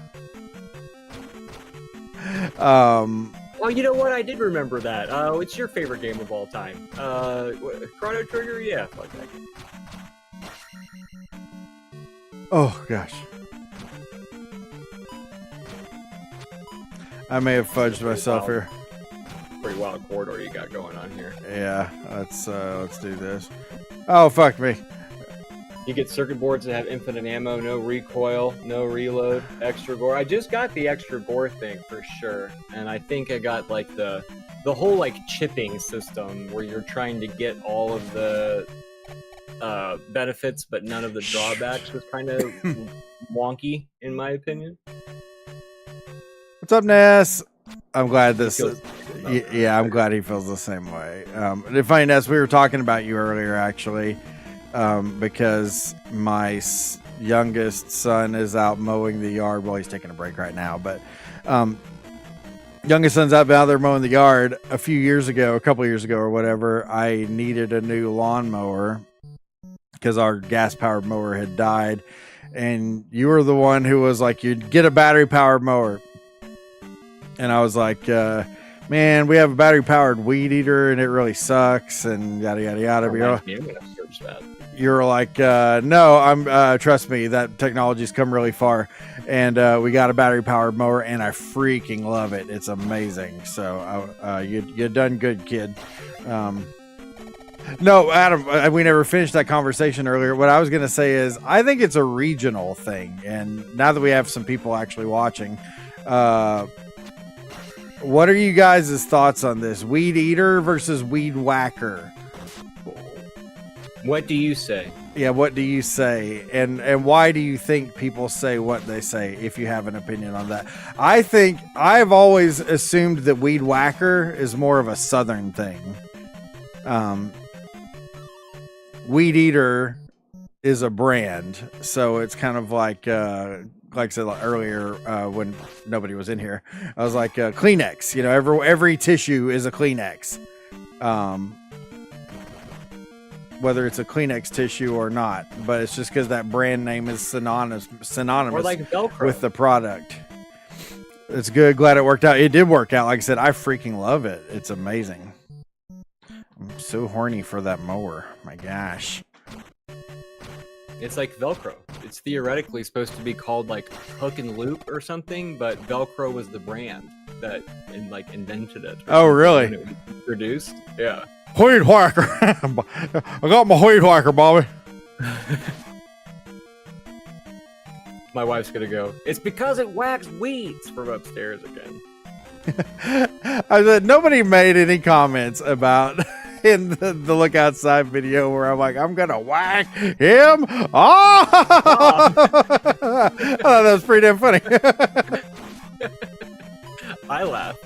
A: Oh, you know what? I did remember that. What's your favorite game of all time? Chrono Trigger? Yeah, fuck that game.
B: Oh gosh, I may have fudged myself here.
A: Pretty wild corridor you got going on here.
B: Yeah, let's do this. Oh fuck me.
A: You get circuit boards that have infinite ammo, no recoil, no reload, extra gore. I just got the extra gore thing for sure, and I think I got like the whole like chipping system where you're trying to get all of the benefits but none of the drawbacks was kind of wonky in my opinion.
B: What's up, Ness? I'm glad this.
A: Feels-
B: Yeah, I'm glad he feels the same way. And funny, Ness, we were talking about you earlier actually. Because my youngest son is out mowing the yard. Well, he's taking a break right now, but youngest son's out there mowing the yard. A couple years ago or whatever, I needed a new lawnmower because our gas-powered mower had died. And you were the one who was like, you'd get a battery-powered mower. And I was like, man, we have a battery-powered weed eater, and it really sucks, and yada, yada, yada.
A: I'm gonna search that.
B: You're like, no, I'm trust me, that technology's come really far, and we got a battery powered mower, and I freaking love it. It's amazing. So you done good, kid. No, Adam, we never finished that conversation earlier. What I was gonna say is I think it's a regional thing, and now that we have some people actually watching, what are you guys' thoughts on this? Weed eater versus weed whacker?
A: What do you say?
B: Yeah, what do you say? And why do you think people say what they say, if you have an opinion on that? I think I've always assumed that weed whacker is more of a southern thing. Weed eater is a brand, so it's kind of like I said earlier when nobody was in here, I was like Kleenex. You know, every tissue is a Kleenex. Whether it's a Kleenex tissue or not, but it's just because that brand name is synonymous
A: Or like Velcro.
B: with the product. It's good. Glad it worked out. It did work out. Like I said, I freaking love it. It's amazing. I'm so horny for that mower. My gosh.
A: It's like Velcro. It's theoretically supposed to be called like Hook and Loop or something, but Velcro was the brand that invented it.
B: Oh, really?
A: When it was produced. Yeah.
B: Weed whacker. I got my weed whacker, Bobby.
A: My wife's gonna go, it's because it whacks weeds from upstairs again.
B: I said nobody made any comments about in the Look Outside video where I'm like, I'm gonna whack him. Oh! I thought that was pretty damn funny.
A: I laugh.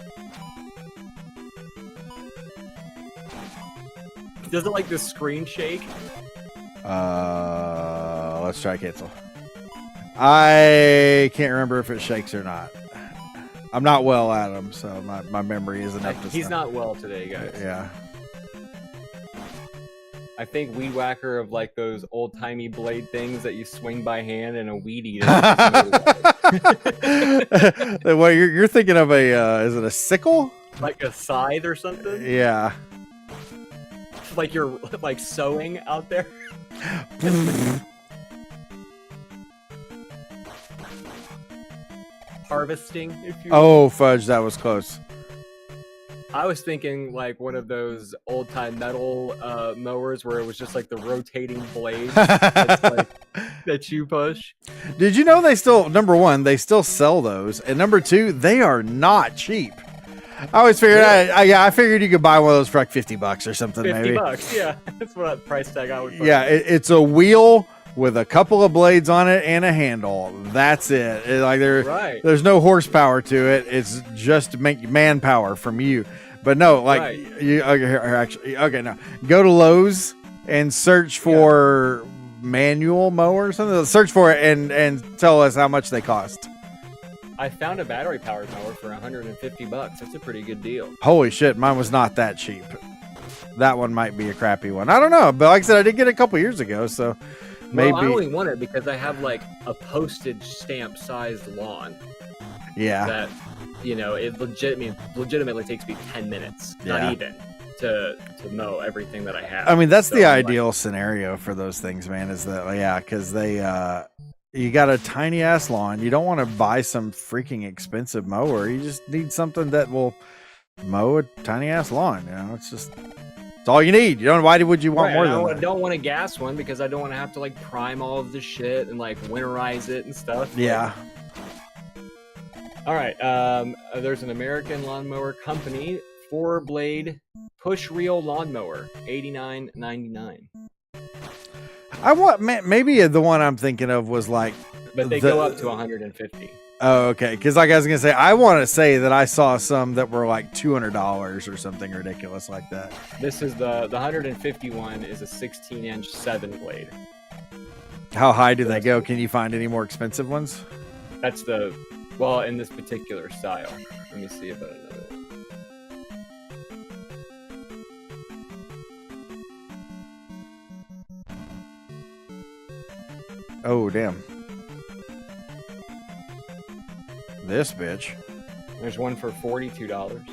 A: Does it like the screen shake?
B: Let's try cancel. I can't remember if it shakes or not. I'm not well, Adam, so my memory isn't up to
A: He's
B: snuff.
A: not well today, guys.
B: Yeah.
A: I think weed whacker of like those old timey blade things that you swing by hand and a weed eater.
B: Well, you're thinking of a is it a sickle?
A: Like a scythe or something?
B: Yeah.
A: Like you're like sewing out there. Harvesting, if you will.
B: Oh fudge, that was close.
A: I was thinking like one of those old time metal mowers where it was just like the rotating blade that's, like, that you push.
B: Did you know they still, number one, they still sell those, and number two, they are not cheap. I always figured, I figured you could buy one of those for like $50 or something. maybe
A: $50, yeah, that's what price tag I would put.
B: Yeah, it's a wheel with a couple of blades on it and a handle. That's it.
A: Right.
B: There's no horsepower to it. It's just manpower from you. But no, like
A: Right.
B: you okay, no. Go to Lowe's and search for manual mower or something. Search for it and tell us how much they cost.
A: I found a battery powered mower for $150. That's a pretty good deal.
B: Holy shit, mine was not that cheap. that one might be a crappy one. I don't know, but like I said, I did get it a couple years ago, so maybe.
A: Well, I only want it because I have like a postage stamp sized lawn.
B: Yeah.
A: That, you know, it legitimately takes me 10 minutes, not even, to mow everything that I have.
B: I mean, that's
A: so
B: the ideal scenario for those things, man. Is that because they you got a tiny ass lawn. You don't want to buy some freaking expensive mower. You just need something that will mow a tiny ass lawn. You know, it's all you need. You don't. Why would you want more than that?
A: I don't want a gas one because I don't want to have to like prime all of the shit and like winterize it and stuff.
B: Yeah.
A: All right. There's an American lawnmower company 4-blade push reel lawnmower, $89.99.
B: I want maybe the one I'm thinking of was like,
A: but they go up to 150.
B: Oh, okay. Because like I was gonna say, I want to say that I saw some that were like $200 or something ridiculous like that.
A: This is the 151 is a 16-inch 7-blade.
B: How high do they go? Can you find any more expensive ones?
A: That's in this particular style. Let me see if I know it.
B: Oh, damn. This bitch.
A: There's one for $42.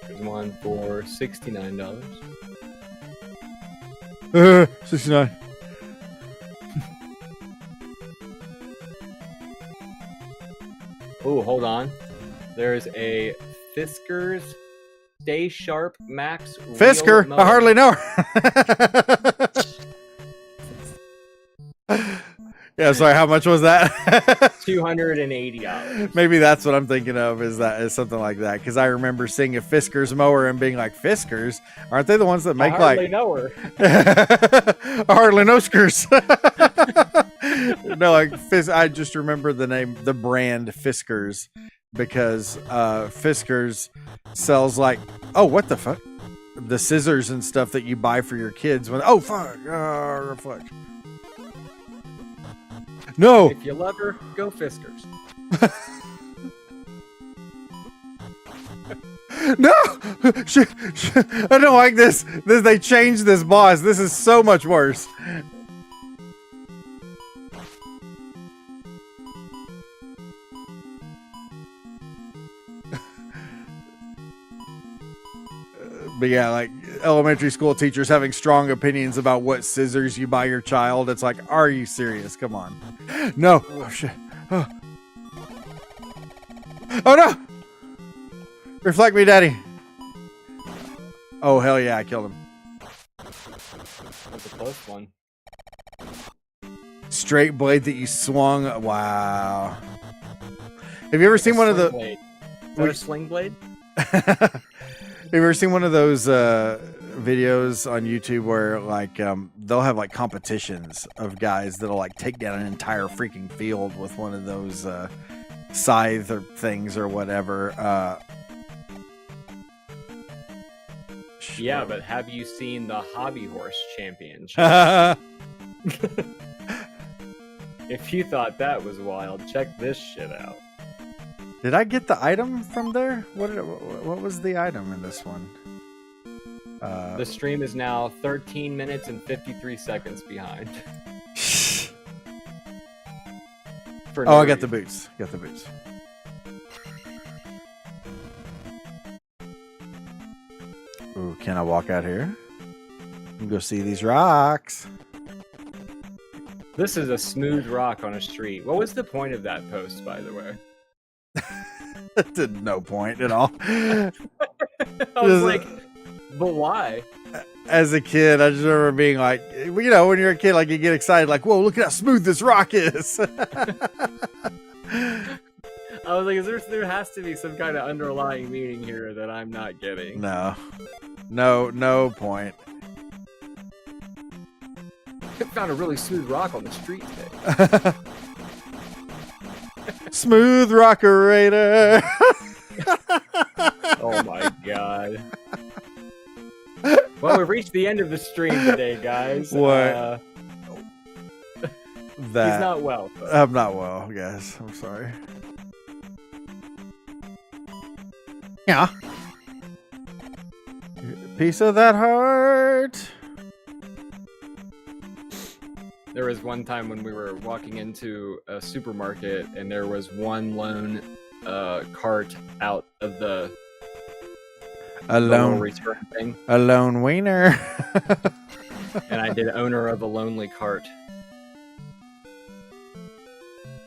A: There's one for $69.
B: 69.
A: Oh, hold on. There's a Fiskars Stay Sharp Max.
B: Fisker? I hardly know her. Yeah, sorry, how much was that?
A: $280.
B: Maybe that's what I'm thinking of, is something like that. Because I remember seeing a Fiskars mower and being like, Fiskars? Aren't they the ones that make
A: I hardly know her.
B: I hardly know Skers. No, like I just remember the brand Fiskars, because Fiskars sells like, oh, what the fuck? The scissors and stuff that you buy for your kids when, oh, fuck. Fuck. No.
A: If you love her, go Fiskars.
B: No. I don't like this. They changed this boss. This is so much worse. But yeah, like elementary school teachers having strong opinions about what scissors you buy your child. It's like, are you serious? Come on. No. Oh, shit. Oh, no. Reflect me, daddy. Oh, hell yeah. I killed him.
A: That's a close one.
B: Straight blade that you swung. Wow. Have you ever seen one of the...
A: Blade. Is that a sling blade?
B: Have you ever seen one of those videos on YouTube where like they'll have like competitions of guys that'll like take down an entire freaking field with one of those scythe or things or whatever?
A: Yeah, but have you seen the Hobby Horse Championship? If you thought that was wild, check this shit out.
B: Did I get the item from there? What was the item in this one?
A: The stream is now 13 minutes and 53 seconds behind.
B: Oh, I got the boots. Got the boots. Ooh, can I walk out here? And go see these rocks.
A: This is a smooth rock on a street. What was the point of that post, by the way?
B: To no point at all.
A: I was like, but why?
B: As a kid, I just remember being like, you know, when you're a kid, like you get excited, like, whoa, look at how smooth this rock is.
A: I was like, there has to be some kind of underlying meaning here that I'm not getting.
B: No point.
A: I found a really smooth rock on the street today.
B: Smooth rockerator.
A: Oh my god. Well, we've reached the end of the stream today, guys.
B: What?
A: He's not well.
B: I'm not well, guys. I'm sorry. Yeah. Piece of that heart.
A: There was one time when we were walking into a supermarket and there was one lone cart out of the
B: Alone
A: return thing,
B: a lone wiener.
A: and I did owner of a lonely cart.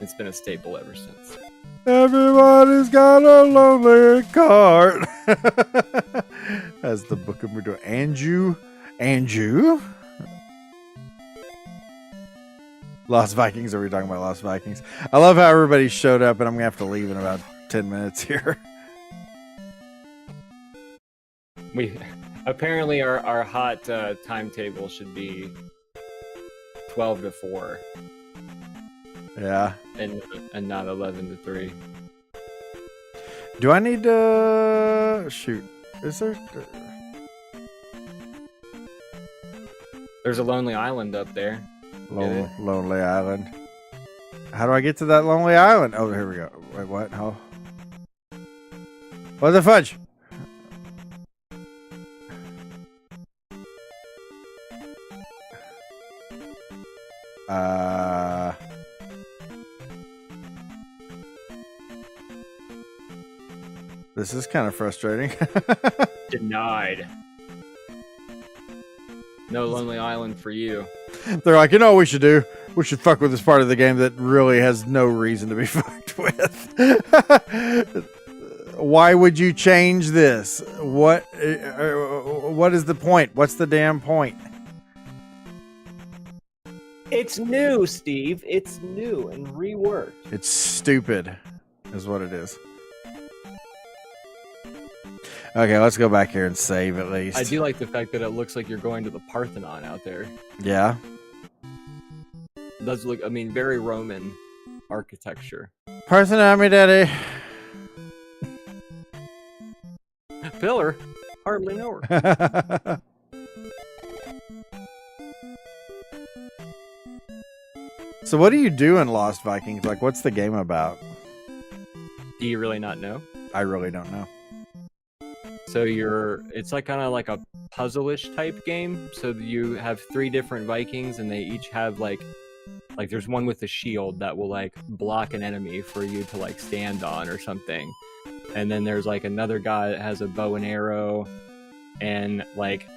A: It's been a staple ever since.
B: Everybody's got a lonely cart. As the book of Murder. Anju. Lost Vikings. Are we talking about Lost Vikings? I love how everybody showed up, and I'm gonna have to leave in about 10 minutes here.
A: We apparently our hot timetable should be 12 to 4.
B: Yeah.
A: And not 11 to 3.
B: Do I need to shoot? Is there?
A: There's a lonely island up there.
B: Lonely Island. How do I get to that lonely island? Oh, here we go. Wait, what? Oh. What the fudge? This is kind of frustrating.
A: Denied. No lonely island for you.
B: They're like, you know what we should do? We should fuck with this part of the game that really has no reason to be fucked with. Why would you change this? What is the point? What's the damn point?
A: It's new, Steve. It's new and reworked.
B: It's stupid, is what it is. Okay, let's go back here and save at least.
A: I do like the fact that it looks like you're going to the Parthenon out there.
B: Yeah.
A: It does look, I mean, very Roman architecture.
B: Parthenon, me daddy.
A: Pillar? Hardly know her.
B: So what do you do in Lost Vikings? Like, what's the game about?
A: Do you really not know?
B: I really don't know.
A: So it's like kind of like a puzzle-ish type game. So you have 3 different Vikings, and they each have like there's one with a shield that will like block an enemy for you to like stand on or something. And then there's like another guy that has a bow and arrow, and like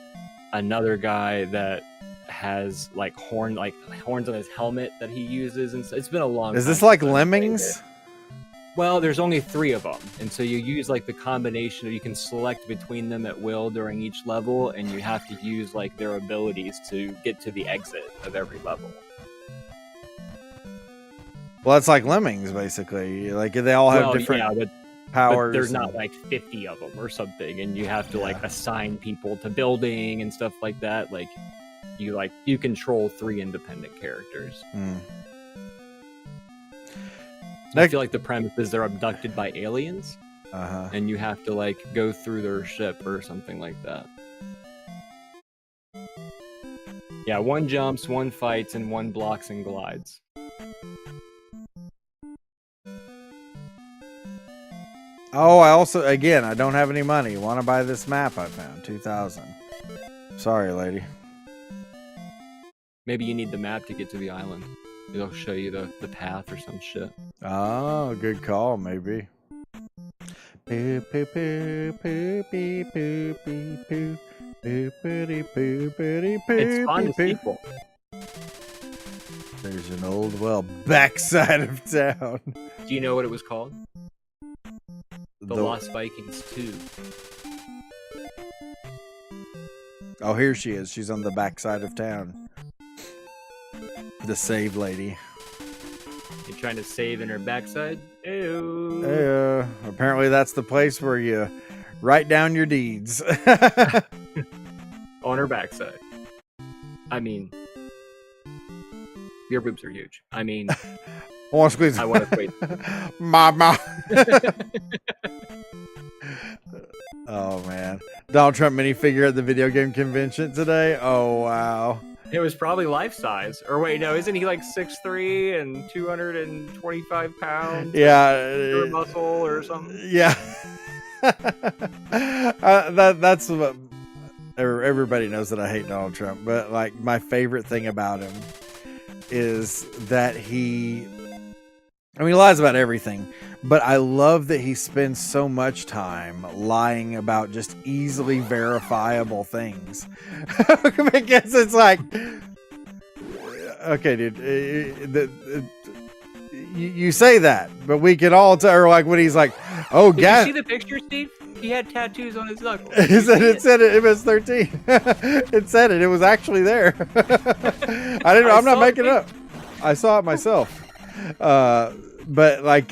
A: another guy that has like horns on his helmet that he uses. And it's been a long time.
B: Is this like Lemmings?
A: Well, there's only 3 of them, and so you use like the combination of, you can select between them at will during each level, and you have to use like their abilities to get to the exit of every level.
B: Well, it's like Lemmings, basically. Like, they all have different powers.
A: But there's not like 50 of them or something, and you have to like assign people to building and stuff like that. Like you control 3 independent characters. I feel like the premise is they're abducted by aliens, and you have to like go through their ship or something like that. Yeah, 1 jumps, 1 fights, and 1 blocks and glides.
B: Oh, I don't have any money. Want to buy this map I found? 2,000. Sorry, lady.
A: Maybe you need the map to get to the island. It'll show you the path or some shit.
B: Oh, good call, maybe. It's
A: fun to sequel.
B: There's an old, backside of town.
A: Do you know what it was called? The Lost Vikings 2.
B: Oh, here she is. She's on the backside of town. The save lady.
A: You trying to save in her backside? Ew.
B: Hey, apparently that's the place where you write down your deeds.
A: On her backside. I mean, your boobs are huge. I mean,
B: I want to squeeze.
A: I want to squeeze.
B: Mama. Oh man, Donald Trump minifigure at the video game convention today. Oh wow.
A: It was probably life size. Or wait, no, isn't he like 6'3" and 225 pounds?
B: Yeah.
A: Pure muscle or something?
B: Yeah. That's what everybody knows, that I hate Donald Trump, but like my favorite thing about him is that he lies about everything, but I love that he spends so much time lying about just easily verifiable things. Because it's like, okay, dude, you say that, but we can all tell, or like when he's like, oh,
A: Did you see the picture, Steve? He had tattoos on his knuckles.
B: it said it was 13. It said it. It was actually there. I'm not making it up. I saw it myself. But like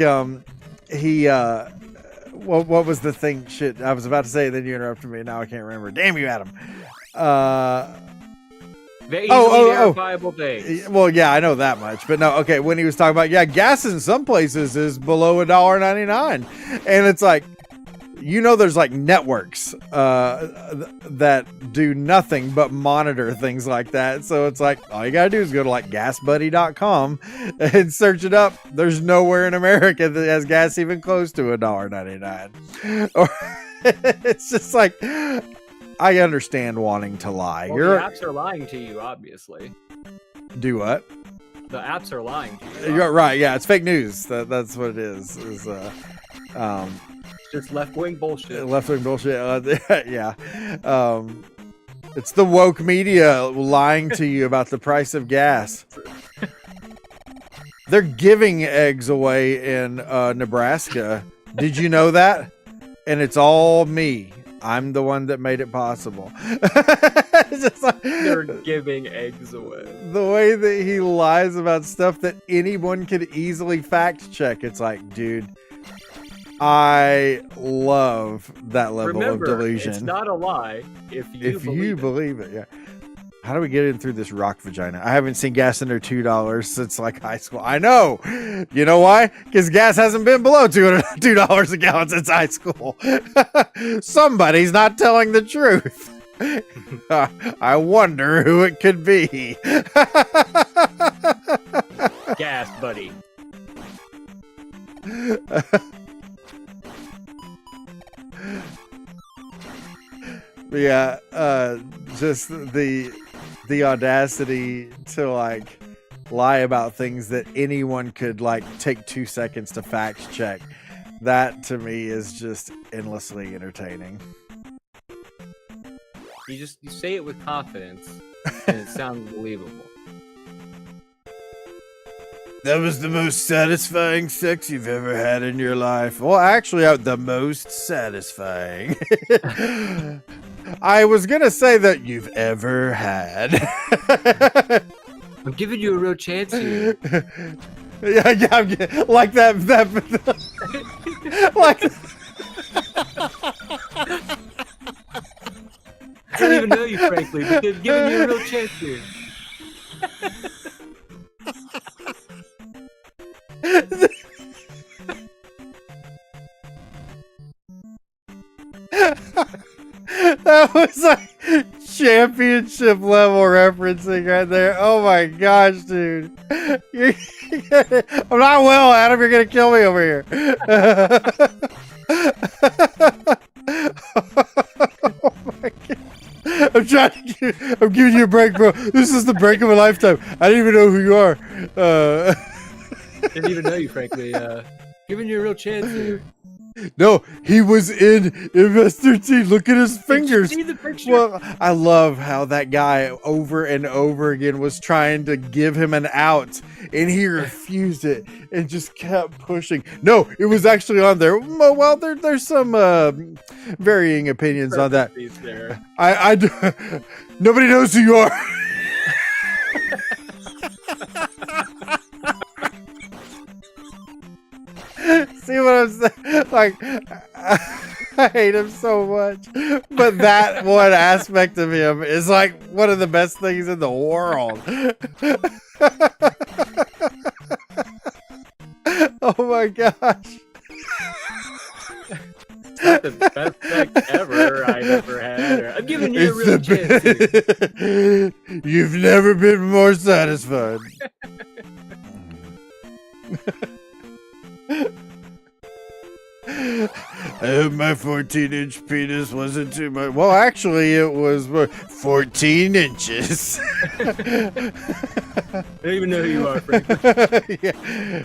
B: he what was the thing? Shit, I was about to say it, then you interrupted me. Now I can't remember. Damn you, Adam.
A: Very easily verifiable things.
B: Well, yeah, I know that much, but no, okay. When he was talking about, gas in some places is below $1.99, and it's like, there's like networks that do nothing but monitor things like that. So it's like, all you gotta do is go to like gasbuddy.com and search it up. There's nowhere in America that has gas even close to $1.99. Or it's just like, I understand wanting to lie.
A: Well, the apps are lying to you, obviously.
B: Do what?
A: The apps are lying to you.
B: You're right. Yeah, it's fake news. That's what it is.
A: Just left-wing bullshit.
B: Left-wing bullshit. Yeah. It's the woke media lying to you about the price of gas. They're giving eggs away in Nebraska. Did you know that? And it's all me. I'm the one that made it possible. It's just like,
A: they're giving eggs away.
B: The way that he lies about stuff that anyone could easily fact check. It's like, dude, I love that level of delusion.
A: It's not a lie if you
B: believe it. Yeah. How do we get in through this rock vagina? I haven't seen gas under $2 since like high school. I know. You know why? Because gas hasn't been below $2 a gallon since high school. Somebody's not telling the truth. I wonder who it could be.
A: Gas, buddy.
B: Yeah, just the audacity to like lie about things that anyone could like take 2 seconds to fact check. That to me is just endlessly entertaining.
A: You say it with confidence, and it sounds believable.
B: That was the most satisfying sex you've ever had in your life. Well, actually, the most satisfying. I was gonna say that you've ever had.
A: I'm giving you a real chance here.
B: Yeah, like that, like.
A: I don't even know you, frankly, but they're giving you a real chance here.
B: That was like championship level referencing right there. Oh my gosh, dude. I'm not well, Adam. You're going to kill me over here. Oh my God. I'm giving you a break, bro. This is the break of a lifetime. I didn't even know who you are.
A: Didn't even know you, frankly. Giving you a real chance here.
B: No, he was in Investor T. Look at his fingers.
A: Did you see the picture?
B: Well, I love how that guy over and over again was trying to give him an out, and he refused it and just kept pushing. No, it was actually on there. Well, there's some varying opinions on that. I nobody knows who you are. See what I'm saying? Like, I hate him so much. But that one aspect of him is like one of the best things in the world. Oh my gosh.
A: It's not the best sex ever I've ever had. I'm giving you a real chance here.
B: You've never been more satisfied. I hope my 14-inch penis wasn't too much. Well, actually, it was 14 inches.
A: I don't even know who you are, Frank.
B: Yeah.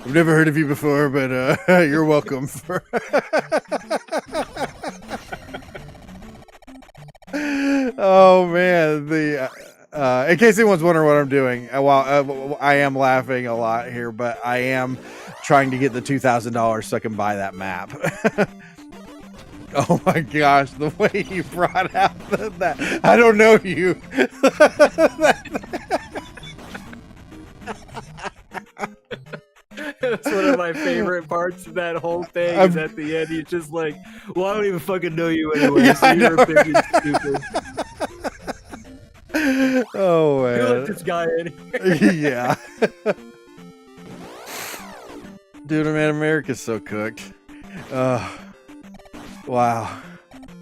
B: I've never heard of you before, but you're welcome. Oh man, in case anyone's wondering what I'm doing, I am laughing a lot here, but I am trying to get the $2,000 so I can buy that map. Oh my gosh, the way you brought out that I don't know you.
A: That's one of my favorite parts of that whole thing. Is at the end, he's just like, "Well, I don't even fucking know you anyway.
B: Yeah,
A: so you're big and stupid."
B: Oh man,
A: Who let this guy in here?
B: Yeah. Dude, man, America's so cooked. Wow.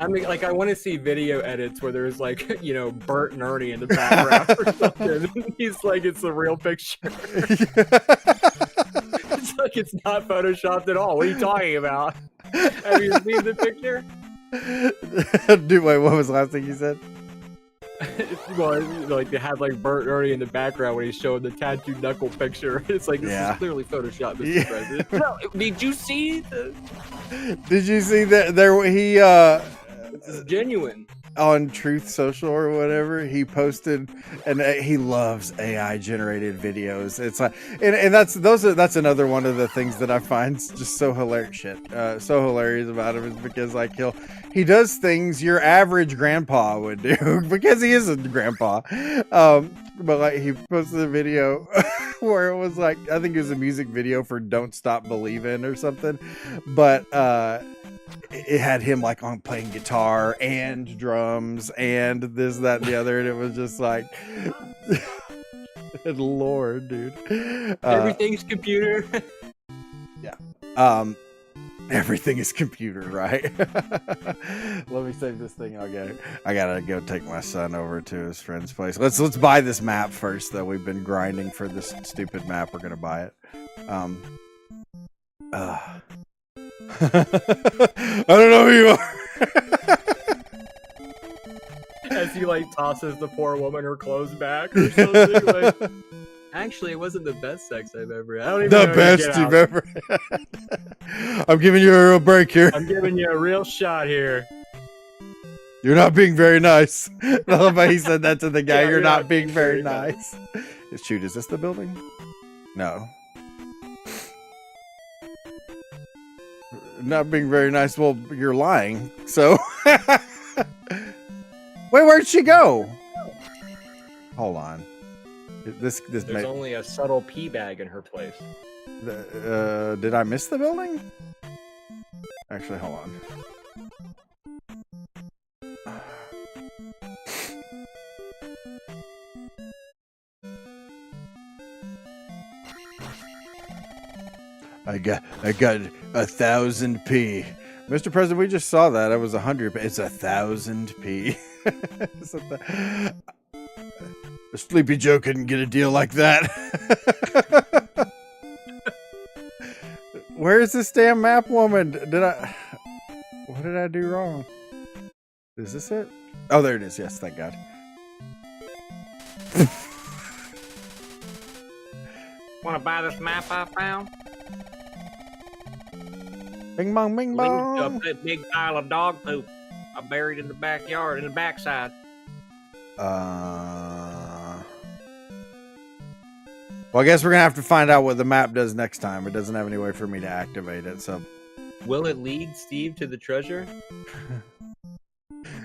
A: I mean, like, I want to see video edits where there's like, you know, Bert and Ernie in the background or something. He's like, it's a real picture. It's like it's not photoshopped at all. What are you talking about? Have you seen the picture?
B: Dude, wait, what was the last thing you said?
A: Well, like they had like Bert and Ernie in the background when he's showing the tattooed knuckle picture. It's like, this is clearly photoshopped, Mr. President. No, did you see the?
B: Did you see that there
A: This is genuine.
B: on Truth Social or whatever, he posted, and he loves AI generated videos. It's like, and that's another one of the things that I find just so hilarious so hilarious about him, is because like he does things your average grandpa would do because he is a grandpa. But like he posted a video where it was like, I think it was a music video for Don't Stop Believin' or something, but it had him like on playing guitar and drums and this, that, and the other, and it was just like, Lord, dude.
A: Everything's computer.
B: Yeah. Everything is computer, right? Let me save this thing. Okay, I gotta go take my son over to his friend's place. Let's buy this map first, though. We've been grinding for this stupid map. We're gonna buy it. I don't know who you are.
A: As he like tosses the poor woman her clothes back or something. Like, actually, it wasn't the best sex I've ever had. I don't even
B: The
A: know
B: best you've ever had. I'm giving you a real break here.
A: I'm giving you a real shot here.
B: You're not being very nice. I love how he said that to the guy.
A: Yeah,
B: you're not being very nice. Shoot, is this the building? No. Not being very nice. Well, you're lying. So, wait, where'd she go? Hold on. There's
A: only a subtle pee bag in her place.
B: Did I miss the building? Actually, hold on. I got 1,000 P. Mr. President, we just saw that. It was 100. It's 1,000 P. A Sleepy Joe couldn't get a deal like that. Where is this damn map woman? What did I do wrong? Is this it? Oh, there it is. Yes, thank God.
A: Want to buy this map I found?
B: Bing bong, bing bong.
A: Linked up that big pile of dog poop I buried in the backyard, in the backside.
B: Well, I guess we're gonna have to find out what the map does next time. It doesn't have any way for me to activate it, so.
A: Will it lead Steve to the treasure?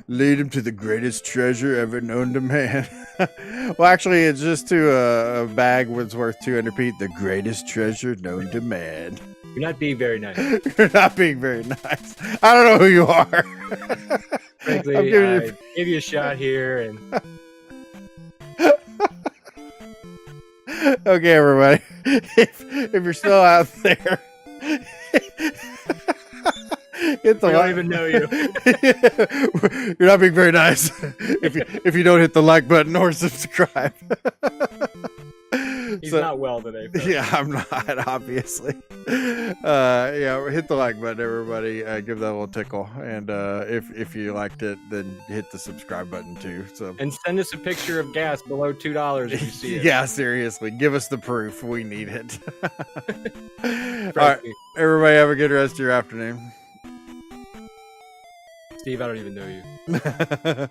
B: Lead him to the greatest treasure ever known to man. Well, actually, it's just to a bag was worth 200 P. The greatest treasure known to man.
A: You're not being very nice.
B: You're not being very nice. I don't know who you are.
A: Frankly, I give you a shot here, and
B: okay, everybody. If you're still out there, hit the
A: I
B: like.
A: don't even know you.
B: You're not being very nice if you don't hit the like button or subscribe.
A: He's
B: So-
A: not well today. folks.
B: Yeah, I'm not, obviously. Yeah, hit the like button, everybody. Give that a little tickle. And if you liked it, then hit the subscribe button too. So
A: And send us a picture of gas below $2 if you see it.
B: yeah, seriously. Give us the proof. We need it. All right,
A: Trust me.
B: everybody have a good rest of your afternoon.
A: Steve, I don't even know you.